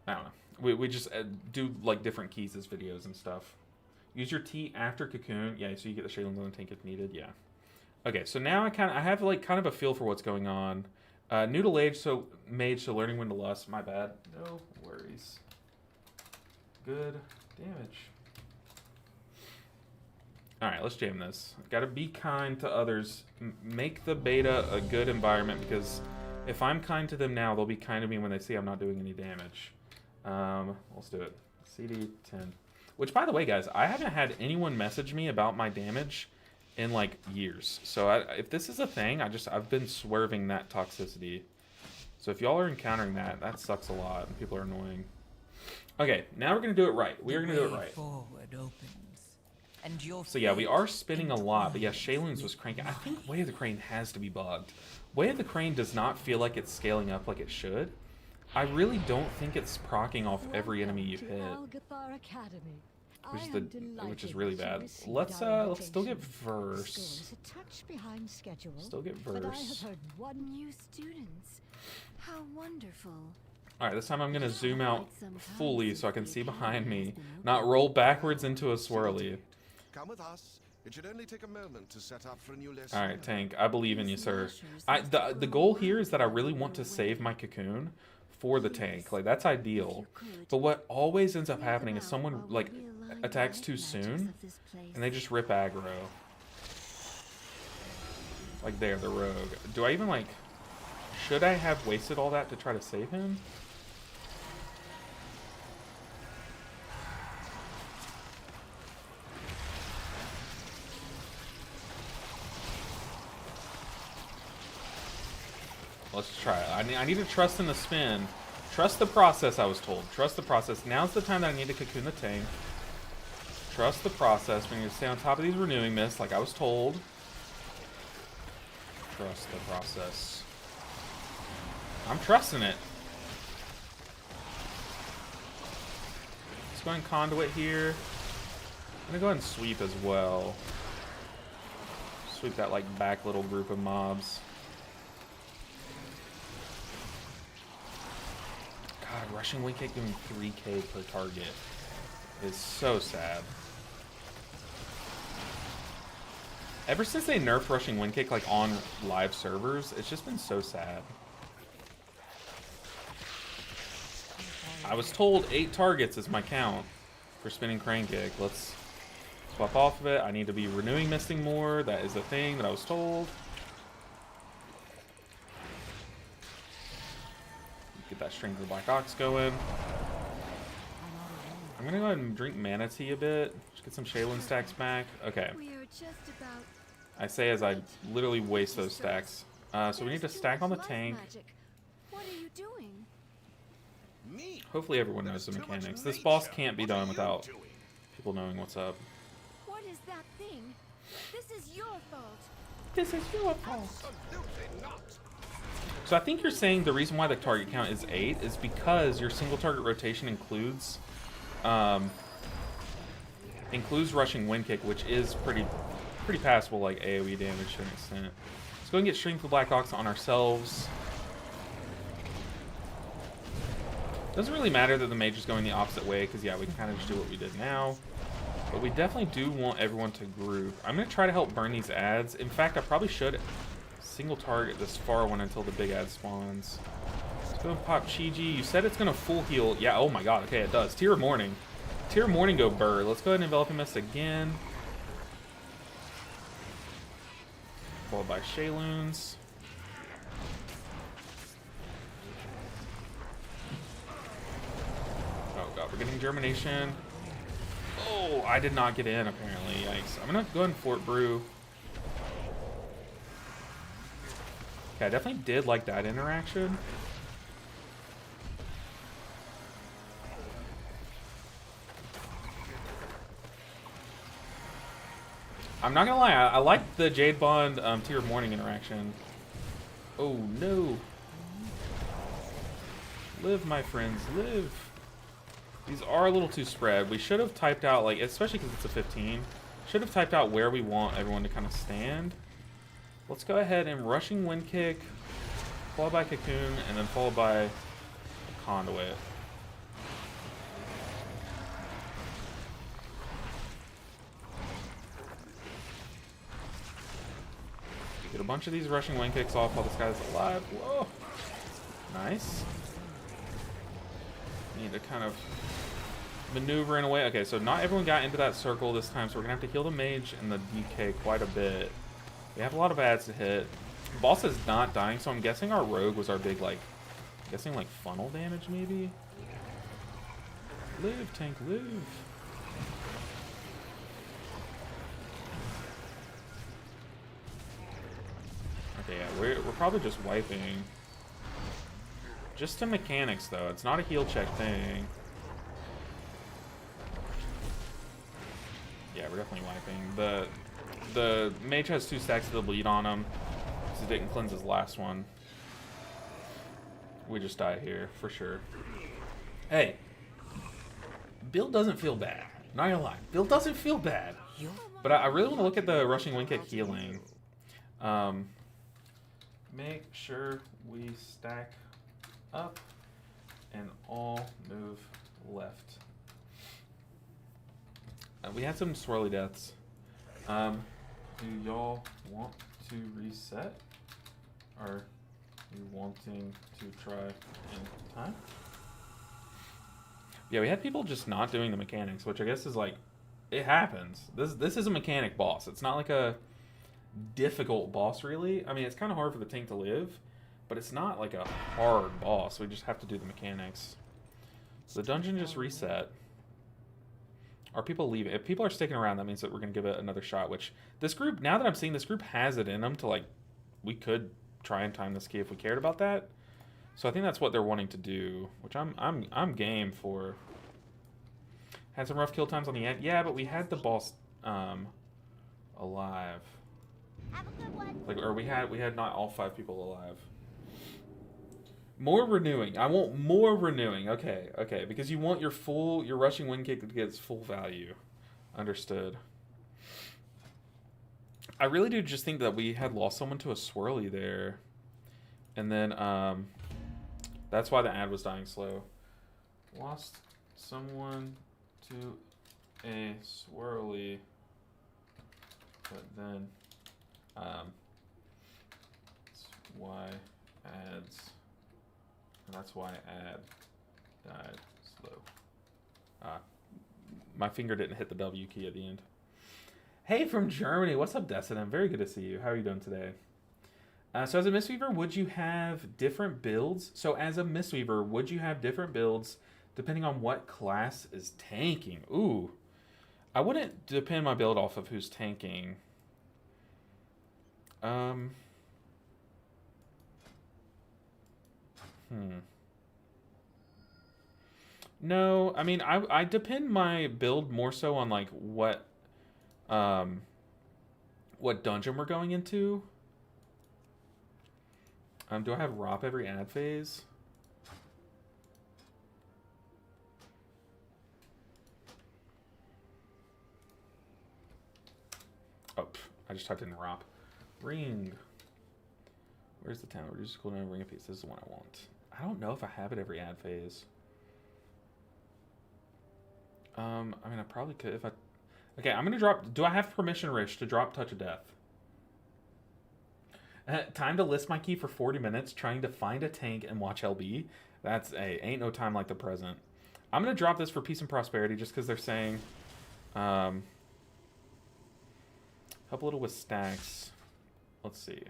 I don't know. We just do like different keys as videos and stuff. Use your T after Cocoon. Yeah, so you get the Shaylin on the tank if needed. Yeah. Okay, so now I have like kind of a feel for what's going on. Noodle age, so mage, so learning when to lust. My bad. No worries. Good damage. Alright, let's jam this. Gotta be kind to others. Make the beta a good environment, because if I'm kind to them now, they'll be kind to me when they see I'm not doing any damage. Let's do it. CD 10. Which, by the way, guys, I haven't had anyone message me about my damage in like years. So if this is a thing, I've been swerving that toxicity. So if y'all are encountering that, that sucks a lot and people are annoying. Okay, now we're gonna do it right. We are gonna do it right. Forward opens, and your So yeah, we are spinning a lot, but yeah, Shaylin's was cranking. I think Way of the Crane has to be bugged. Way of the Crane does not feel like it's scaling up like it should. I really don't think it's proccing off every enemy you hit, Algathar Academy. which is really bad. Let's still get verse. Still get But I have verse. heard one New students. How wonderful. All right, this time I'm gonna zoom out fully so I can see behind me, not roll backwards into a swirly. Come with us. It should only take a moment to set up for a new lesson. All right, Tank, I believe in you, sir. The goal here is that I really want to save my cocoon for the tank. Like, that's ideal. But what always ends up happening is someone like attacks too soon and they just rip aggro. Like there, the rogue. Do I even like, should I have wasted all that to try to save him? Let's just try it. I need to trust in the spin. Trust the process, I was told. Trust the process. Now's the time that I need to cocoon the tank. Trust the process. We need to stay on top of these renewing mists like I was told. Trust the process. I'm trusting it. Let's go ahead and conduit here. I'm gonna go ahead and sweep as well. Sweep that like back little group of mobs. God, rushing wing kick doing 3k per target is so sad. Ever since they nerfed rushing wind kick like on live servers, it's just been so sad. I was told 8 targets is my count for spinning crane kick. Let's swap off of it. I need to be renewing misting more. That is a thing that I was told. Get that string of the Black Ox going. I'm gonna go ahead and drink Mana Tea a bit. Just get some Shaylin stacks back. Okay. We are just about. I say as I literally waste those stacks. So we need to stack on the tank. What are you doing? Me? Hopefully everyone knows the mechanics. This boss can't be done without people knowing what's up. What is that thing? This is your fault. This is your fault. Absolutely not. So I think you're saying the reason why the target count is 8 is because your single target rotation includes rushing wind kick, which is pretty passable, like AoE damage to an extent. Let's go and get Stream for Black Ox on ourselves. Doesn't really matter that the mage is going the opposite way, because yeah, we can kind of just do what we did now. But we definitely do want everyone to group. I'm going to try to help burn these ads. In fact, I probably should single target this far one until the big ad spawns. Let's go and pop Chi-Ji. You said it's going to full heal. Yeah, oh my god, okay, it does. Tear of Morning. Tear of Morning go burr. Let's go ahead and Enveloping Mist again. Followed by Shayloons. Oh god, we're getting Germination. Oh, I did not get in apparently. Yikes. I'm gonna go ahead and Fort Brew. Okay, I definitely did like that interaction. I'm not gonna lie, I like the Jade Bond Tear of Morning interaction. Oh no. Live, my friends, live. These are a little too spread. We should have typed out, like, especially because it's a 15, should have typed out where we want everyone to kind of stand. Let's go ahead and rushing wind kick, followed by cocoon, and then followed by a conduit. Get a bunch of these rushing wind kicks off while this guy's alive. Whoa. Nice. Need to kind of maneuver in a way. Okay, so not everyone got into that circle this time, so we're gonna have to heal the mage and the DK quite a bit. We have a lot of ads to hit. The boss is not dying, so I'm guessing our rogue was our big, like, I'm guessing like funnel damage maybe? Live, tank, live. Okay, yeah, we're probably just wiping. Just to mechanics, though. It's not a heal check thing. Yeah, we're definitely wiping. The mage has 2 stacks of the bleed on him, because he didn't cleanse his last one. We just die here, for sure. Hey, Bill doesn't feel bad. Not gonna lie. Bill doesn't feel bad. But I really want to look at the rushing wind kick healing. Make sure we stack up and all move left. We had some swirly deaths. Do y'all want to reset? Are you wanting to try in time? Yeah, we had people just not doing the mechanics, which I guess is like, it happens. This is a mechanic boss. It's not like a difficult boss, really. I mean, it's kind of hard for the tank to live, but it's not like a hard boss. We just have to do the mechanics. So the dungeon just reset. Are people leaving? If people are sticking around, that means that we're going to give it another shot, which this group, now that I'm seeing this group has it in them to, like, we could try and time the ski if we cared about that. So I think that's what they're wanting to do, which I'm game for. Had some rough kill times on the end. Yeah, but we had the boss alive. Have a good one. Like, or we had not all 5 people alive. More renewing. I want more renewing. Okay, okay, because you want your rushing wind kick to get its full value. Understood. I really do just think that we had lost someone to a swirly there. And then that's why the ad was dying slow. Lost someone to a swirly, but then that's why ads, and that's why ad died slow. My finger didn't hit the W key at the end. Hey, from Germany. What's up, Destin? Very good to see you. How are you doing today? So as a Mistweaver, would you have different builds? So as a Mistweaver, would you have different builds depending on what class is tanking? Ooh. I wouldn't depend my build off of who's tanking. No, I mean, I depend my build more so on, like, what dungeon we're going into. Do I have ROP every ad phase? Oh, I just typed in ROP. Ring. Where's the town? Reduce cooldown, ring of peace. This is the one I want. I don't know if I have it every ad phase. I mean, I probably could if I... Okay, I'm going to drop... Do I have permission, Rich, to drop Touch of Death? Time to list my key for 40 minutes, trying to find a tank and watch LB. That's ain't no time like the present. I'm going to drop this for Peace and Prosperity just because they're saying... help a little with stacks. Let's see.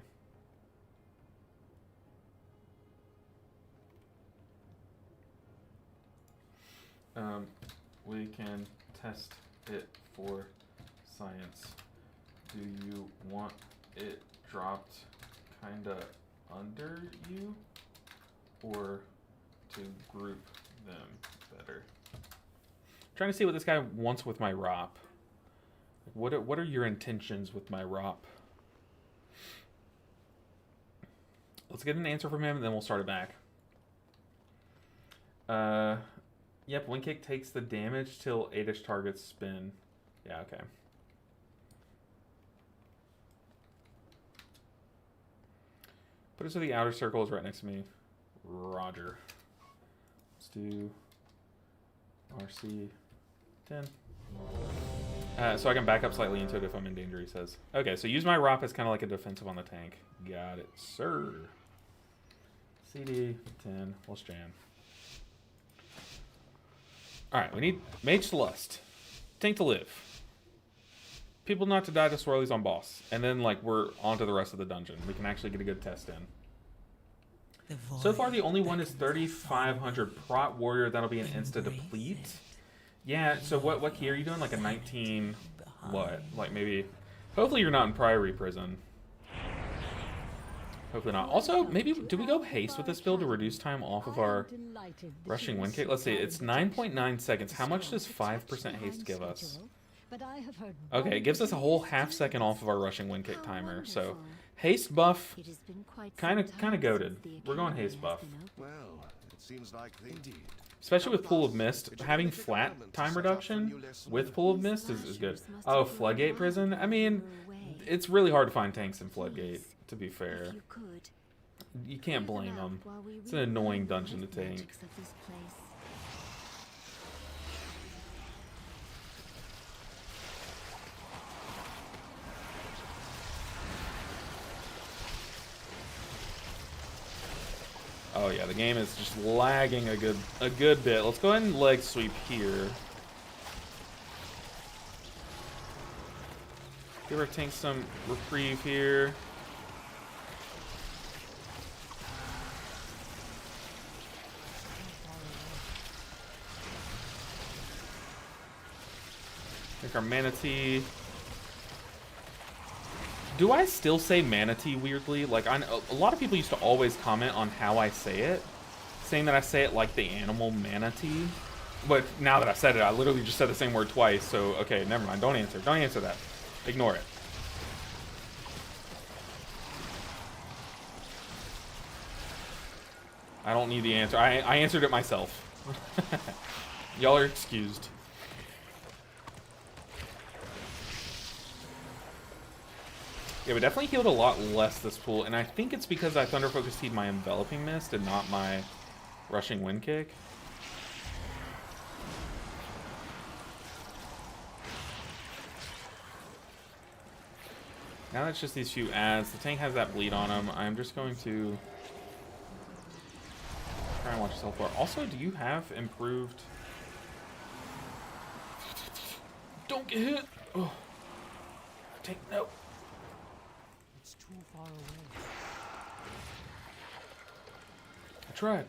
We can test it for science. Do you want it dropped kinda under you, or to group them better? Trying to see what this guy wants with my ROP. What are your intentions with my ROP? Let's get an answer from him, and then we'll start it back. Yep, wind kick takes the damage till 8-ish targets spin. Yeah, okay. Put it so the outer circle is right next to me. Roger. Let's do RC 10. So I can back up slightly into it if I'm in danger, he says. Okay, so use my ROP as kind of like a defensive on the tank. Got it, sir. CD 10. Let's jam. Alright, we need Mage to Lust. Tank to live. People not to die to swirlies on boss. And then, like, we're on to the rest of the dungeon. We can actually get a good test in. So far, the only one is 3,500 Prot Warrior. That'll be an insta-deplete. Yeah, so what key are you doing? Like a 19... What? Like, maybe... Hopefully you're not in Priory Prison. Hopefully not. Also, maybe... Do we go haste with this build to reduce time off of our rushing wind kick? Let's see. It's 9.9 seconds. How much does 5% haste give us? Okay, it gives us a whole half second off of our rushing wind kick timer. So, haste buff, kind of goated. We're going haste buff. Well, it seems like indeed. Especially with Pool of Mist, having flat time reduction with Pool of Mist is good. Oh, Floodgate Prison? I mean, it's really hard to find tanks in Floodgate, to be fair. You can't blame them. It's an annoying dungeon to tank. Oh yeah, the game is just lagging a good bit. Let's go ahead and leg sweep here. Give our tank some reprieve here. Take our Manatee. Do I still say manatee weirdly? Like, a lot of people used to always comment on how I say it, saying that I say it like the animal manatee. But now that I said it, I literally just said the same word twice, so okay, never mind. Don't answer. Don't answer that. Ignore it. I don't need the answer. I answered it myself. Y'all are excused. Yeah, we definitely healed a lot less this pool, and I think it's because I Thunder Focus Teed my Enveloping Mist and not my Rushing Wind Kick. Now that it's just these few ads, the tank has that bleed on him. I'm just going to try and watch yourself for. Also, do you have improved? Don't get hit! Oh. Tank, no. It's too far away. I tried.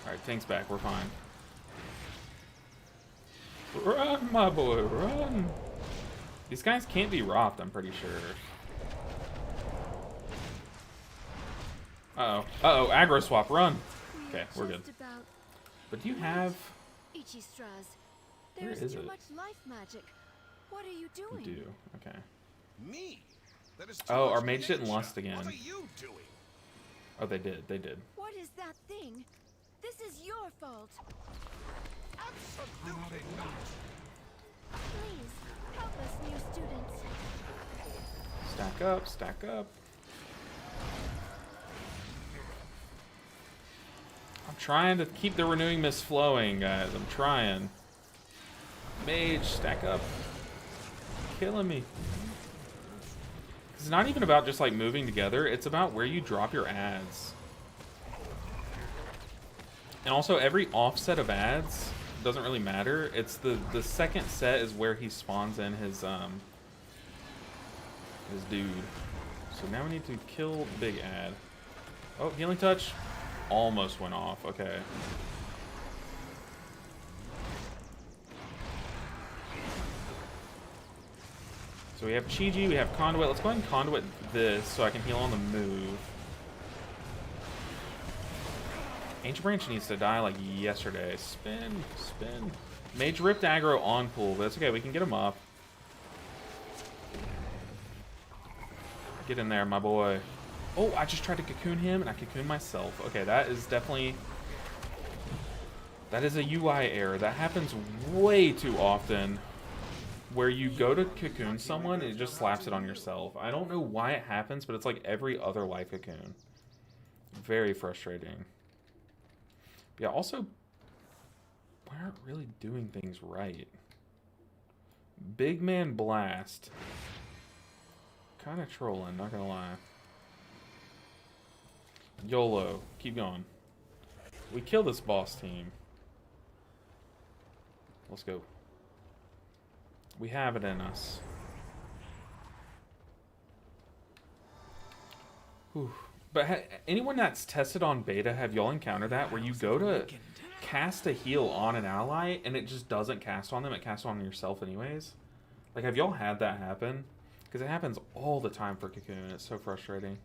Alright, tank's back. We're fine. Run, my boy, run! These guys can't be rocked, I'm pretty sure. Uh-oh. Uh-oh, aggro swap, run! Okay, we're good. But do you have... Ichistras, Where there is is too it? much life magic. What are you doing? You do, okay. Me? That is too Oh, our much mage didn't nature. lust again. What are you doing? Oh, they did, they did. What is that thing? This is your fault. Absolutely not. Please, help us, new students. Stack up, stack up. I'm trying to keep the Renewing Mist flowing, guys. I'm trying. Mage, stack up. Killing me. It's not even about just like moving together. It's about where you drop your ads. And also, every offset of ads doesn't really matter. It's the second set is where he spawns in his dude. So now we need to kill the big ad. Oh, healing touch almost went off. Okay. So we have Chi-Ji, we have Conduit. Let's go ahead and Conduit this so I can heal on the move. Ancient Branch needs to die like yesterday. Spin, spin. Mage ripped aggro on pool, but that's okay. We can get him up. Get in there, my boy. Oh, I just tried to cocoon him, and I cocooned myself. Okay, that is definitely... That is a UI error. That happens way too often. Where you go to cocoon someone, and it just slaps it on yourself. I don't know why it happens, but it's like every other life cocoon. Very frustrating. Yeah, also, we aren't really doing things right. Big Man Blast. Kind of trolling, not gonna lie. YOLO. Keep going. We kill this boss team. Let's go. We have it in us. Whew. But anyone that's tested on beta, have y'all encountered that? Where you go to cast a heal on an ally, and it just doesn't cast on them, it casts on yourself anyways? Like, have y'all had that happen? Because it happens all the time for Cocoon. It's so frustrating.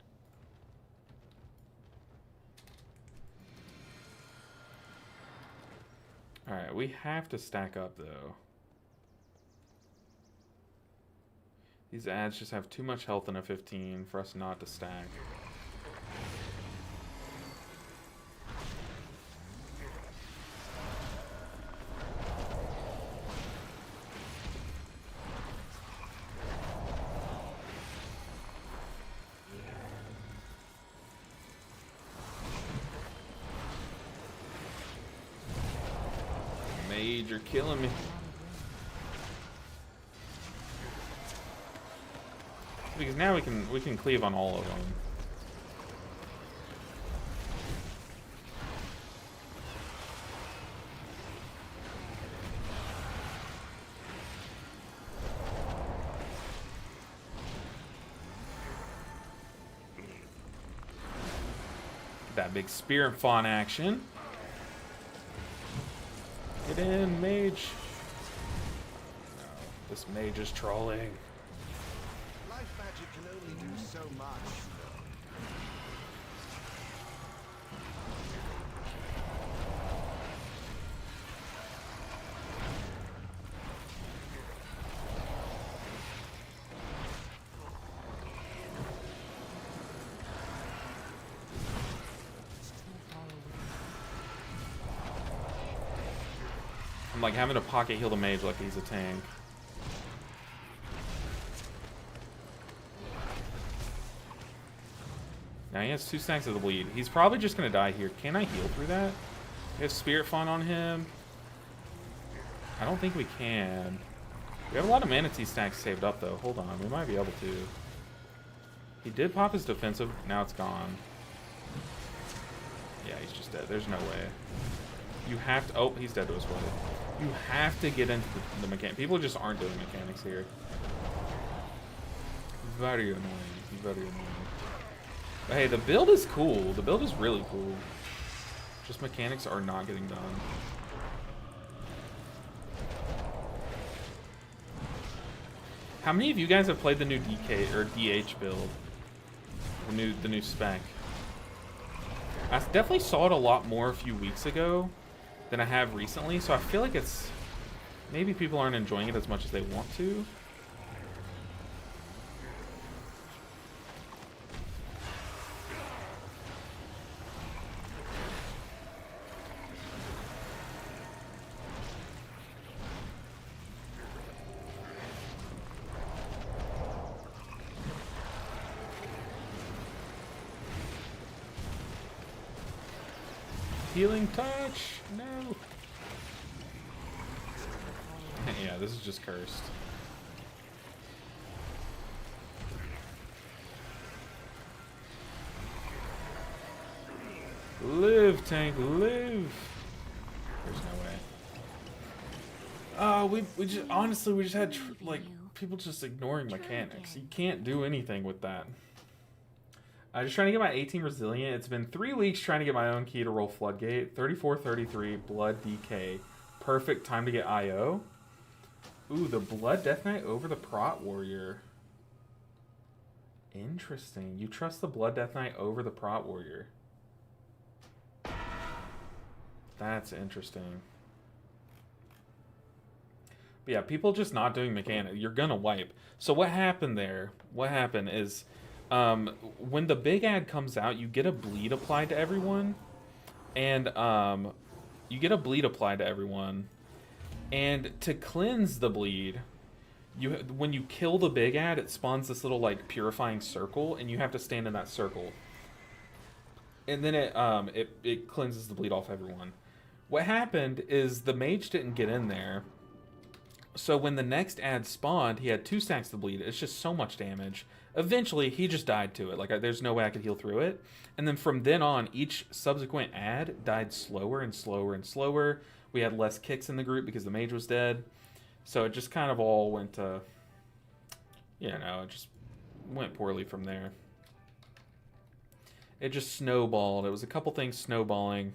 Alright, we have to stack up, though. These ads just have too much health in a 15 for us not to stack. Mage, you're killing me. Because now we can cleave on all of them. That big spear and fawn action. Get in, mage. No, this mage is trolling. Life magic can only do so much. I'm like having to pocket heal the mage like he's a tank. Now he has 2 stacks of the bleed. He's probably just gonna die here. Can I heal through that? We have Spirit Font on him. I don't think we can. We have a lot of Mana Tea stacks saved up though. Hold on, we might be able to. He did pop his defensive, now it's gone. Yeah, he's just dead. There's no way. You have to, oh, he's dead to his way. You have to get into the mechanic. People just aren't doing mechanics here. Very annoying. Very annoying. But hey, the build is cool. The build is really cool. Just mechanics are not getting done. How many of you guys have played the new DK or DH build? The new spec. I definitely saw it a lot more a few weeks ago than I have recently, so I feel like it's maybe people aren't enjoying it as much as they want to. Healing touch! No! Yeah, this is just cursed. Live, tank, live! There's no way. We just, honestly, we just had, like, people just ignoring mechanics. You can't do anything with that. I'm just trying to get my 18 resilient. It's been 3 weeks trying to get my own key to roll Floodgate. 34-33, Blood DK. Perfect time to get IO. Ooh, the Blood Death Knight over the Prot Warrior. Interesting. You trust the Blood Death Knight over the Prot Warrior. That's interesting. But yeah, people just not doing mechanic. You're gonna wipe. So what happened there? What happened is... when the big ad comes out, you get a bleed applied to everyone, and and to cleanse the bleed, when you kill the big ad, it spawns this little like purifying circle, and you have to stand in that circle, and then it cleanses the bleed off everyone. What happened is the mage didn't get in there. So when the next ad spawned, he had 2 stacks of the bleed. It's just so much damage. Eventually, he just died to it. Like, there's no way I could heal through it. And then from then on, each subsequent ad died slower and slower and slower. We had less kicks in the group because the mage was dead. So it just kind of all went to... You know, it just went poorly from there. It just snowballed. It was a couple things snowballing,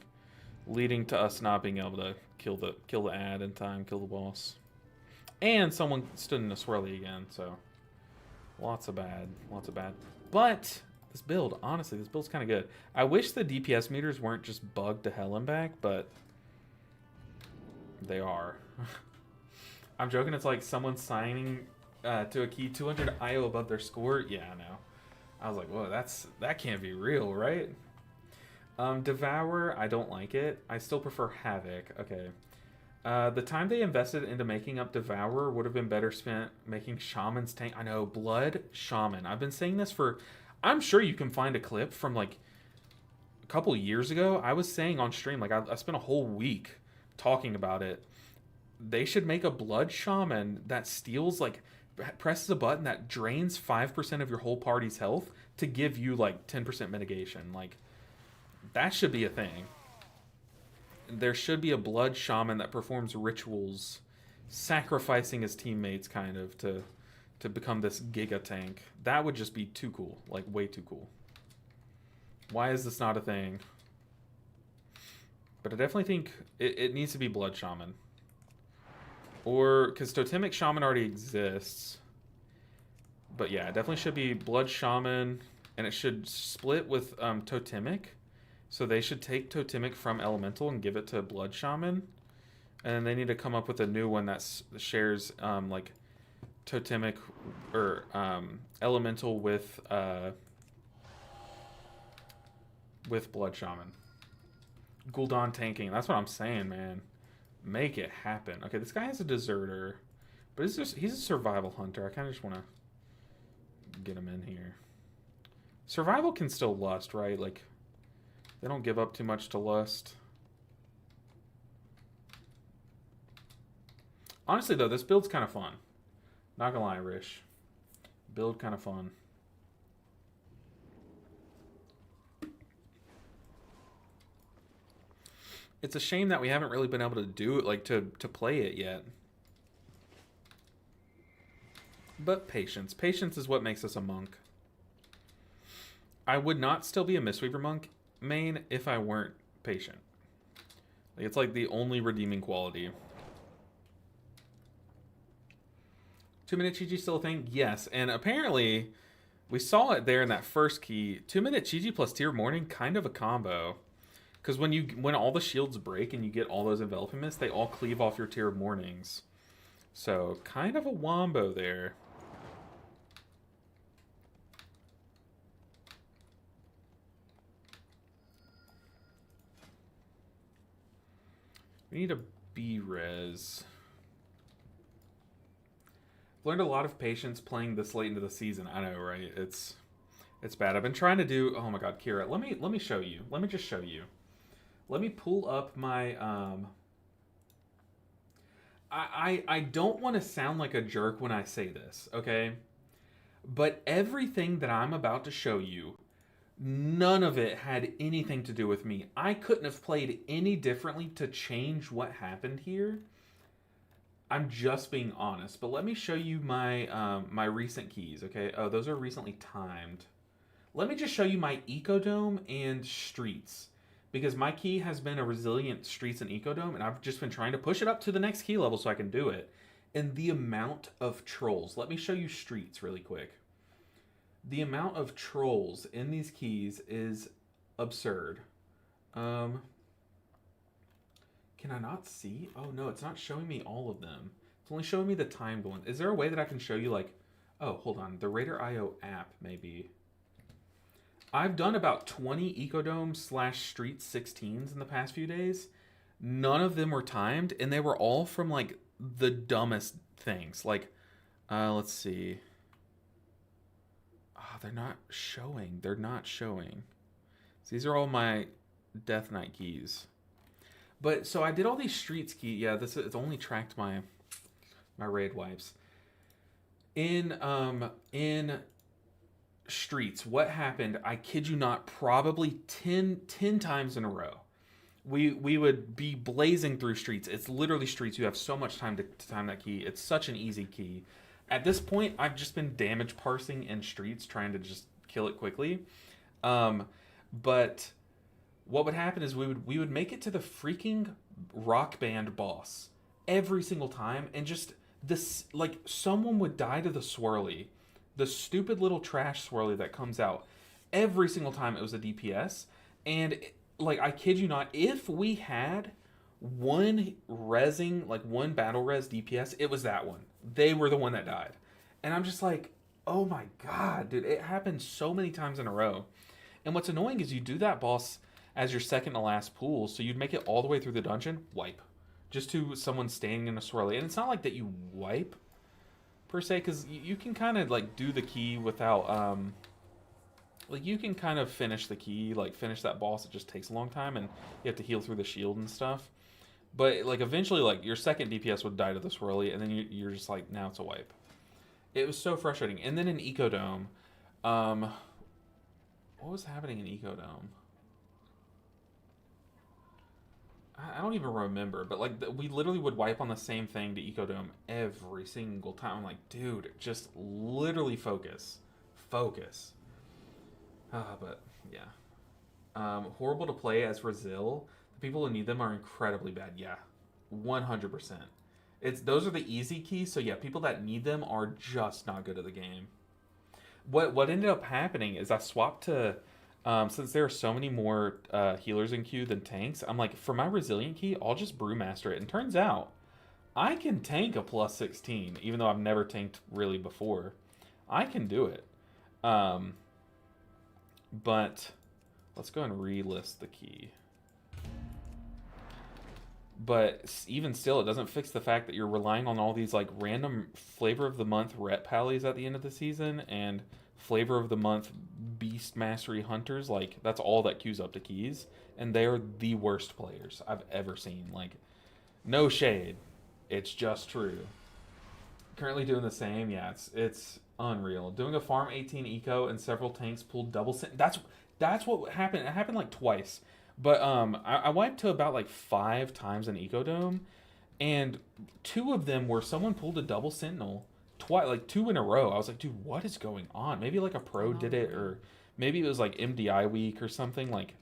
leading to us not being able to kill the ad in time, kill the boss. And someone stood in a swirly again, so... Lots of bad. Lots of bad. But this build, honestly, this build's kind of good. I wish the DPS meters weren't just bugged to hell and back, but they are. I'm joking. It's like someone signing to a key 200 IO above their score. Yeah, I know. I was like, whoa, that can't be real, right? Devour, I don't like it. I still prefer Havoc. Okay. The time they invested into making up Devourer would have been better spent making Shaman's tank. I know, Blood Shaman. I've been saying this for... I'm sure you can find a clip from, like, a couple years ago. I was saying on stream, like, I spent a whole week talking about it. They should make a Blood Shaman that steals, like, presses a button that drains 5% of your whole party's health to give you, like, 10% mitigation. Like, that should be a thing. There should be a Blood Shaman that performs rituals, sacrificing his teammates, kind of, to become this Giga Tank. That would just be too cool. Like, way too cool. Why is this not a thing? But I definitely think it needs to be Blood Shaman. Or, because Totemic Shaman already exists. But yeah, it definitely should be Blood Shaman, and it should split with Totemic. So they should take Totemic from Elemental and give it to Blood Shaman. And then they need to come up with a new one that shares like Totemic or Elemental with Blood Shaman. Gul'dan tanking. That's what I'm saying, man. Make it happen. Okay, this guy is a deserter, but he's a survival hunter. I kind of just want to get him in here. Survival can still lust, right? Like, they don't give up too much to lust. Honestly, though, this build's kind of fun. Not gonna lie, Rish. Build kind of fun. It's a shame that we haven't really been able to do it, like, to play it yet. But patience. Patience is what makes us a monk. I would not still be a Mistweaver monk main if I weren't patient. Like, it's like the only redeeming quality. 2-minute Chi-Chi still a thing? Yes. And apparently, we saw it there in that first key. 2-minute Chi-Chi plus Tear Morning, kind of a combo. Because when all the shields break and you get all those enveloping mists, they all cleave off your Tear Mornings. So, kind of a wombo there. We need a B-res. Learned a lot of patience playing this late into the season. I know, right? It's bad. I've been trying to do... Oh my god, Kira, let me show you. Let me just show you. Let me pull up my... I don't want to sound like a jerk when I say this, okay? But everything that I'm about to show you, none of it had anything to do with me. I couldn't have played any differently to change what happened here. I'm just being honest, but let me show you my my recent keys, okay? Oh, those are recently timed. Let me just show you my Ecodome and Streets, because my key has been a resilient Streets and Ecodome, and I've just been trying to push it up to the next key level so I can do it. And the amount of trolls. Let me show you Streets really quick. The amount of trolls in these keys is absurd. Can I not see? Oh no, it's not showing me all of them. It's only showing me the timed one. Is there a way that I can show you, like... Oh, hold on. The Raider.io app, maybe. I've done about 20 Ecodome / Street 16s in the past few days. None of them were timed, and they were all from, like, the dumbest things. Like, let's see. Oh, they're not showing. They're not showing. So these are all my Death Knight keys. But, so I did all these Streets keys. Yeah, it's only tracked my raid wipes. In Streets, what happened, I kid you not, probably 10 times in a row. We would be blazing through Streets. It's literally Streets. You have so much time to time that key. It's such an easy key. At this point, I've just been damage parsing in Streets, trying to just kill it quickly. But what would happen is we would make it to the freaking rock band boss every single time, and just this, like, someone would die to the swirly, the stupid little trash swirly that comes out every single time. It was a DPS, and like, I kid you not, if we had one battle res DPS, it was that one. They were the one that died, and I'm just like, oh my god, dude, it happened so many times in a row. And what's annoying is you do that boss as your second to last pool, so you'd make it all the way through the dungeon, wipe. Just to someone standing in a swirly. And it's not like that you wipe, per se, because you can kind of, like, do the key without, like, you can kind of finish the key, like, finish that boss. It just takes a long time, and you have to heal through the shield and stuff. But, like, eventually, like, your second DPS would die to the swirly, and then you're just like, now it's a wipe. It was so frustrating. And then in Ecodome, what was happening in Ecodome? I don't even remember, but, like, we literally would wipe on the same thing to Ecodome every single time. I'm like, dude, just literally focus. Focus. But, yeah. Horrible to play as Brazil. The people who need them are incredibly bad. Yeah, 100%. Those are the easy keys. So yeah, people that need them are just not good at the game. What ended up happening is I swapped to since there are so many more healers in queue than tanks. I'm like, for my resilient key, I'll just brewmaster it. And turns out I can tank a plus 16, even though I've never tanked really before. I can do it. But let's go and relist the key. But even still, it doesn't fix the fact that you're relying on all these like random flavor of the month rep pallies at the end of the season and flavor of the month beast mastery hunters. Like, that's all that queues up to keys, and they're the worst players I've ever seen. Like, no shade, it's just true. Currently doing the same. Yeah, it's unreal. Doing a farm 18 eco and several tanks pulled double that's what happened. It happened like twice. But I wiped to about like 5 times an Ecodome, and 2 of them were someone pulled a double sentinel twice, like 2 in a row. I was like, dude, what is going on? Maybe like a pro did it, or maybe it was like MDI week or something, like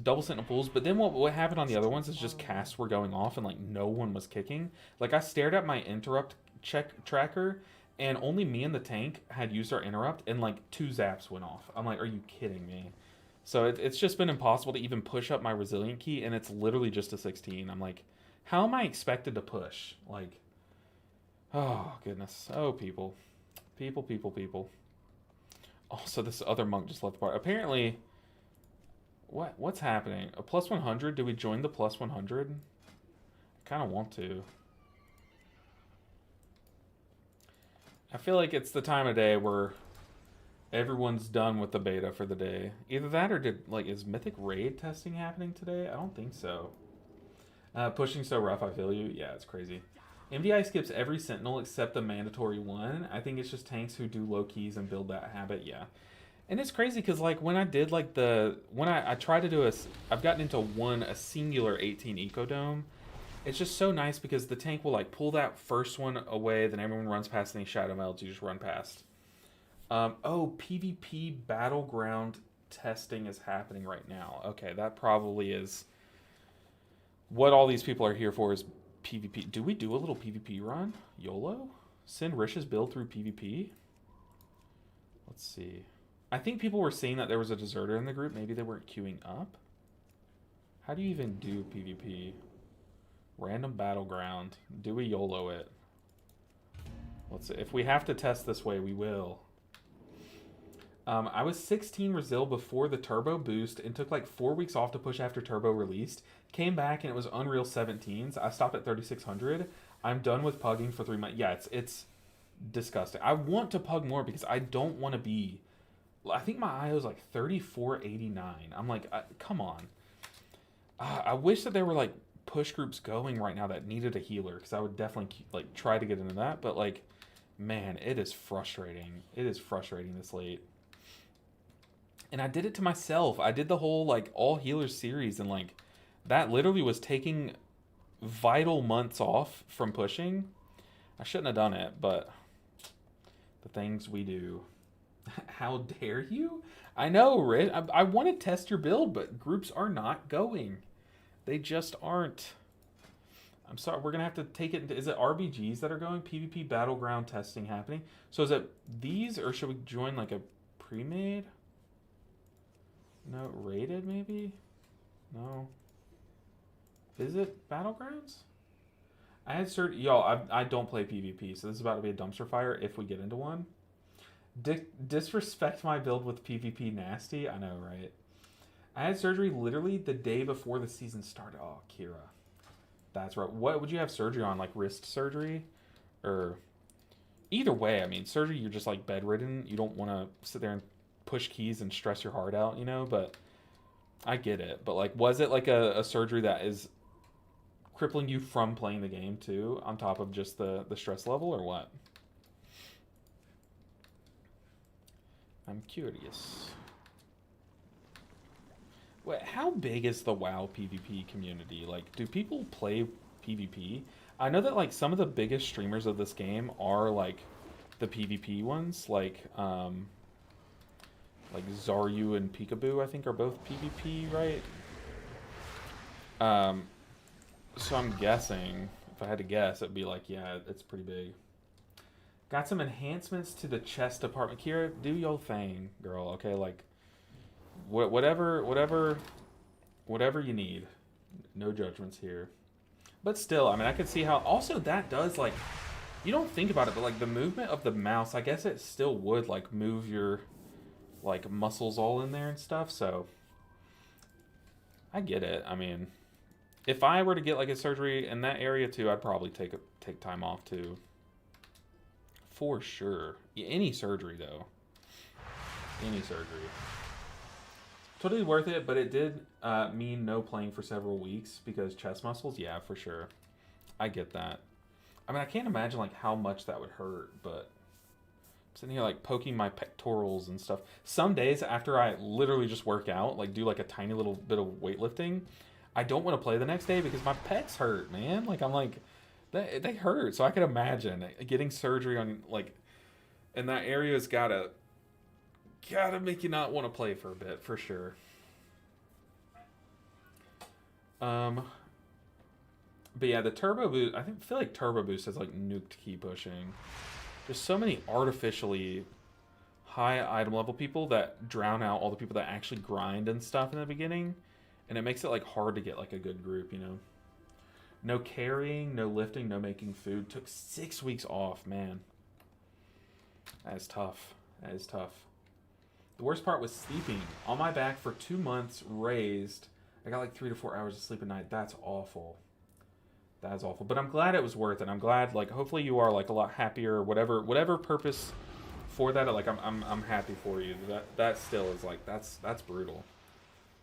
double sentinel pulls. But then what happened on the other ones is just casts were going off and like no one was kicking. Like, I stared at my interrupt tracker, and only me and the tank had used our interrupt, and like 2 zaps went off. I'm like, are you kidding me? So it's just been impossible to even push up my resilient key, and it's literally just a 16. I'm like, how am I expected to push? Like, oh, goodness. Oh, people. People. Also, this other monk just left the bar. Apparently, what's happening? A plus 100? Did we join the plus 100? I kind of want to. I feel like it's the time of day where everyone's done with the beta for the day. Either that or is Mythic Raid testing happening today? I don't think so. Pushing so rough, I feel you. Yeah, it's crazy. MDI skips every Sentinel except the mandatory one. I think it's just tanks who do low keys and build that habit, yeah. And it's crazy because like when I did like when I tried to do I've gotten into a singular 18 Ecodome. It's just so nice because the tank will like pull that first one away, then everyone runs past any shadow melds, you just run past. PvP Battleground testing is happening right now. Okay, that probably is what all these people are here for, is PvP. Do we do a little PvP run? YOLO? Send Rish's build through PvP? Let's see. I think people were saying that there was a deserter in the group. Maybe they weren't queuing up. How do you even do PvP? Random Battleground. Do we YOLO it? Let's see. If we have to test this way, we will. I was 16 Resil before the turbo boost and took like 4 weeks off to push after turbo released. Came back and it was Unreal 17s. I stopped at 3600. I'm done with pugging for 3 months. Yeah, it's disgusting. I want to pug more because I don't want to be... I think my IO is like 3489. I'm like, come on. I wish that there were like push groups going right now that needed a healer, because I would definitely like try to get into that. But like, man, it is frustrating. It is frustrating this late. And I did it to myself. I did the whole like all healers series, and like that literally was taking vital months off from pushing. I shouldn't have done it, but the things we do. How dare you? I know, Rich. I want to test your build, but groups are not going. They just aren't. I'm sorry. We're going to have to take it into... Is it RBGs that are going? PvP Battleground testing happening. So is it these, or should we join like a pre-made? No, rated maybe? No. Is it Battlegrounds? I had certain... Y'all, I don't play PvP, so this is about to be a dumpster fire if we get into one. Disrespect my build with PvP nasty? I know, right? I had surgery literally the day before the season started. Oh, Kira. That's right. What would you have surgery on? Like wrist surgery? Or... Either way, I mean, surgery, you're just like bedridden. You don't want to sit there and push keys and stress your heart out, you know? But I get it. But like, was it like a surgery that is crippling you from playing the game too, on top of just the stress level, or what? I'm curious. Wait, how big is the WoW PvP community? Like, do people play PvP? I know that like some of the biggest streamers of this game are like the PvP ones, like Zaryu and Peekaboo, I think, are both PvP, right? So I'm guessing If I had to guess, it'd be like, yeah, it's pretty big. Got some enhancements to the chest department. Kira, do your thing, girl. Okay, like whatever you need. No judgments here. But still, I mean, I could see how. Also, that does like, you don't think about it, but like the movement of the mouse, I guess it still would like move your like muscles all in there and stuff. So I get it. I mean, if I were to get like a surgery in that area too, I'd probably take time off too. For sure. Any surgery though. Any surgery. Totally worth it, but it did mean no playing for several weeks because chest muscles, yeah, for sure. I get that. I mean, I can't imagine like how much that would hurt, but I'm sitting here like poking my pectorals and stuff. Some days after I literally just work out, like do like a tiny little bit of weightlifting, I don't want to play the next day because my pecs hurt, man. Like I'm like, they hurt. So I could imagine getting surgery on like, and that area's gotta make you not want to play for a bit, for sure. But yeah, the turbo boost, I feel like turbo boost has like nuked key pushing. There's so many artificially high item level people that drown out all the people that actually grind and stuff in the beginning, and it makes it like hard to get like a good group, you know. No carrying, no lifting, no making food. Took 6 weeks off, man. That is tough. That is tough. The worst part was sleeping. On my back for 2 months, raised. I got like 3 to 4 hours of sleep a night. That's awful. That is awful. But I'm glad it was worth it. I'm glad, like, hopefully you are like a lot happier. Whatever purpose for that. Like, I'm happy for you. That still is like that's brutal.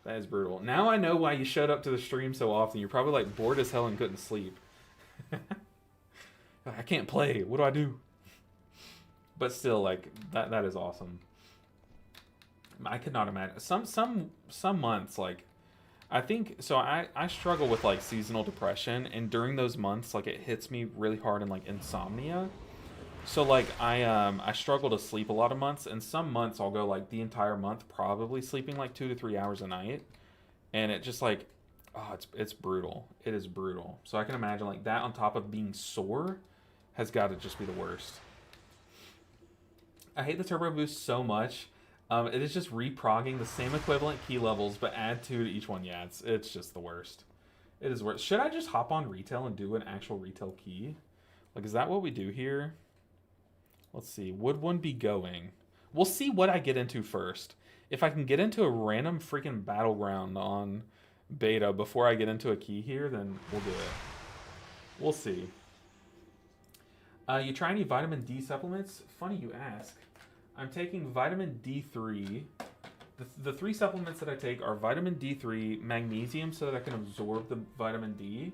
That is brutal. Now I know why you showed up to the stream so often. You're probably like bored as hell and couldn't sleep. I can't play. What do I do? But still, like that is awesome. I could not imagine some months like I think so. I struggle with like seasonal depression, and during those months, like it hits me really hard in like insomnia. So like I struggle to sleep a lot of months, and some months I'll go like the entire month probably sleeping like 2 to 3 hours a night, and it just like it's brutal. It is brutal. So I can imagine like that on top of being sore has got to just be the worst. I hate the turbo boost so much. It is just reprogging the same equivalent key levels, but add 2 to each one. Yeah, it's just the worst. It is worse. Should I just hop on retail and do an actual retail key? Like, is that what we do here? Let's see. Would one be going? We'll see what I get into first. If I can get into a random freaking battleground on beta before I get into a key here, then we'll do it. We'll see. You try any vitamin D supplements? Funny you ask. I'm taking vitamin D3. The 3 supplements that I take are vitamin D3, magnesium so that I can absorb the vitamin D,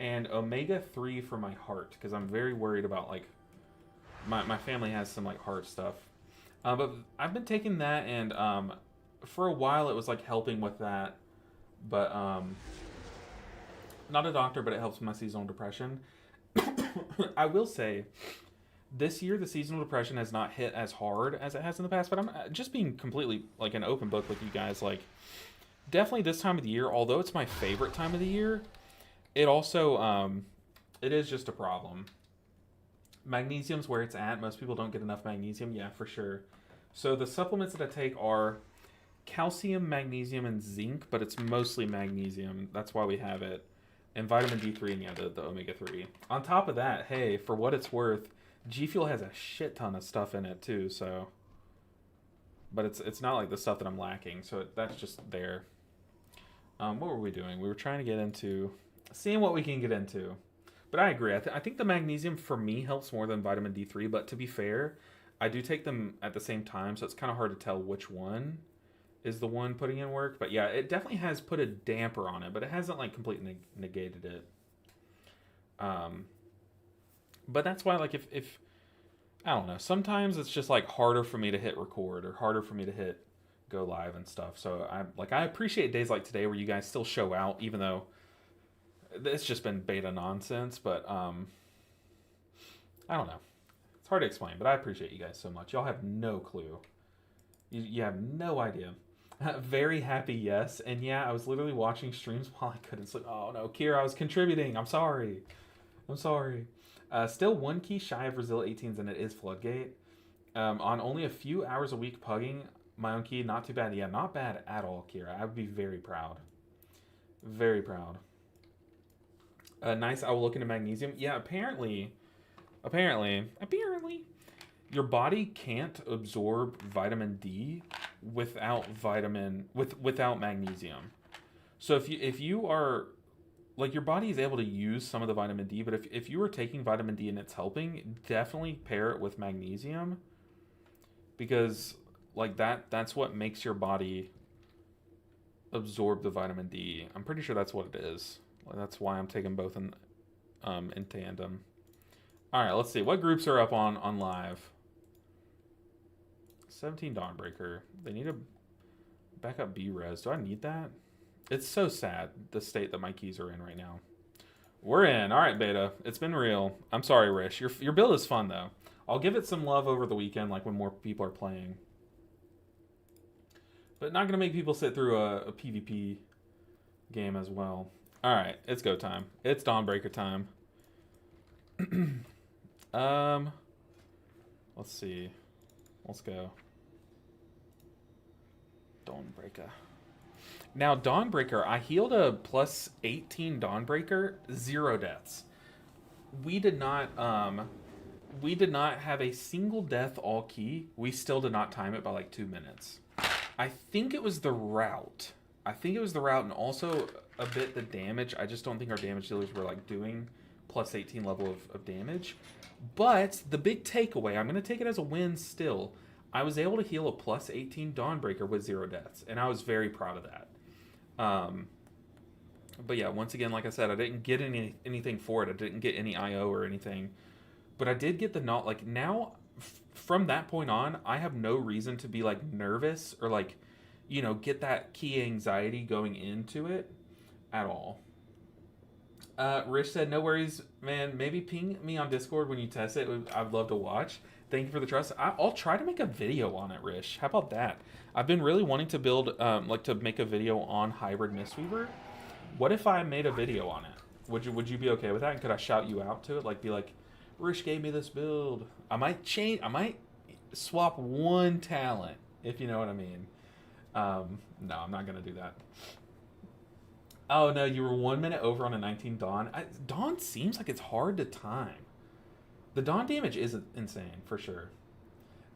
and omega-3 for my heart, because I'm very worried about, like, my family has some, like, heart stuff. But I've been taking that, and for a while it was, like, helping with that. But, not a doctor, but it helps with my seasonal depression. I will say, this year the seasonal depression has not hit as hard as it has in the past, but I'm just being completely, like, an open book with you guys. Like, definitely this time of the year, although it's my favorite time of the year, it also, it is just a problem. Magnesium's where it's at. Most people don't get enough magnesium. Yeah, for sure. So the supplements that I take are calcium, magnesium, and zinc, but it's mostly magnesium. That's why we have it. And vitamin D3 and, yeah, the omega-3. On top of that, hey, for what it's worth, gfuel has a shit ton of stuff in it, too, so... But it's not like the stuff that I'm lacking, so that's just there. What were we doing? We were trying to get into... Seeing what we can get into. But I agree. I think the magnesium for me helps more than vitamin D3. But to be fair, I do take them at the same time, so it's kind of hard to tell which one is the one putting in work. But yeah, it definitely has put a damper on it, but it hasn't like completely negated it. But that's why, like, if I don't know, sometimes it's just like harder for me to hit record or harder for me to hit go live and stuff. So I appreciate days like today where you guys still show out, even though it's just been beta nonsense, but I don't know. It's hard to explain, but I appreciate you guys so much. Y'all have no clue. You have no idea. Very happy, yes. And yeah, I was literally watching streams while I couldn't sleep. Oh no, Kira, I was contributing. I'm sorry. I'm sorry. Still one key shy of Brazil 18s, and it is Floodgate. On only a few hours a week pugging my own key, not too bad. Yeah, not bad at all, Kira. I would be very proud. Very proud. Nice. I will look into magnesium. Yeah, apparently, your body can't absorb vitamin D without without magnesium. So if you are like, your body is able to use some of the vitamin D, but if you are taking vitamin D and it's helping, definitely pair it with magnesium, because like that's what makes your body absorb the vitamin D. I'm pretty sure that's what it is. That's why I'm taking both in tandem. All right, let's see what groups are up on live. 17 Dawnbreaker. They need a backup B-res. Do I need that? It's so sad, the state that my keys are in right now. We're in. All right, Beta. It's been real. I'm sorry, Rish. Your build is fun, though. I'll give it some love over the weekend, like when more people are playing. But not going to make people sit through a PvP game as well. All right, it's go time. It's Dawnbreaker time. Let's see. Let's go. Dawnbreaker. Now, Dawnbreaker, I healed a plus 18 Dawnbreaker, 0 deaths. We did not have a single death all key. We still did not time it by like 2 minutes. I think it was the route. And also a bit the damage. I just don't think our damage dealers were like doing plus 18 level of damage. But the big takeaway, I'm going to take it as a win still. I was able to heal a plus 18 Dawnbreaker with 0 deaths, and I was very proud of that. But yeah, once again, like I said, I didn't get anything for it. I didn't get any IO or anything, but I did get the not like now. From that point on, I have no reason to be like nervous or like, you know, get that key anxiety going into it at all. Rich said, no worries, man. Maybe ping me on Discord when you test it. I'd love to watch. Thank you for the trust. I'll try to make a video on it, Rish. How about that? I've been really wanting to build, to make a video on Hybrid Mistweaver. What if I made a video on it? Would you be okay with that? And could I shout you out to it? Like, be like, Rish gave me this build. I might swap one talent, if you know what I mean. No, I'm not going to do that. Oh, no, you were 1 minute over on a 19 Dawn. Dawn seems like it's hard to time. The Dawn damage is insane, for sure.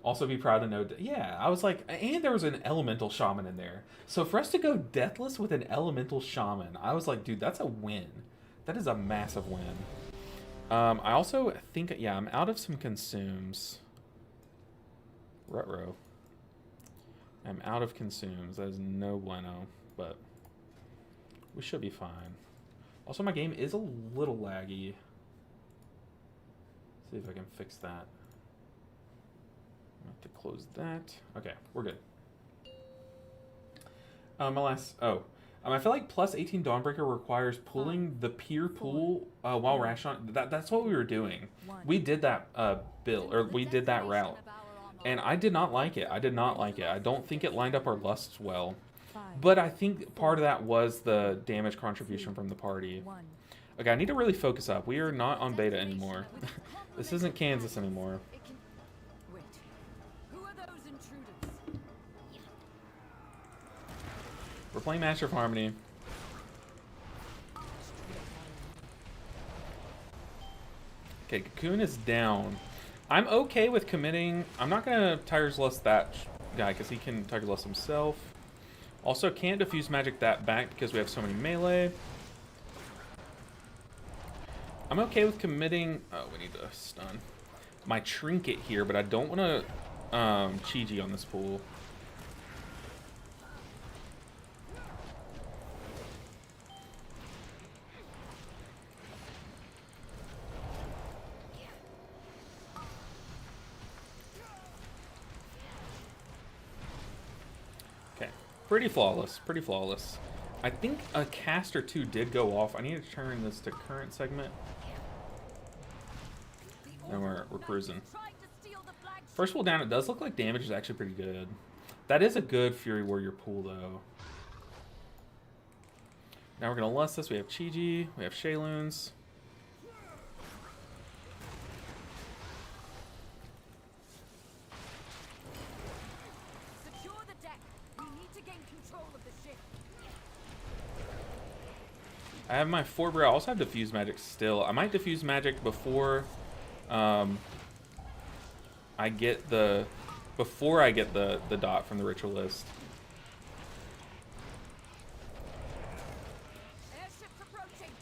Also be proud to know... Yeah, I was like... And there was an Elemental Shaman in there. So for us to go Deathless with an Elemental Shaman, I was like, dude, that's a win. That is a massive win. I also think... Yeah, I'm out of some consumes. Rutrow. I'm out of consumes. That is no bueno, but... We should be fine. Also, my game is a little laggy. See if I can fix that. I have to close that. Okay, we're good. I feel like plus 18 Dawnbreaker requires pulling the peer pool while Rashon. That's what we were doing. We did that we did that route, and I did not like it. I don't think it lined up our lusts well. But I think part of that was the damage contribution from the party. Okay, I need to really focus up. We are not on beta anymore. This isn't Kansas anymore. Wait. Who are those intruders? We're playing Master of Harmony. Okay, Cocoon is down. I'm okay with committing. I'm not going to Tiger's Lust that guy because he can Tiger's Lust himself. Also, can't diffuse magic that back because we have so many melee. I'm okay with committing... Oh, we need to stun my trinket here, but I don't want to Chi-Ji on this pool. Okay, pretty flawless, pretty flawless. I think a cast or two did go off. I need to turn this to current segment. And we're cruising. First pool down, it does look like damage is actually pretty good. That is a good Fury Warrior pool, though. Now we're going to lust this. We have Chi-Ji. We have Shayloons. I have my Fort Brew. I also have Diffuse Magic still. I might Diffuse Magic before I get the dot from the Ritualist. Airships approaching.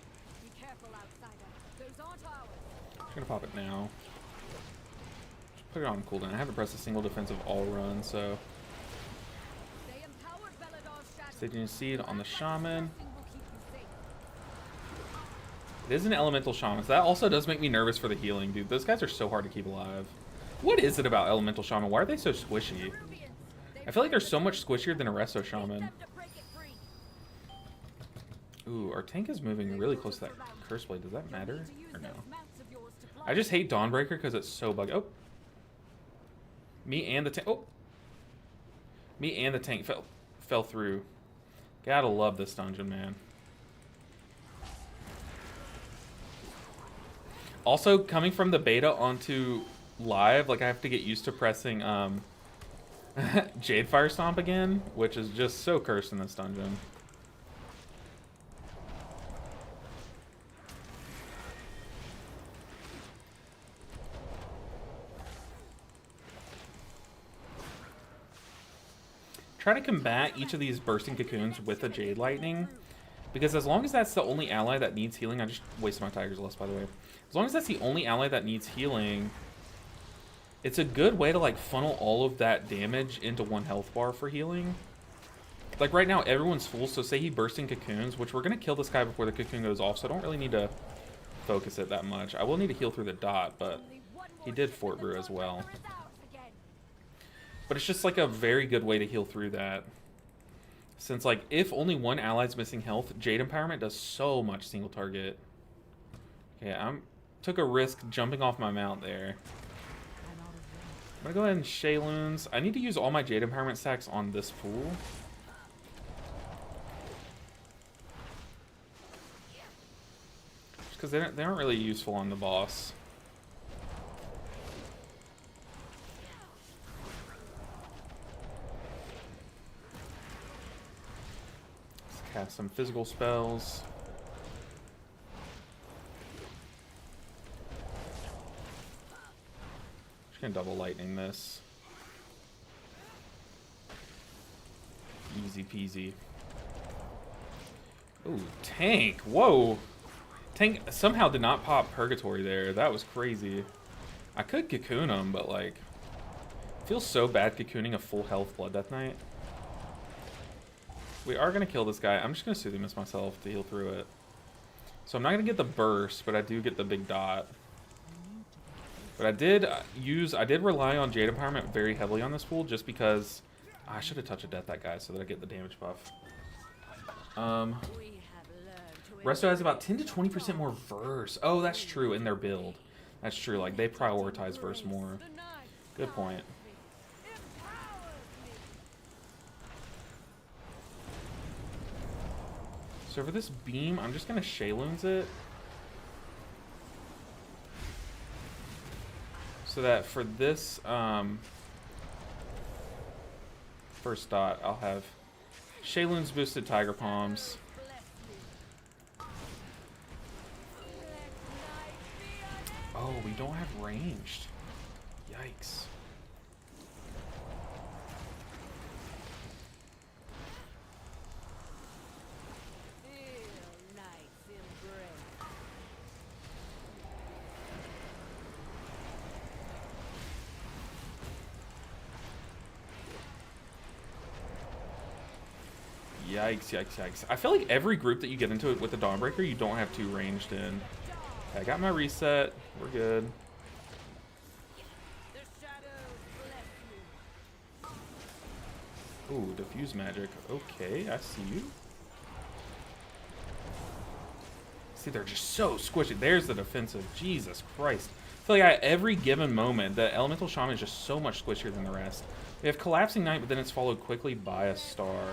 Be careful, outsider. Those aren't ours. I'm gonna pop it now. Just put it on cooldown. I haven't pressed a single defensive all run, so. They empowered Belador's shadow. Staging Seed on the Shaman. Nothing will keep you safe. It is an Elemental Shaman, so that also does make me nervous for the healing, dude. Those guys are so hard to keep alive. What is it about Elemental Shaman? Why are they so squishy? I feel like they're so much squishier than a Resto Shaman. Ooh, our tank is moving really close to that Curse Blade. Does that matter? Or no? I just hate Dawnbreaker because it's so buggy. Oh! Me and the tank... Oh! Me and the tank fell through. Gotta love this dungeon, man. Also, coming from the beta onto live, like I have to get used to pressing Jade Fire Stomp again, which is just so cursed in this dungeon. Try to combat each of these bursting cocoons with a Jade Lightning, because as long as that's the only ally that needs healing, I just wasted my Tiger's Lust, by the way. As long as that's the only ally that needs healing, it's a good way to like funnel all of that damage into one health bar for healing. Like right now, everyone's full, so say he bursting cocoons, which we're gonna kill this guy before the cocoon goes off, so I don't really need to focus it that much. I will need to heal through the dot, but he did Fort Brew as well. But it's just like a very good way to heal through that. Since like if only one ally's missing health, Jade Empowerment does so much single target. Okay, took a risk jumping off my mount there. I'm gonna go ahead and Shayloons. I need to use all my Jade Empowerment stacks on this pool. Just because they aren't really useful on the boss. Let's cast some physical spells. Just gonna double lightning this. Easy peasy. Ooh, tank! Whoa! Tank somehow did not pop Purgatory there. That was crazy. I could cocoon him, but like... It feels so bad cocooning a full health Blood Death Knight. We are gonna kill this guy. I'm just gonna Soothing myself to heal through it. So I'm not gonna get the burst, but I do get the big dot. But I did rely on Jade Empowerment very heavily on this pool, just because I should have touched a death that guy so that I get the damage buff. Resto has about 10 to 20% more verse. Oh, that's true in their build. That's true. Like they prioritize verse more. Good point. So for this beam, I'm just gonna Shayloons it. So that for this first dot, I'll have Shayloons boosted Tiger Palms. Oh, we don't have ranged. Yikes. Yikes, yikes, yikes. I feel like every group that you get into it with the Dawnbreaker, you don't have two ranged in. Okay, I got my reset. We're good. Ooh, diffuse magic. Okay, I see you. See, they're just so squishy. There's the defensive. Jesus Christ. I feel like at every given moment, the Elemental Shaman is just so much squishier than the rest. We have Collapsing Knight, but then it's followed quickly by a star.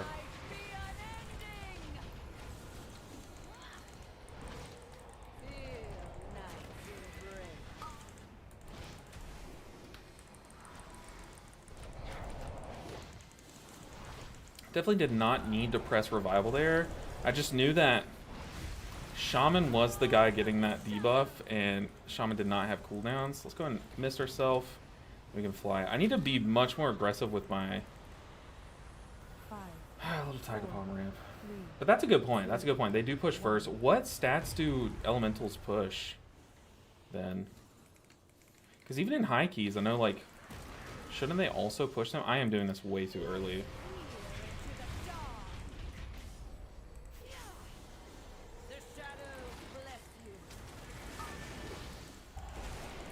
Definitely did not need to press Revival there. I just knew that Shaman was the guy getting that debuff, and Shaman did not have cooldowns. Let's go and mist ourselves. We can fly. I need to be much more aggressive with my little Tiger Palm ramp. But that's a good point. That's a good point. They do push first. What stats do elementals push then? Because even in high keys, I know, like, shouldn't they also push them? I am doing this way too early.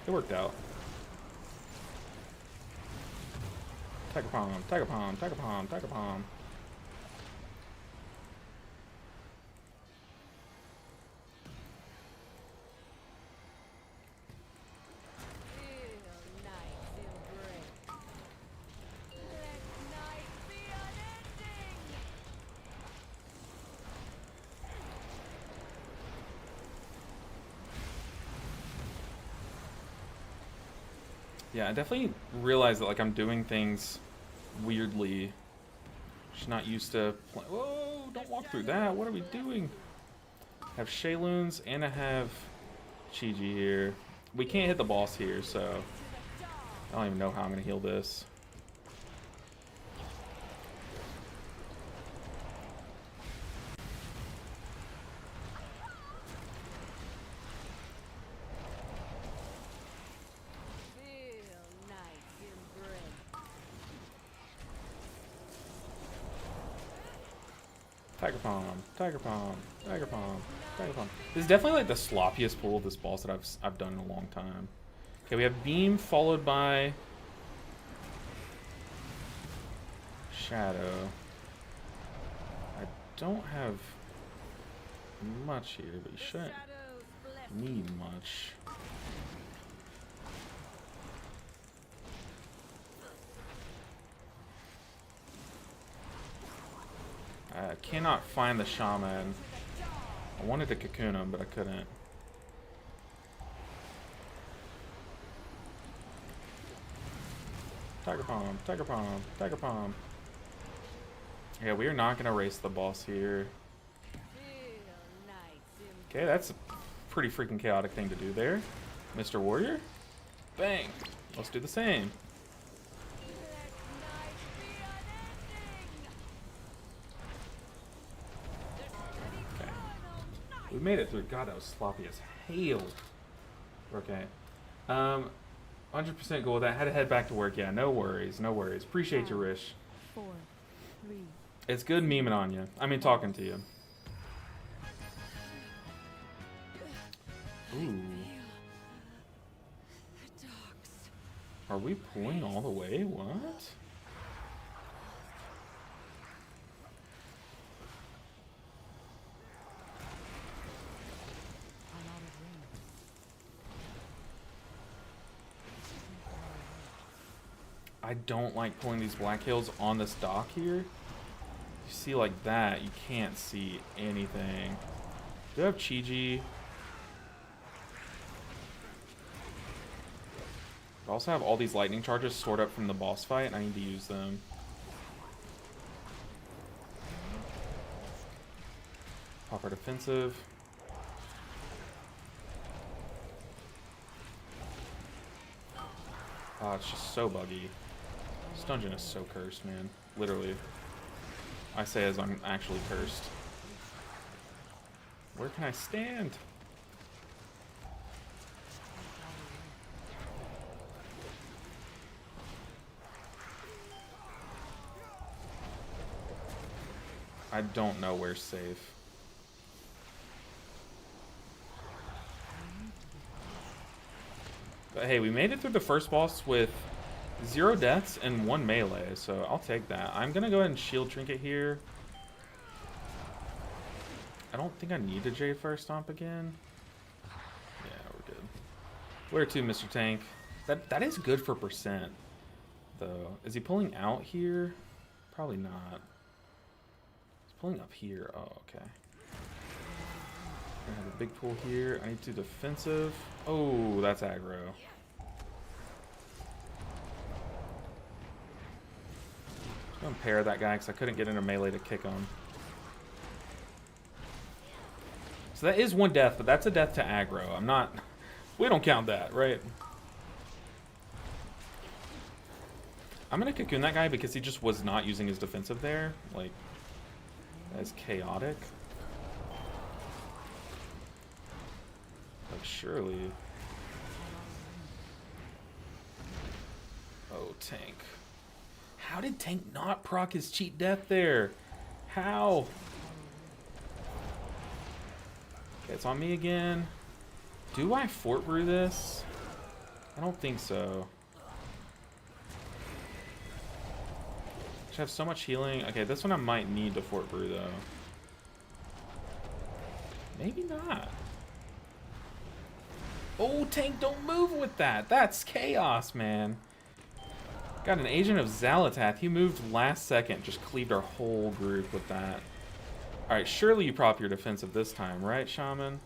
It worked out. Tiger Palm, Tiger Palm, Tiger Palm, Tiger Palm. Yeah, I definitely realize that, like, I'm doing things weirdly. She's not used to play. Whoa, don't walk through that. What are we doing? I have Shayloons and I have Chi-Ji here. We can't hit the boss here, so I don't even know how I'm going to heal this. Tiger Palm, Tiger Palm, Tiger Palm, Tiger Palm. This is definitely like the sloppiest pull of this boss that I've done in a long time. Okay, we have Beam followed by Shadow. I don't have much here, but you shouldn't need much. I cannot find the Shaman. I wanted to cocoon him, but I couldn't. Tiger Palm, Tiger Palm, Tiger Palm. Yeah, we are not going to race the boss here. Okay, that's a pretty freaking chaotic thing to do there. Mr. Warrior. Bang. Let's do the same. We made it through. God, that was sloppy as hell. Okay. 100% goal with that. Had to head back to work. Yeah, no worries. No worries. Appreciate you, Rish. 4, 3. It's good memeing on you. I mean, talking to you. Ooh. Are we pulling all the way? What? I don't like pulling these black hills on this dock here. You see like that, you can't see anything. Do I have Chi-Ji? I also have all these lightning charges stored up from the boss fight, and I need to use them. Pop our defensive. Oh, it's just so buggy. This dungeon is so cursed, man. Literally. I say as I'm actually cursed. Where can I stand? I don't know where's safe. But hey, we made it through the first boss with 0 deaths and 1 melee, so I'll take that. I'm gonna go ahead and shield trinket here. I don't think I need to Jade Fire Stomp again. Yeah, we're good. Where to, Mr. Tank? That is good for percent, though. Is he pulling out here? Probably not. He's pulling up here. Oh, okay. I have a big pull here. I need to defensive. Oh, that's aggro. I'm gonna pair that guy because I couldn't get into melee to kick him. So that is one death, but that's a death to aggro. I'm not... We don't count that, right? I'm gonna cocoon that guy because he just was not using his defensive there. Like, that's chaotic. Like, surely... Oh, Tank. How did Tank not proc his cheat death there? How? Okay, it's on me again. Do I Fort Brew this? I don't think so. I have so much healing. Okay, this one I might need to Fort Brew, though. Maybe not. Oh, Tank, don't move with that. That's chaos, man. Got an Agent of Xalatath. He moved last second. Just cleaved our whole group with that. Alright, surely you prop your defensive this time, right, Shaman?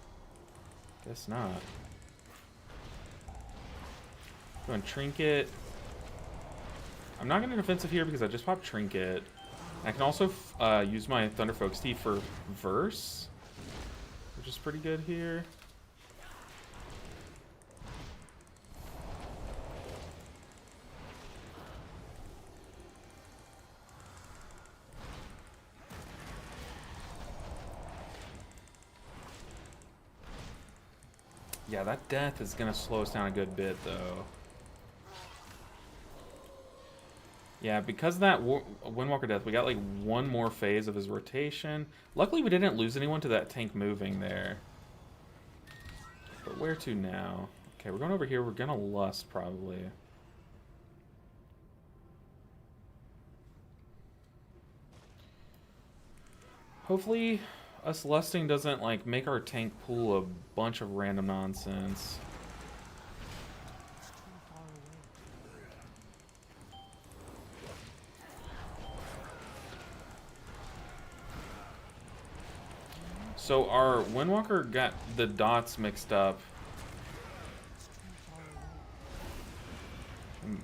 Guess not. Go and Trinket. I'm not going to defensive here because I just popped Trinket. I can also use my Thunderfolk's Tea for Verse, which is pretty good here. Yeah, that death is going to slow us down a good bit, though. Yeah, because of that Windwalker death, we got like one more phase of his rotation. Luckily, we didn't lose anyone to that Tank moving there. But where to now? Okay, we're going over here. We're going to Lust, probably. Hopefully, us lusting doesn't like make our tank pull a bunch of random nonsense. So our Windwalker got the dots mixed up.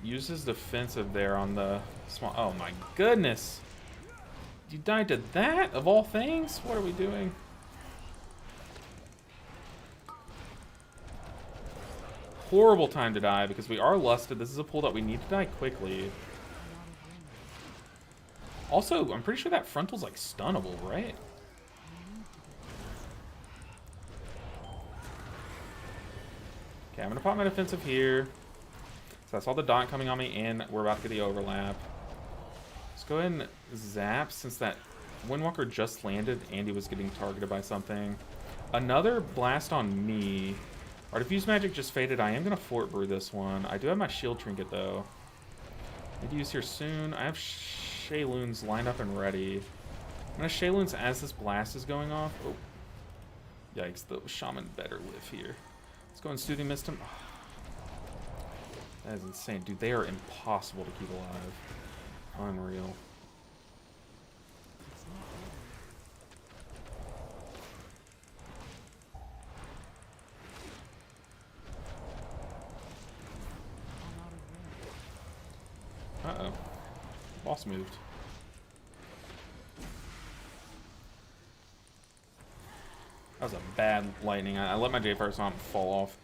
Uses defensive there on the small... Oh my goodness! You died to that, of all things? What are we doing? Horrible time to die because we are lusted. This is a pull that we need to die quickly. Also, I'm pretty sure that frontal's like stunnable, right? Okay, I'm gonna pop my defensive here. So I saw the dot coming on me and we're about to get the overlap. Let's go ahead and zap since that Windwalker just landed and he was getting targeted by something. Another blast on me. Our diffuse magic just faded. I am gonna Fort Brew this one. I do have my shield trinket though. Need to use here soon. I have Shayloons lined up and ready. I'm gonna Shayloons as this blast is going off. Oh. Yikes, the shaman better live here. Let's go and Soothing Mist him. That is insane. Dude, they are impossible to keep alive. Unreal. Uh-oh. Boss moved. That was a bad lightning. I let my J-Fire Stomp fall off.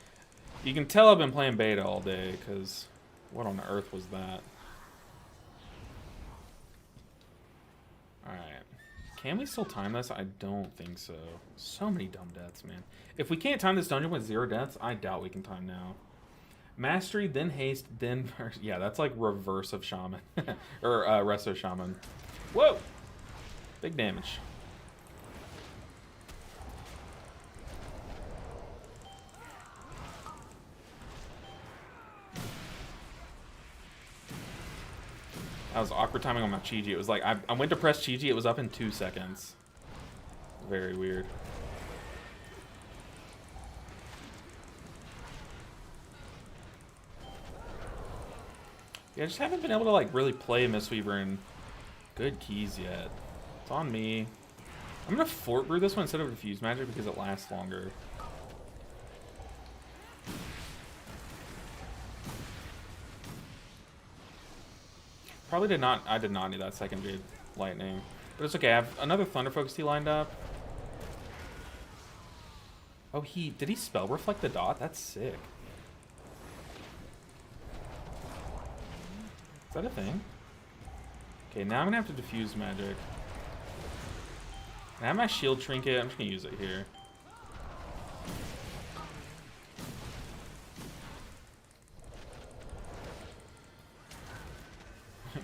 You can tell I've been playing beta all day, because what on earth was that? Alright. Can we still time this? I don't think so. So many dumb deaths, man. If we can't time this dungeon with 0 deaths, I doubt we can time now. Mastery, then haste, then... Yeah, that's like reverse of Shaman. Or Resto Shaman. Whoa! Big damage. That was awkward timing on my Chi-Ji. It was like, I went to press Chi-Ji, it was up in 2 seconds. Very weird. Yeah, I just haven't been able to like really play Mistweaver in good keys yet. It's on me. I'm gonna Fort Brew this one instead of Diffuse Magic because it lasts longer. Probably did not. I did not need that second Jade Lightning, but it's okay. I have another Thunder Focus Tea lined up. Oh, did he spell reflect the dot? That's sick. Is that a thing? Okay, now I'm gonna have to diffuse magic. I have my shield trinket. I'm just gonna use it here.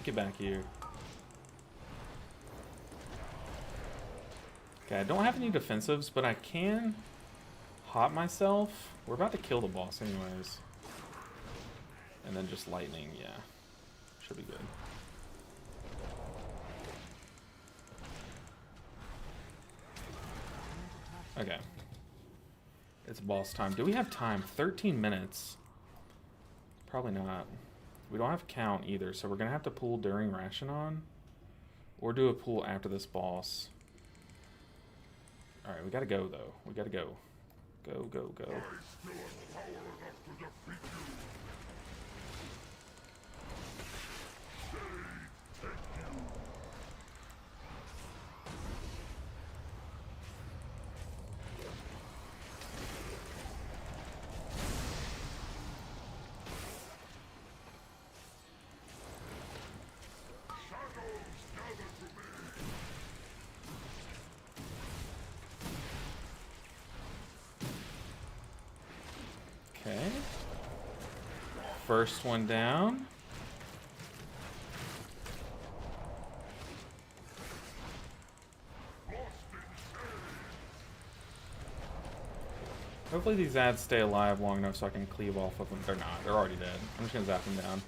Get back here. Okay, I don't have any defensives, but I can hop myself. We're about to kill the boss anyways. And then just lightning, yeah. Should be good. Okay. It's boss time. Do we have time? 13 minutes. Probably not. We don't have count either, so we're going to have to pull during ration on. Or do a pull after this boss. Alright, we gotta go though. We gotta go. Go, go, go. Okay. First one down. Hopefully these ads stay alive long enough so I can cleave off of them. They're not. They're already dead. I'm just gonna zap them down.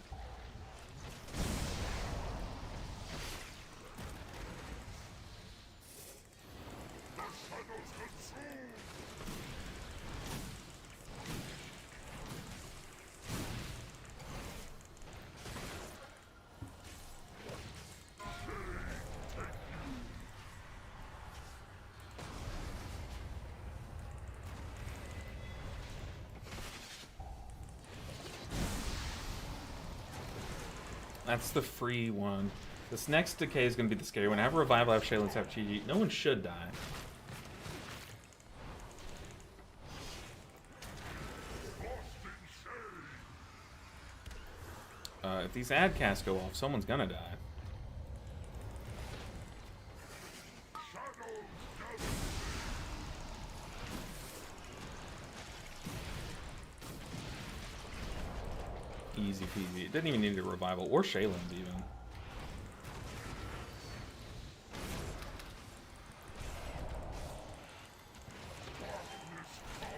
That's the free one. This next decay is going to be the scary one. I have a revival, I have Shaylins, I have GG. No one should die. If these ad casts go off, someone's going to die. Easy peasy. It didn't even need a revival or Shaylins even.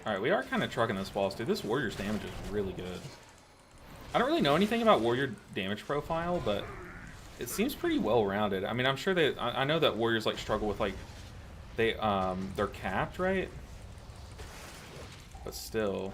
Alright, we are kind of trucking this boss, dude. This warrior's damage is really good. I don't really know anything about warrior damage profile, but it seems pretty well rounded. I mean, I'm sure that I know that warriors like struggle with like they're capped, right? But still.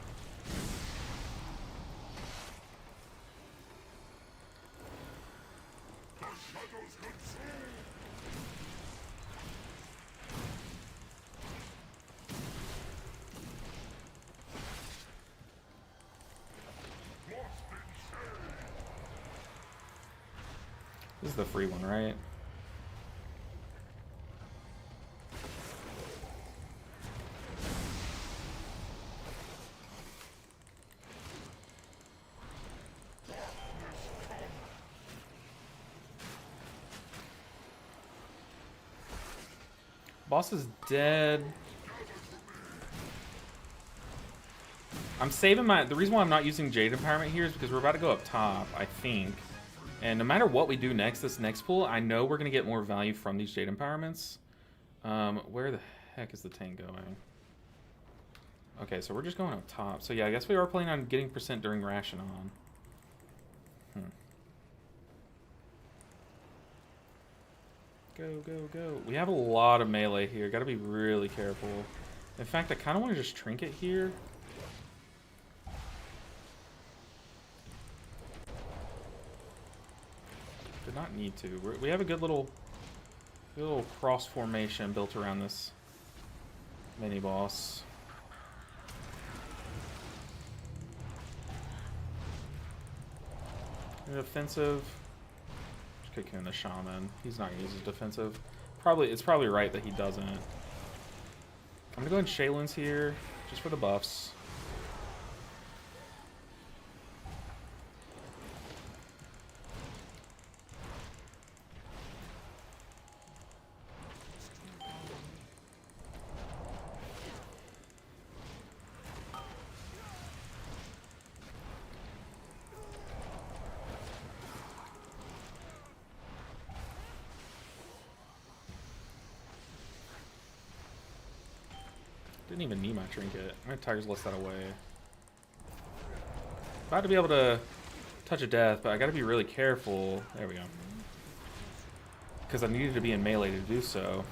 This is the free one, right? Boss is dead. I'm saving the reason why I'm not using Jade Empowerment here is because we're about to go up top, I think. And no matter what we do next, this next pool, I know we're going to get more value from these Jade Empowerments. Where the heck is the tank going? Okay, so we're just going up top. So yeah, I guess we are planning on getting percent during ration on. Go, go, go. We have a lot of melee here. Got to be really careful. In fact, I kind of want to just trinket here. Did not need to. We have a good little cross formation built around this mini boss. Offensive. Just kicking the shaman. He's not gonna use his defensive. It's probably right that he doesn't. I'm gonna go in Shaylins here. Just for the buffs. Didn't even need my trinket. I'm gonna Tiger's List that away. About to be able to touch a death, but I gotta be really careful. There we go. Because I needed to be in melee to do so.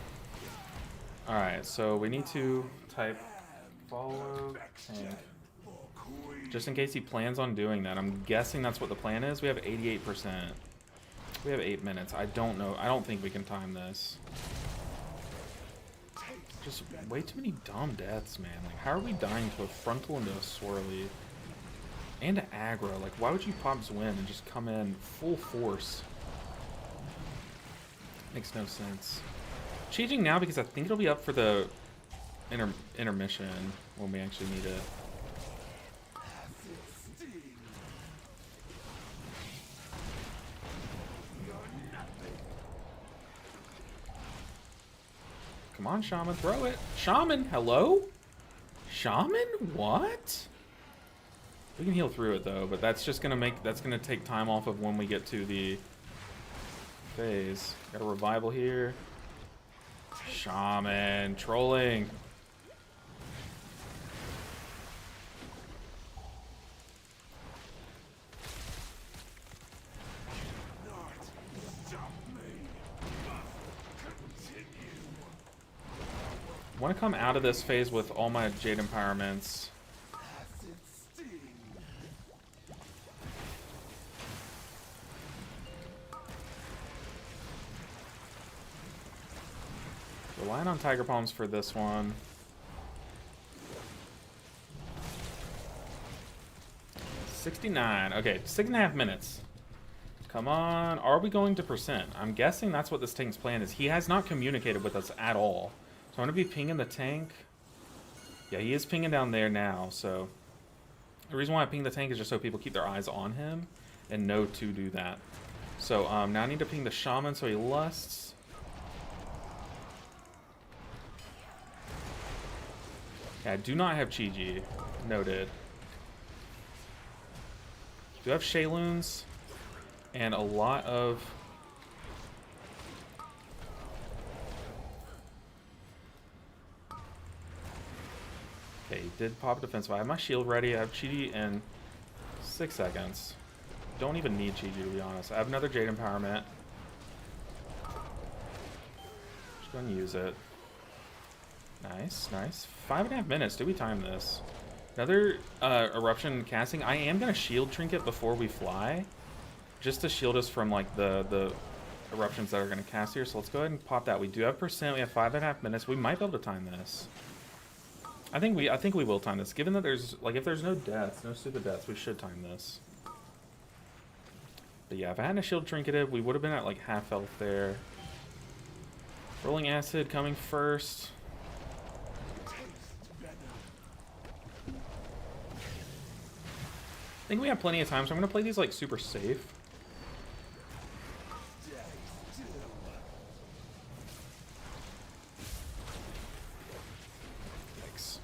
Alright, so we need to type follow tank. Just in case he plans on doing that. I'm guessing that's what the plan is. We have 88%. We have 8 minutes. I don't know. I don't think we can time this. Just way too many dumb deaths, man. Like, how are we dying to a frontal and to a swirly? And to aggro. Like, why would you pop Zwin and just come in full force? Makes no sense. Changing now because I think it'll be up for the intermission when we actually need it. Come on, Shaman, throw it. Shaman, hello? Shaman? What? We can heal through it though, but that's just gonna take time off of when we get to the phase. Got a revival here. Shaman, trolling. I want to come out of this phase with all my Jade Empowerments. Relying on Tiger Palms for this one. 69. Okay, 6.5 minutes. Come on. Are we going to percent? I'm guessing that's what this tank's plan is. He has not communicated with us at all. So I'm going to be pinging the tank. Yeah, he is pinging down there now, so... The reason why I ping the tank is just so people keep their eyes on him and know to do that. So now I need to ping the Shaman so he lusts. Yeah, I do not have Chi-Ji. Noted. Do have Shayloons and a lot of... Okay, he did pop defensive. I have my shield ready. I have Chi-Ji in 6 seconds. Don't even need Chi-Ji, to be honest. I have another Jade Empowerment. Just going to use it. Nice, nice. 5.5 minutes. Do we time this? Another Eruption casting. I am going to shield Trinket before we fly. Just to shield us from, like, the Eruptions that are going to cast here. So let's go ahead and pop that. We do have percent. We have 5.5 minutes. We might be able to time this. I think we will time this. Given that there's, like, if there's no deaths, no stupid deaths, we should time this. But yeah, if I hadn't a shield trinketed, we would have been at, like, half health there. Rolling Acid coming first. I think we have plenty of time, so I'm going to play these, like, super safe. Yikes.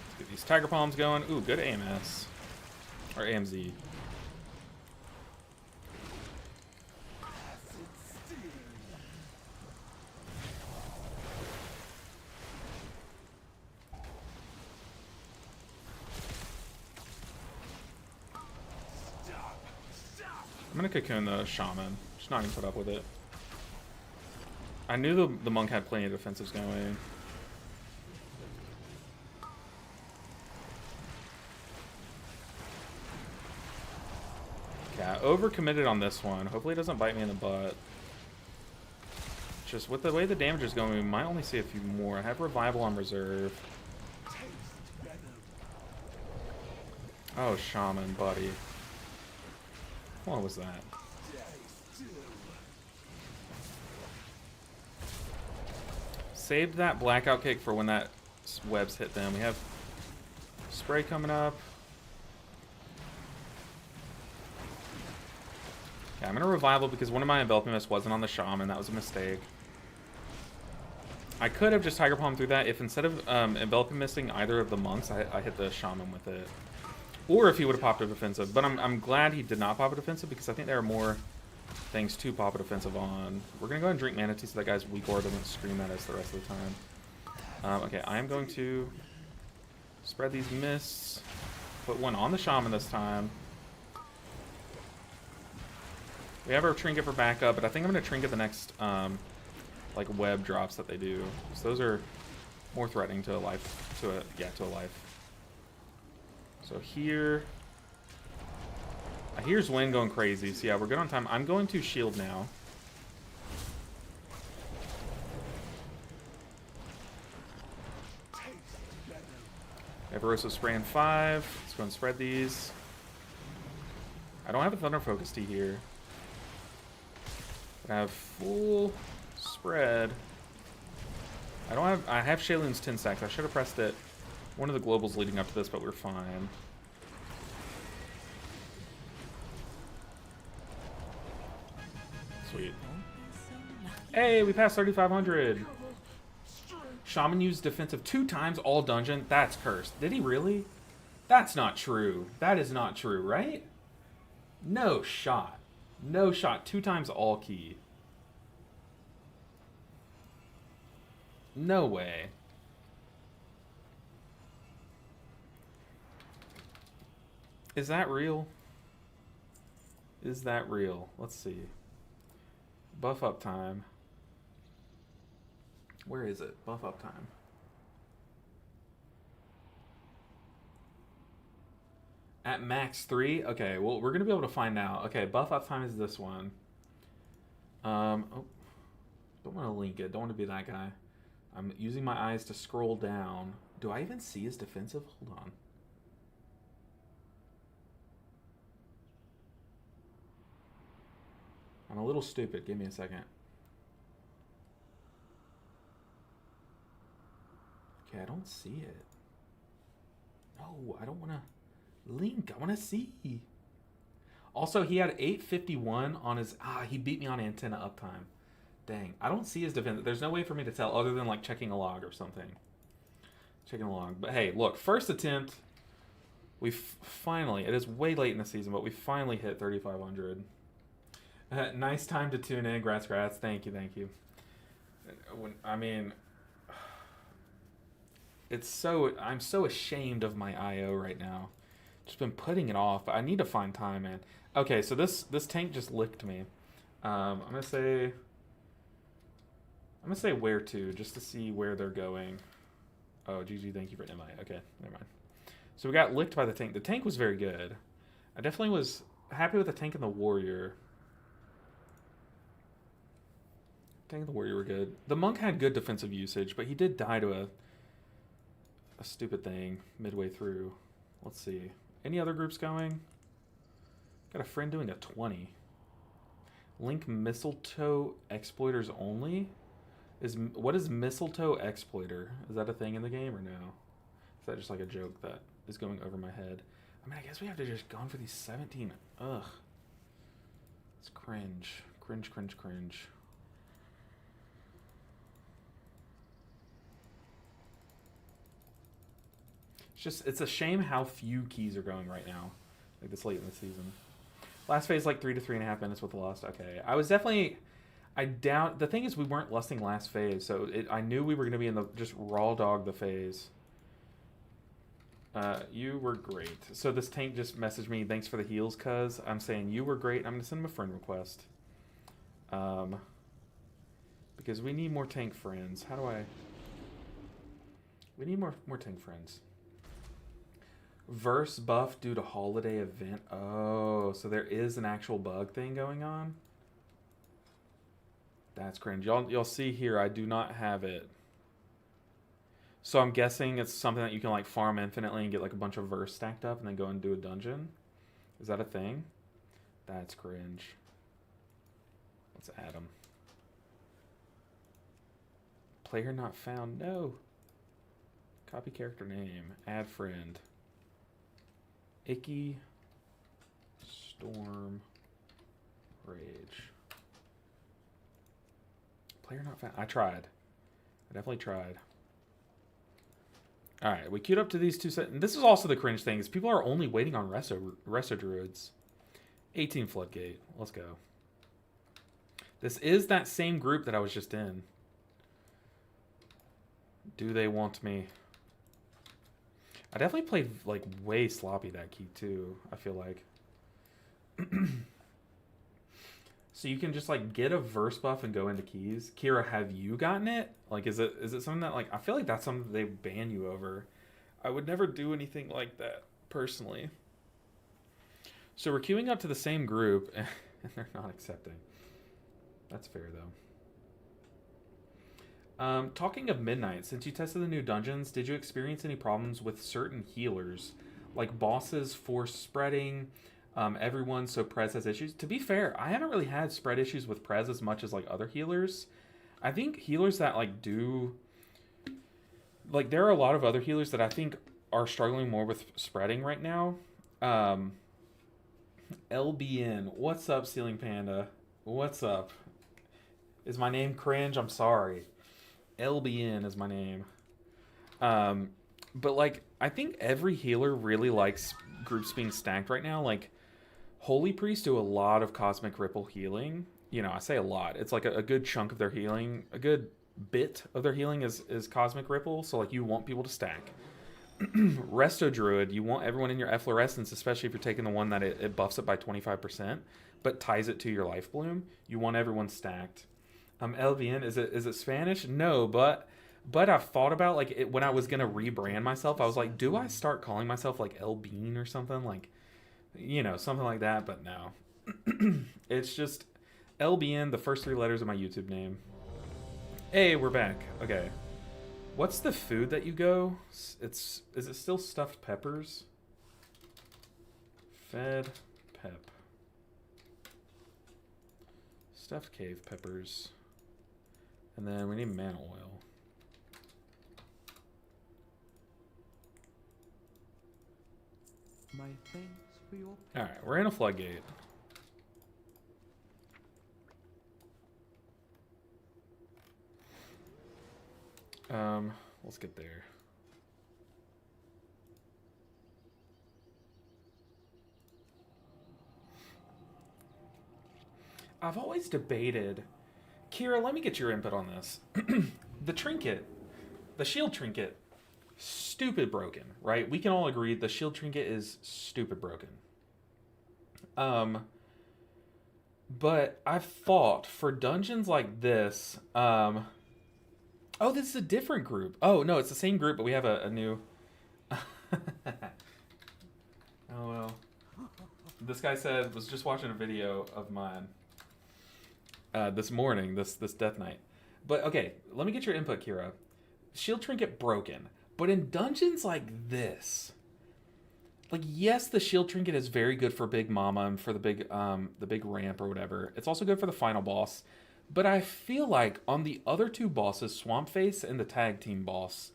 Let's get these Tiger Palms going. Ooh, good AMS. Or AMZ. I'm gonna cocoon the Shaman. Just not gonna put up with it. I knew the monk had plenty of defensives going. Okay, I overcommitted on this one. Hopefully it doesn't bite me in the butt. Just with the way the damage is going, we might only see a few more. I have Revival on reserve. Oh, shaman, buddy. What was that? Saved that blackout kick for when that webs hit them. We have spray coming up. Okay, I'm gonna revival because one of my enveloping mists wasn't on the shaman. That was a mistake. I could have just Tiger Palm through that if instead of enveloping missing either of the monks, I hit the shaman with it. Or if he would have popped a defensive. But I'm glad he did not pop a defensive because I think there are more things to pop a defensive on. We're going to go ahead and drink Mana Tea so that guy's weak aura doesn't scream at us the rest of the time. Okay, I am going to spread these mists. Put one on the shaman this time. We have our trinket for backup, but I think I'm going to trinket the next like web drops that they do. So those are more threatening to a life, to a life. So here, here's Wind going crazy. So yeah, we're good on time. I'm going to shield now. Everoso spray in 5. Let's go and spread these. I don't have a Thunder Focus Tea here. I have full spread. I have Shaylin's 10 stacks. I should have pressed it. One of the globals leading up to this, but we're fine. Sweet. Hey, we passed 3,500. Shaman used defensive 2 times all dungeon. That's cursed. Did he really? That's not true. That is not true, right? No shot. No shot. 2 times all key. No way. Is that real? Is that real? Let's see. Buff up time. Where is it? Buff up time. At max 3? Okay, well, we're going to be able to find out. Okay, buff up time is this one. Oh, don't want to link it. Don't want to be that guy. I'm using my eyes to scroll down. Do I even see his defensive? Hold on. I'm a little stupid. Give me a second. Okay, I don't see it. No, I don't want to link. I want to see. Also, he had 851 on his... he beat me on antenna uptime. Dang. I don't see his defense. There's no way for me to tell other than, like, checking a log or something. Checking a log. But, hey, look. First attempt. We finally... It is way late in the season, but we finally hit 3,500. Nice time to tune in. Grats. Thank you. I mean, it's so... I'm so ashamed of my IO right now. Just been putting it off, but I need to find time, man. Okay, so this tank just licked me. I'm gonna say where to, just to see where they're going. Oh, GG, thank you for MI. Okay, never mind. So we got licked by the tank. The tank was very good. I definitely was happy with the tank and the warrior. Tank and the warrior were good. The monk had good defensive usage, but he did die to a stupid thing midway through. Let's see. Any other groups going? Got a friend doing a 20. Link mistletoe exploiters only? What is mistletoe exploiter? Is that a thing in the game or no? Is that just like a joke that is going over my head? I mean, I guess we have to just go for these 17. Ugh. It's cringe. Cringe. It's a shame how few keys are going right now, like this late in the season. Last phase like 3 to 3.5 minutes with the lust. Okay, I doubt. The thing is, we weren't lusting last phase, so I knew we were going to be in the just raw dog the phase. You were great. So this tank just messaged me, thanks for the heals, cuz. I'm saying you were great. I'm going to send him a friend request. Because we need more tank friends. How do I... We need more tank friends. Verse buff due to holiday event. Oh, so there is an actual bug thing going on? That's cringe. Y'all see here, I do not have it. So I'm guessing it's something that you can like farm infinitely and get like a bunch of verse stacked up and then go and do a dungeon. Is that a thing? That's cringe. Let's add them. Player not found. No. Copy character name. Add friend. Icky. Storm. Rage. Player not found. I tried. I definitely tried. Alright, we queued up to these two sets. And this is also the cringe thing, is people are only waiting on Resto Druids. 18 Floodgate. Let's go. This is that same group that I was just in. Do they want me? I definitely played like way sloppy that key too, I feel like. So you can just like get a verse buff and go into keys. Kira, have you gotten it? Like is it something that like I feel like that's something that they ban you over. I would never do anything like that personally. So we're queuing up to the same group and they're not accepting. That's fair though. Talking of Midnight, since you tested the new dungeons, did you experience any problems with certain healers? Like bosses force spreading, everyone, so Prez has issues? To be fair, I haven't really had spread issues with Prez as much as like other healers. I think healers that like do... Like there are a lot of other healers that I think are struggling more with spreading right now. LBN, what's up, Ceiling Panda? What's up? Is my name cringe? I'm sorry. LBN is my name. But like, I think every healer really likes groups being stacked right now. Like, Holy Priests do a lot of Cosmic Ripple healing. You know, I say a lot. It's like a good chunk of their healing. A good bit of their healing is Cosmic Ripple. So like, you want people to stack. Resto Druid, you want everyone in your efflorescence, especially if you're taking the one that it buffs it by 25%, but ties it to your Life Bloom. You want everyone stacked. LVN, is it Spanish? No, but I've thought about like when I was gonna rebrand myself, I was like, do I start calling myself like El Bean or something, like, you know, something like that? But no, it's just LBN, the first 3 letters of my YouTube name. Hey, we're back. Okay, what's the food that you go? Is it still stuffed peppers? Fed pep. Stuffed cave peppers. And then we need mana oil. My thanks for your... Alright, we're in a floodgate. Let's get there. I've always debated... Kira, let me get your input on this. The trinket, the shield trinket, stupid broken, right? We can all agree the shield trinket is stupid broken. But I've thought for dungeons like this, oh, this is a different group. Oh, no, it's the same group, but we have a new... Oh, well. This guy said, was just watching a video of mine. This morning, this Death Knight. But okay, let me get your input, Kira. Shield trinket broken, but in dungeons like this, like yes, the shield trinket is very good for Big Mama and for the big ramp or whatever. It's also good for the final boss, but I feel like on the other 2 bosses, Swamp Face and the tag team boss,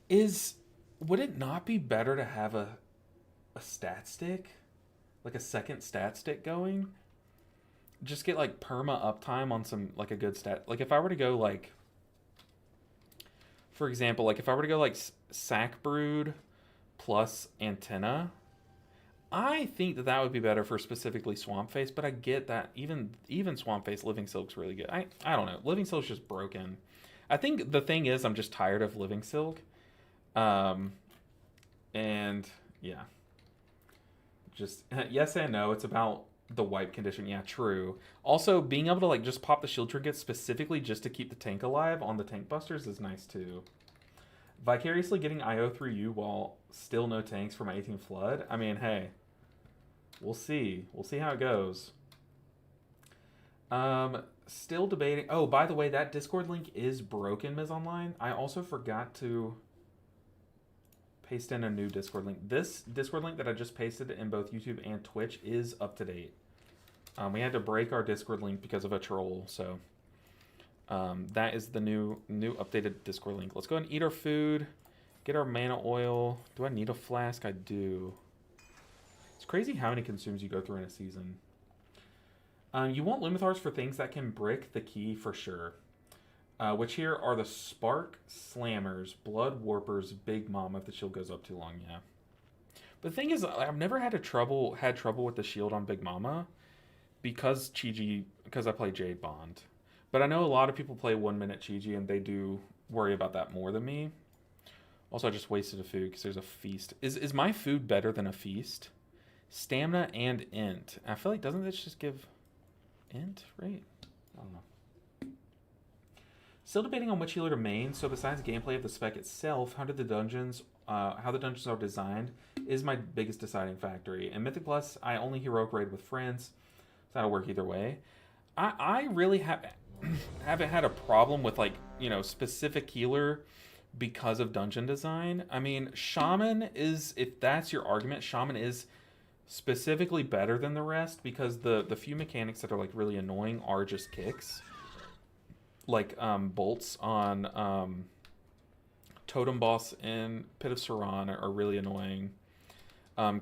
would it not be better to have a stat stick, like a second stat stick going? Just get like perma uptime on some like a good stat. Like if I were to go like, for example, like if I were to go like Sack Brood plus Antenna, I think that would be better for specifically Swamp Face. But I get that even Swamp Face, Living Silk's really good. I don't know, Living Silk's just broken. I think the thing is I'm just tired of Living Silk, and yeah, just yes and no. It's about the wipe condition. Yeah, true. Also, being able to like just pop the shield trinket specifically just to keep the tank alive on the tank busters is nice too. Vicariously getting IO through you while still no tanks for my 18 flood. I mean, hey, we'll see. We'll see how it goes. Still debating. Oh, by the way, that Discord link is broken, Ms. Online. I also forgot to paste in a new Discord link. This Discord link that I just pasted in both YouTube and Twitch is up to date. We had to break our Discord link because of a troll, so that is the new updated Discord link. Let's go and eat our food, get our mana oil. Do I need a flask? I do. It's crazy how many consumes you go through in a season. You want Lumithars for things that can brick the key for sure. Which here are the Spark Slammers, Blood Warpers, Big Mom if the shield goes up too long, yeah. But the thing is, I've never had trouble with the shield on Big Mama because I play Jade Bond. But I know a lot of people play 1 minute Chi-Ji and they do worry about that more than me. Also, I just wasted a food because there's a feast. Is my food better than a feast? Stamina and int. I feel like, doesn't this just give int, right? I don't know. Still debating on which healer to main, so besides gameplay of the spec itself, how the dungeons are designed is my biggest deciding factor. In Mythic Plus, I only heroic raid with friends, so that'll work either way. I really haven't had a problem with, like, you know, specific healer because of dungeon design. I mean, Shaman is, if that's your argument, Shaman is specifically better than the rest because the few mechanics that are like really annoying are just kicks. Like bolts on Totem Boss in Pit of Saran are really annoying.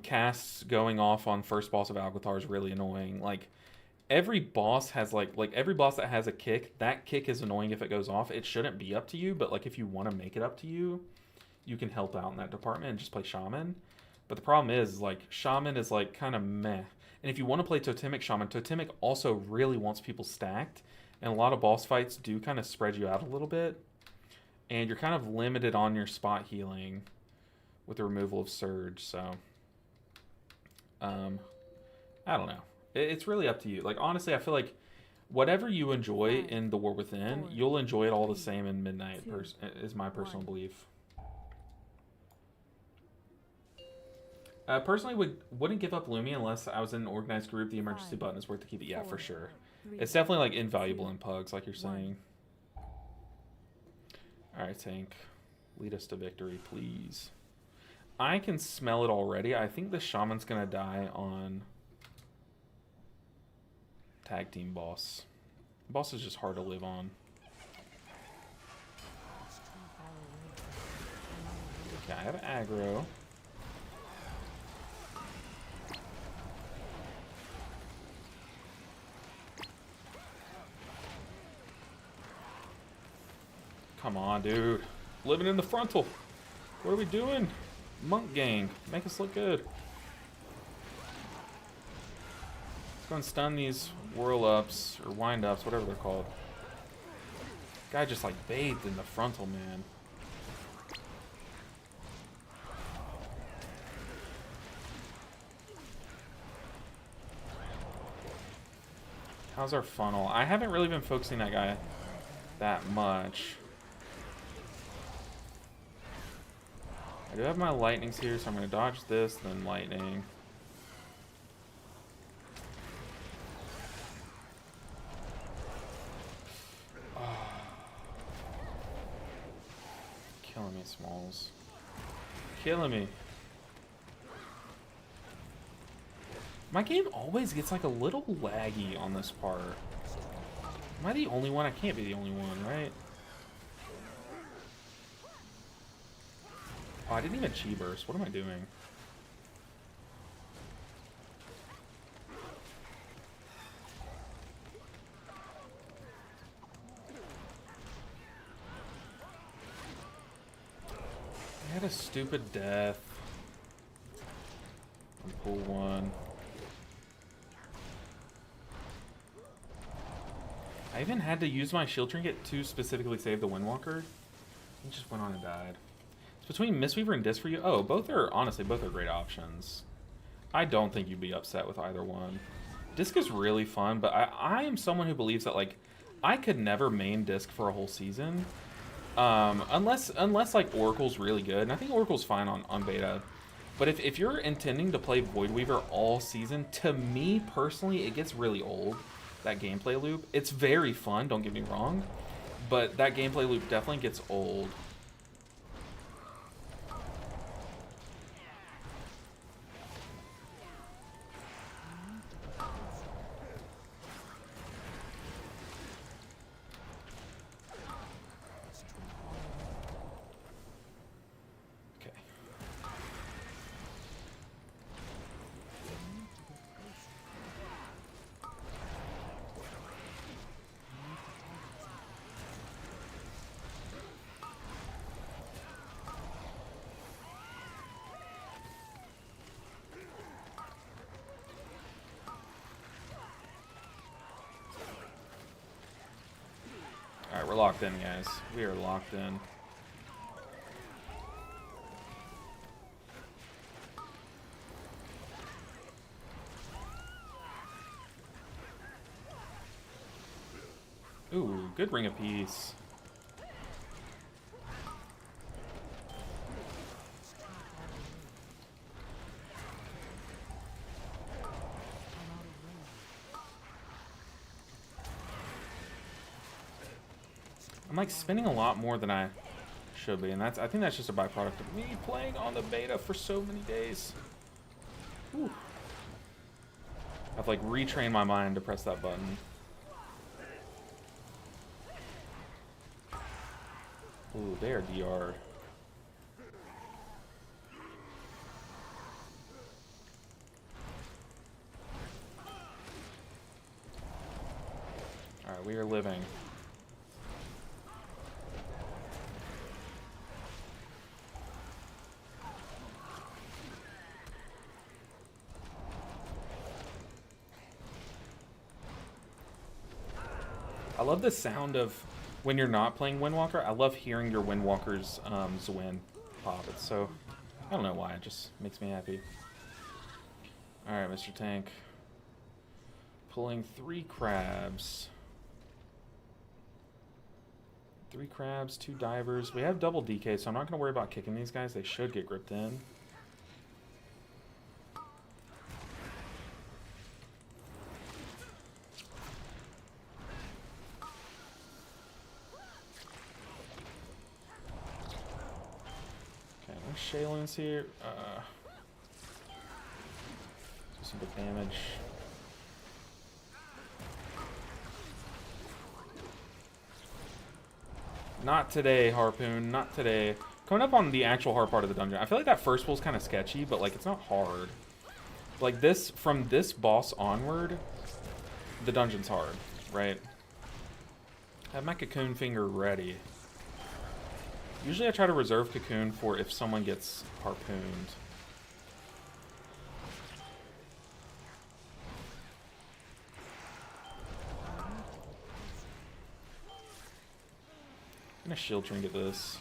Casts going off on first boss of Alcathar is really annoying. Like every boss has like every boss that has a kick, that kick is annoying if it goes off. It shouldn't be up to you, but like if you want to make it up to you, you can help out in that department and just play Shaman. But the problem is, like, Shaman is, like, kind of meh. And if you want to play Totemic Shaman, Totemic also really wants people stacked. And a lot of boss fights do kind of spread you out a little bit. And you're kind of limited on your spot healing with the removal of Surge. So, I don't know. It's really up to you. Like, honestly, I feel like whatever you enjoy in The War Within, you'll enjoy it all the same in Midnight, is my personal belief. Personally, wouldn't give up Lumi unless I was in an organized group. The emergency button is worth to keep it. Yeah, for sure. It's definitely like invaluable in pugs, like you're saying. Alright, Tank. Lead us to victory, please. I can smell it already. I think the Shaman's gonna die on Tag Team Boss. Boss is just hard to live on. Okay, I have aggro. Come on, dude. Living in the frontal. What are we doing? Monk gang. Make us look good. Let's go and stun these whirl ups or wind ups, whatever they're called. Guy just like bathed in the frontal, man. How's our funnel? I haven't really been focusing that guy that much. I do have my lightnings here, so I'm going to dodge this, then lightning. Oh. Killing me, Smalls. Killing me. My game always gets like a little laggy on this part. Am I the only one? I can't be the only one, right? Oh, I didn't even chi burst. What am I doing? I had a stupid death. On pool 1. I even had to use my shield trinket to specifically save the Windwalker. He just went on and died. Between Mistweaver and Disc for you? Oh, both are great options. I don't think you'd be upset with either one. Disc is really fun, but I am someone who believes that, like, I could never main Disc for a whole season. Unless like, Oracle's really good. And I think Oracle's fine on beta. But if you're intending to play Void Weaver all season, to me, personally, it gets really old. that gameplay loop. It's very fun, don't get me wrong, but that gameplay loop definitely gets old. Okay. Alright, we're locked in, guys. We are locked in. Ooh, good ring of peace. I'm like spending a lot more than I should be, and I think that's just a byproduct of me playing on the beta for so many days. Whew. I've like retrained my mind to press that button. Ooh, they are DR'd. Alright, we are living. I love the sound of when you're not playing Windwalker. I love hearing your Windwalker's Zwin pop. It's so, I don't know why, it just makes me happy. Alright, Mr. Tank. Pulling 3 crabs. 3 crabs, 2 divers. We have double DK, so I'm not going to worry about kicking these guys. They should get gripped in. Shaylin's here. Do some big damage. Not today, Harpoon. Not today. Coming up on the actual hard part of the dungeon. I feel like that first pool's kind of sketchy, but like it's not hard. Like this, from this boss onward, the dungeon's hard, right? I have my cocoon finger ready. Usually I try to reserve cocoon for if someone gets harpooned. I'm gonna shield trinket this.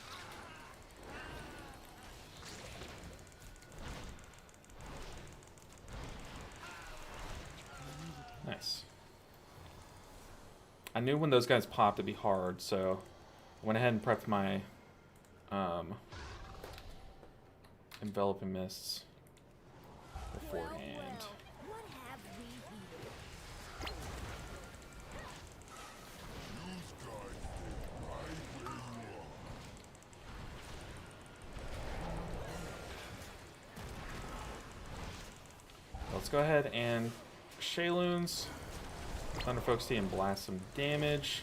Nice. I knew when those guys popped it'd be hard, so I went ahead and prepped my enveloping mists beforehand. What have we here? Let's go ahead and Shayloons, Thunder Focus Tea, and blast some damage.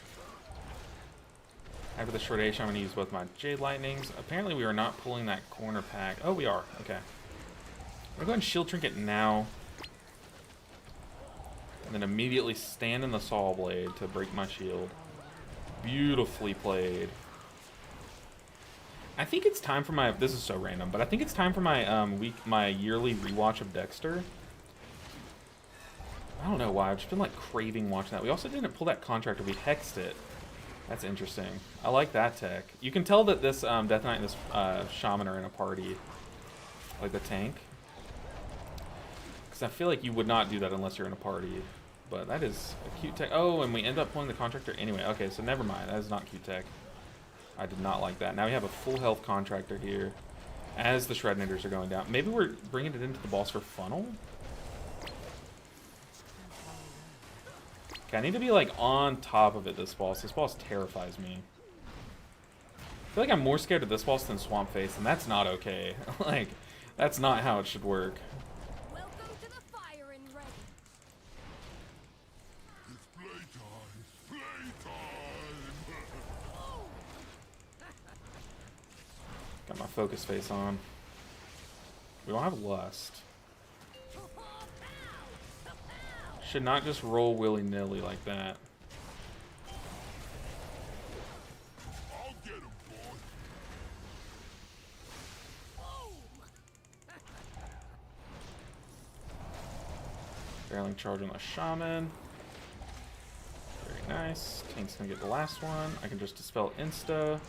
After the shortation, I'm going to use both my Jade Lightnings. Apparently we are not pulling that corner pack. Oh, we are. Okay. I'm going to go ahead and Shield Trinket now. And then immediately stand in the Saw Blade to break my shield. Beautifully played. I think it's time for my... This is so random, but I think it's time for my my yearly rewatch of Dexter. I don't know why. I've just been like craving watching that. We also didn't pull that Contractor. We hexed it. That's interesting. I like that tech. You can tell that this Death Knight and this Shaman are in a party. Like the tank. Because I feel like you would not do that unless you're in a party. But that is a cute tech. Oh, and we end up pulling the Contractor anyway. Okay, so never mind. That is not cute tech. I did not like that. Now we have a full health Contractor here. As the Shrednators are going down. Maybe we're bringing it into the boss for funnel? Okay, I need to be like on top of it this boss. This boss terrifies me. I feel like I'm more scared of this boss than Swamp Face, and that's not okay. Like, that's not how it should work. Welcome to the firing ring. It's playtime! Playtime! Got my focus face on. We don't have lust. Should not just roll willy-nilly like that. I'll get him, boy! Barreling charge on the shaman. Very nice. Tank's gonna get the last one. I can just dispel insta.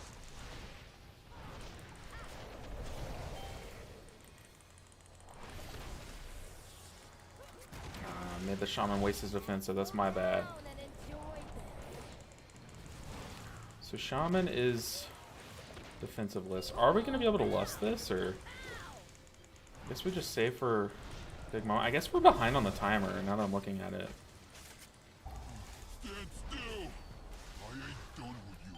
Made the shaman waste his defense, so that's my bad. Down and enjoy this. So shaman is defensive-less. Are we gonna be able to lust this, or I guess we just save for Big Mama? I guess we're behind on the timer now that I'm looking at it. Stand still! I ain't done with you.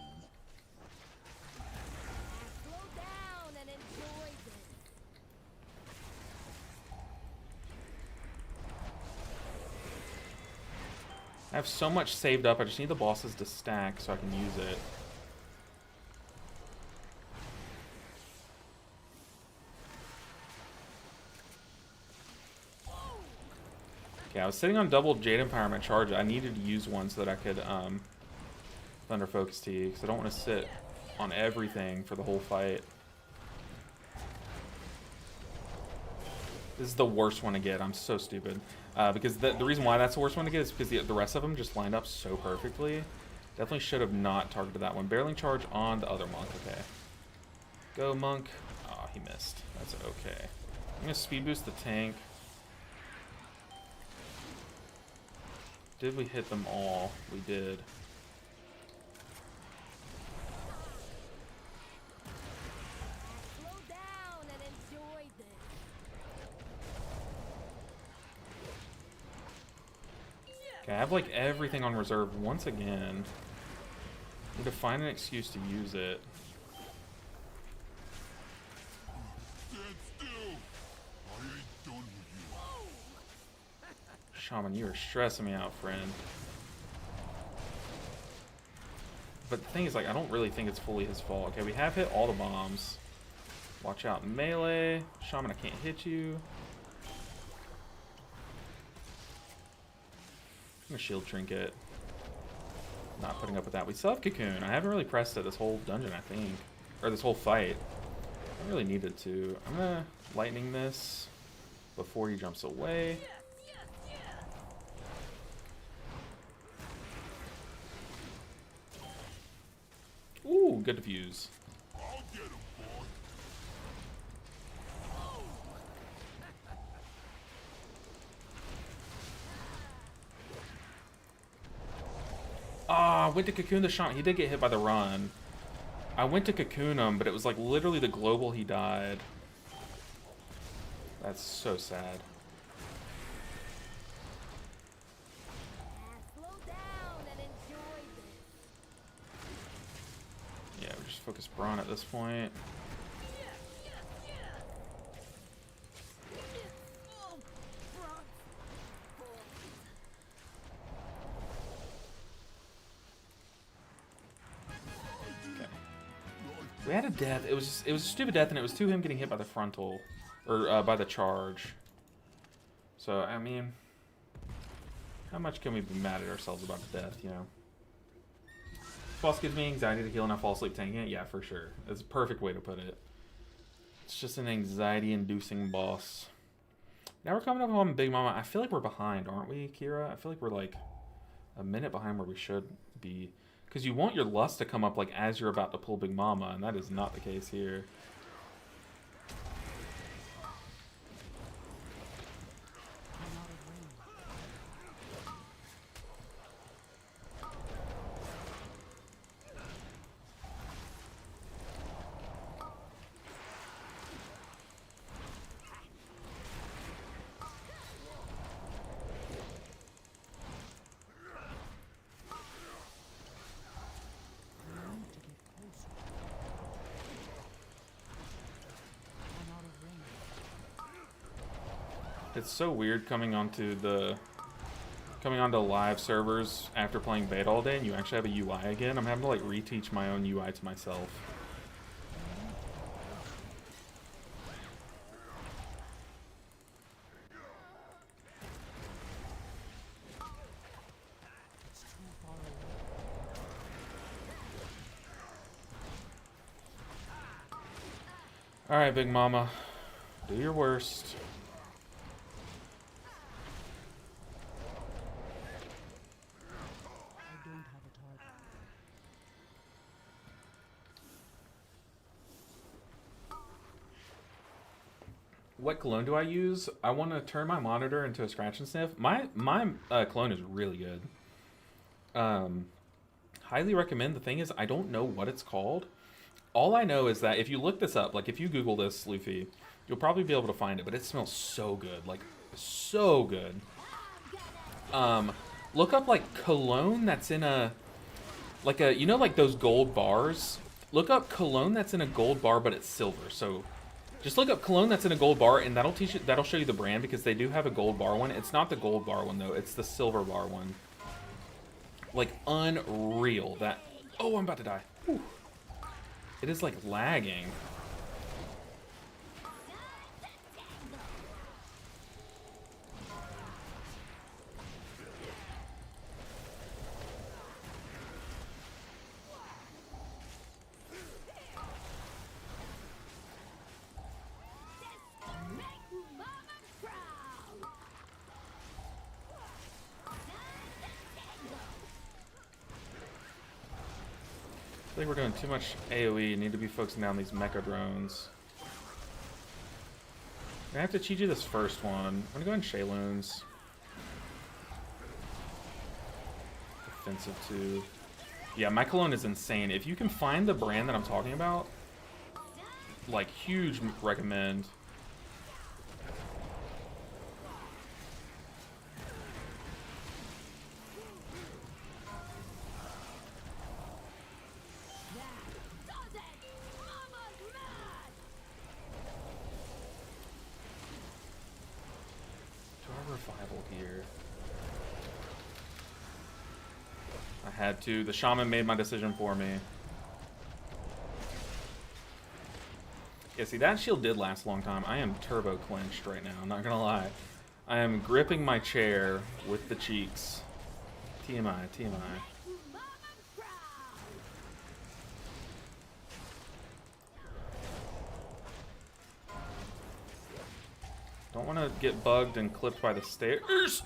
Slow down and enjoy this. I have so much saved up. I just need the bosses to stack so I can use it. Okay, I was sitting on double Jade Empowerment charge. I needed to use one so that I could Thunder Focus Tea, because I don't want to sit on everything for the whole fight. This is the worst one to get. I'm so stupid. Because the reason why that's the worst one to get is because the rest of them just lined up so perfectly. Definitely should have not targeted that one. Barreling charge on the other monk. Okay. Go, monk. Oh, he missed. That's okay. I'm going to speed boost the tank. Did we hit them all? We did. Slow down and enjoy this. Okay, I have like everything on reserve once again. Need to find an excuse to use it. Stand still! I ain't done with you. Shaman, you are stressing me out, friend. But the thing is, like, I don't really think it's fully his fault. Okay, we have hit all the bombs. Watch out, melee. Shaman, I can't hit you. I'm gonna shield trinket. Not putting up with that. We still have cocoon. I haven't really pressed it this whole dungeon, I think. Or this whole fight. I really needed to. I'm gonna lightning this before he jumps away. Ooh, good defuse. I'll get him, boy! Ah, went to cocoon the shot. He did get hit by the run. I went to cocoon him, but it was like literally the global he died. That's so sad. Slow down and enjoy this. Yeah, we just focus Braun at this point. We had a death. It was a stupid death, and it was to him getting hit by the frontal, or by the charge. So I mean, how much can we be mad at ourselves about the death? You know, this boss gives me anxiety to heal, and I fall asleep tanking it. Yeah, for sure. That's a perfect way to put it. It's just an anxiety-inducing boss. Now we're coming up on Big Mama. I feel like we're behind, aren't we, Kira? I feel like we're like a minute behind where we should be. Because you want your lust to come up like as you're about to pull Big Mama, and that is not the case here. It's so weird coming onto live servers after playing beta all day and you actually have a UI again. I'm having to like reteach my own UI to myself. It's too far away. All right, Big Mama, do your worst. I don't have a target. What cologne do I use? I want to turn my monitor into a scratch and sniff. My cologne is really good. Highly recommend. The thing is, I don't know what it's called. All I know is that if you look this up, like if you Google this, Luffy, you'll probably be able to find it. But it smells so good, like so good. Look up like cologne that's in a, like a, you know, like those gold bars. Look up cologne that's in a gold bar, but it's silver. So just look up cologne that's in a gold bar, and that'll teach you. That'll show you the brand because they do have a gold bar one. It's not the gold bar one though. It's the silver bar one. Like unreal. That. Oh, I'm about to die. Whew. It is like lagging. I think we're doing too much AoE. Need to be focusing down these mecha drones. I have to cheat you this first one. I'm gonna go in Shayloons. Defensive 2. Yeah, my cologne is insane. If you can find the brand that I'm talking about, like, huge recommend. Revival here. I had to. The shaman made my decision for me. Yeah, see, that shield did last a long time. I am turbo clenched right now, I'm not gonna lie. I am gripping my chair with the cheeks. TMI, TMI. Don't want to get bugged and clipped by the stairs.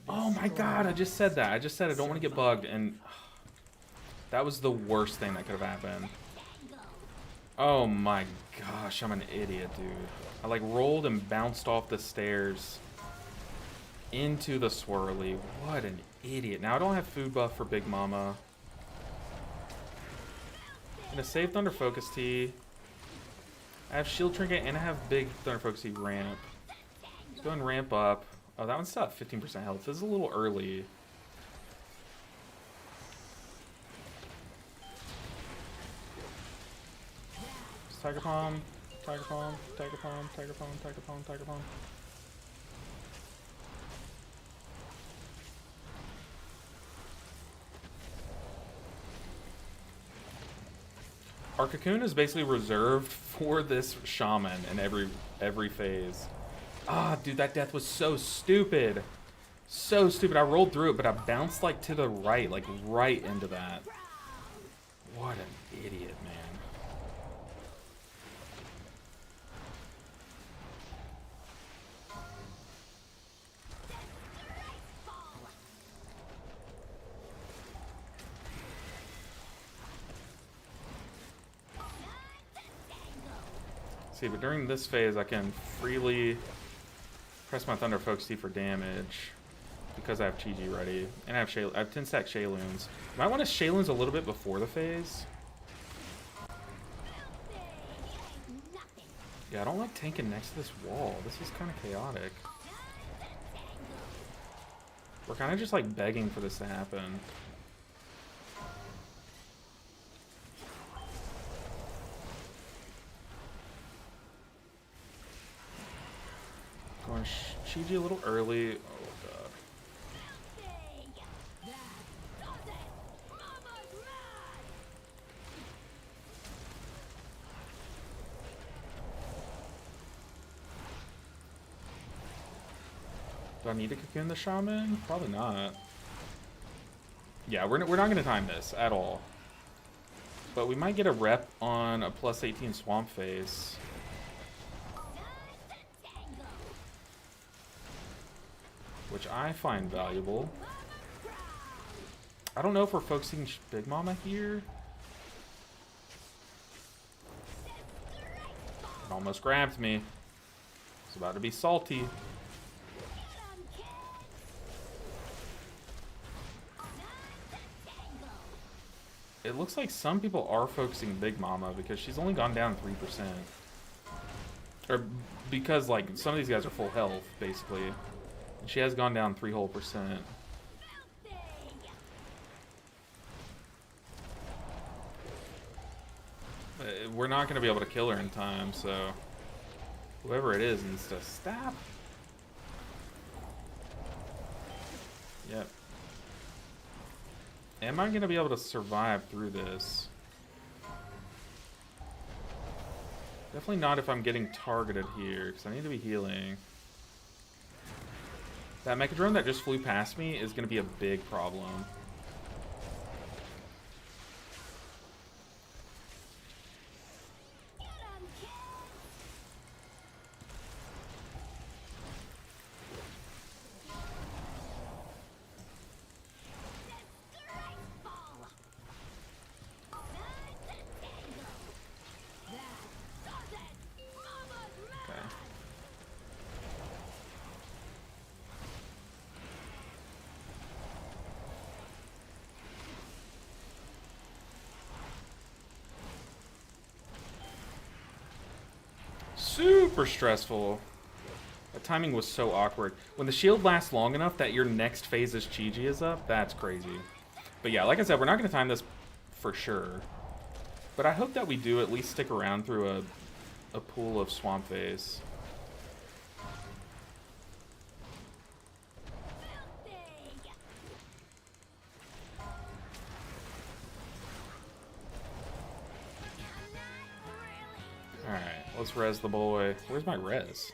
Oh my god, I just said that. I just said I don't want to get bugged, and that was the worst thing that could have happened. Oh my gosh, I'm an idiot, dude. I like rolled and bounced off the stairs into the swirly. What an idiot. Now I don't have food buff for Big Mama. I'm gonna save Thunder Focus Tea. I have Shield Trinket and I have big Thunder Focus Tea ramp. Let's go and ramp up. Oh, that one's still at 15% health. This is a little early. Just Tiger Palm, Tiger Palm, Tiger Palm, Tiger Palm, Tiger Palm, Tiger Palm. Our cocoon is basically reserved for this shaman in every phase. Ah, dude, that death was so stupid. So stupid. I rolled through it, but I bounced like to the right, like right into that. What an idiot, man. See, but during this phase, I can freely press my Thunder Focus Tea for damage because I have Chi-Ji ready, and I have 10 stack Shayloons. Might want to Shayloons a little bit before the phase. Yeah, I don't like tanking next to this wall. This is kind of chaotic. We're kind of just like begging for this to happen. going Chiji a little early. Oh god. Do I need to cocoon the shaman? Probably not. Yeah, we're not going to time this at all. But we might get a rep on a plus 18 swamp face. Which I find valuable. I don't know if we're focusing Big Mama here. It almost grabbed me. It's about to be salty. It looks like some people are focusing Big Mama because she's only gone down 3%. Or because, like, some of these guys are full health, basically. And she has gone down 3 whole percent. We're not going to be able to kill her in time, so whoever it is needs to stop. Yep. Am I going to be able to survive through this? Definitely not if I'm getting targeted here, because I need to be healing. That Mechadrone that just flew past me is going to be a big problem. Super stressful. The timing was so awkward. When the shield lasts long enough that your next phase's Chi-Ji is up, that's crazy. But yeah, like I said, we're not going to time this for sure. But I hope that we do at least stick around through a pool of Swamp Phase. Alright, let's res the boy. Where's my res?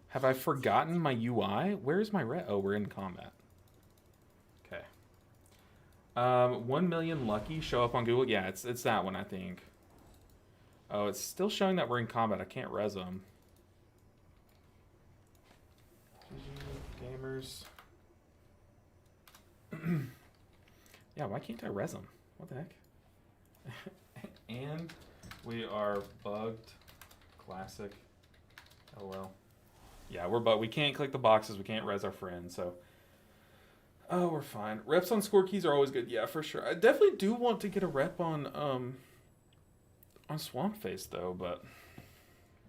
Have I forgotten my UI? Where's my res? Oh, we're in combat. Okay. 1 million lucky show up on Google. Yeah, it's that one, I think. Oh, it's still showing that we're in combat. I can't res them. GG gamers. Yeah, why can't I res them? What the heck? And we are bugged. Classic. Oh well. Yeah, we're bugged. We can't click the boxes. We can't res our friends, so. Oh, we're fine. Reps on score keys are always good. Yeah, for sure. I definitely do want to get a rep on Swamp Face, though, but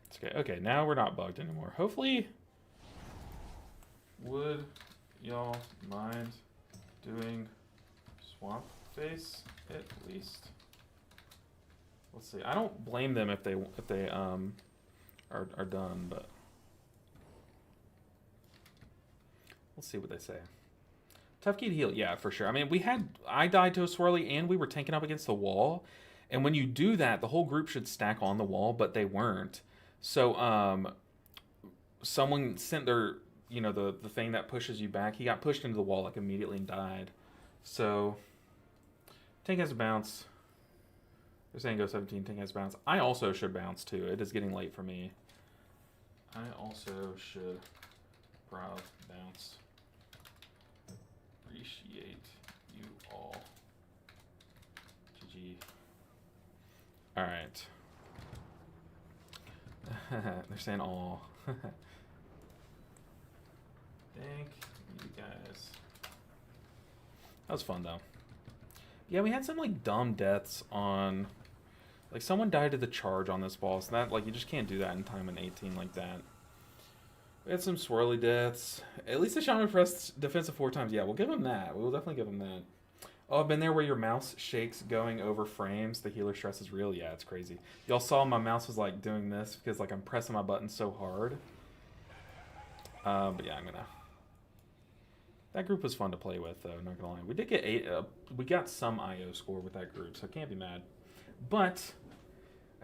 it's okay. Okay, now we're not bugged anymore. Hopefully, would y'all mind doing Swamp Face at least? Let's see. I don't blame them if they are done, but let's see what they say. Tough key to heal, yeah, for sure. I mean, I died to a swirly and we were tanking up against the wall. And when you do that, the whole group should stack on the wall, but they weren't. So, someone sent their, the thing that pushes you back. He got pushed into the wall, like, immediately and died. So, tank has a bounce. They're saying go 17, tank has a bounce. I also should bounce, too. It is getting late for me. I also should probably bounce. Appreciate you all. GG. Alright. They're saying all. Thank you guys. That was fun though. Yeah, we had some like dumb deaths on, like someone died to the charge on this boss. And that, like, you just can't do that in time in 18 like that. We had some swirly deaths. At least the shaman pressed defensive 4 times. Yeah, we'll give him that. We'll definitely give him that. Oh, I've been there where your mouse shakes going over frames. The healer stress is real. Yeah, it's crazy. Y'all saw my mouse was like doing this because like I'm pressing my button so hard. But yeah, I'm gonna. That group was fun to play with, though. Not gonna lie, we did get we got some IO score with that group, so can't be mad. But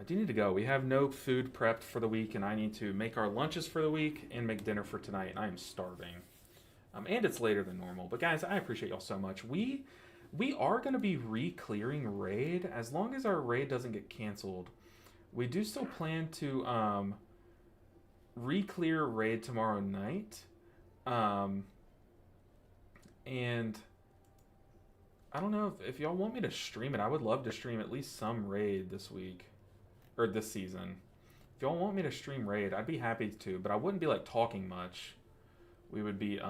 I do need to go. We have no food prepped for the week, and I need to make our lunches for the week and make dinner for tonight. And I am starving. And it's later than normal. But guys, I appreciate y'all so much. We are gonna be re-clearing raid as long as our raid doesn't get canceled. We do still plan to re-clear raid tomorrow night. And I don't know if y'all want me to stream it. I would love to stream at least some raid this week. Or this season. If y'all want me to stream raid, I'd be happy to. But I wouldn't be like talking much. We would be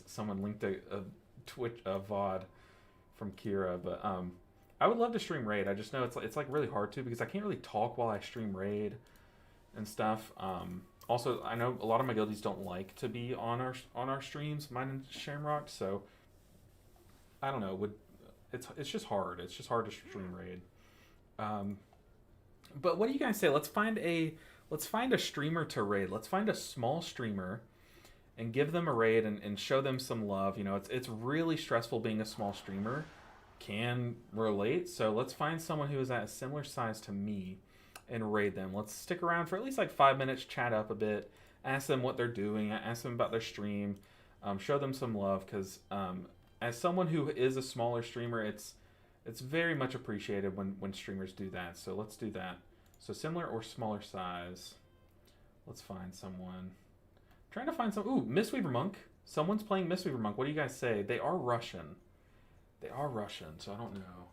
someone linked a Twitch VOD from Kira. But I would love to stream raid. I just know it's like really hard to because I can't really talk while I stream raid and stuff. Also, I know a lot of my guildies don't like to be on our streams, mine and Shamrock, so I don't know. It's just hard. It's just hard to stream raid. But what do you guys say? Let's find a streamer to raid. Let's find a small streamer and give them a raid and show them some love. You know, it's really stressful being a small streamer. Can relate. So let's find someone who is at a similar size to me and raid them. Let's stick around for at least like 5 minutes, chat up a bit, ask them what they're doing, ask them about their stream, show them some love, because as someone who is a smaller streamer, it's very much appreciated when streamers do that. So let's do that. So similar or smaller size. Let's find someone. I'm trying to find some. Ooh, Mistweaver Monk. Someone's playing Mistweaver Monk. What do you guys say? They are Russian. They are Russian, so I don't know.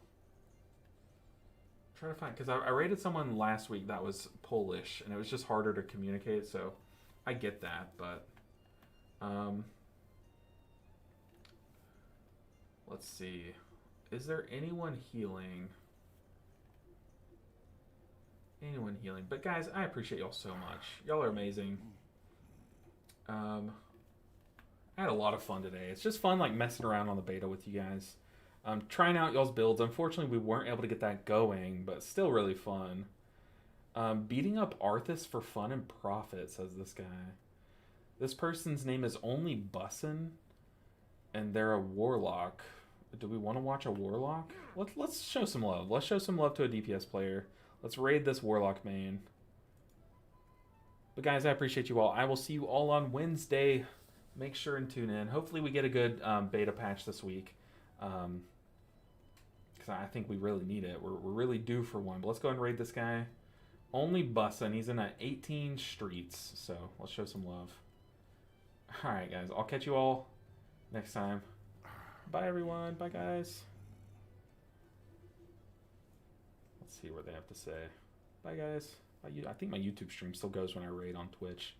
Trying to find, because I rated someone last week that was Polish, and it was just harder to communicate, so I get that, but let's see. Is there anyone healing? Anyone healing? But guys, I appreciate y'all so much. Y'all are amazing. I had a lot of fun today. It's just fun like messing around on the beta with you guys. Trying out y'all's builds. Unfortunately, we weren't able to get that going, but still really fun. Beating up Arthas for fun and profit, says this guy. This person's name is Only Bussin', and they're a warlock. Do we want to watch a warlock? Let's show some love. Let's show some love to a DPS player. Let's raid this warlock main. But guys, I appreciate you all. I will see you all on Wednesday. Make sure and tune in. Hopefully we get a good beta patch this week. Because I think we really need it. We're really due for one. But let's go and raid this guy. Only Bussin'. He's in 18 streets. So let's show some love. Alright guys, I'll catch you all next time. Bye everyone. Bye guys. Let's see what they have to say. Bye guys. Bye, I think my YouTube stream still goes when I raid on Twitch.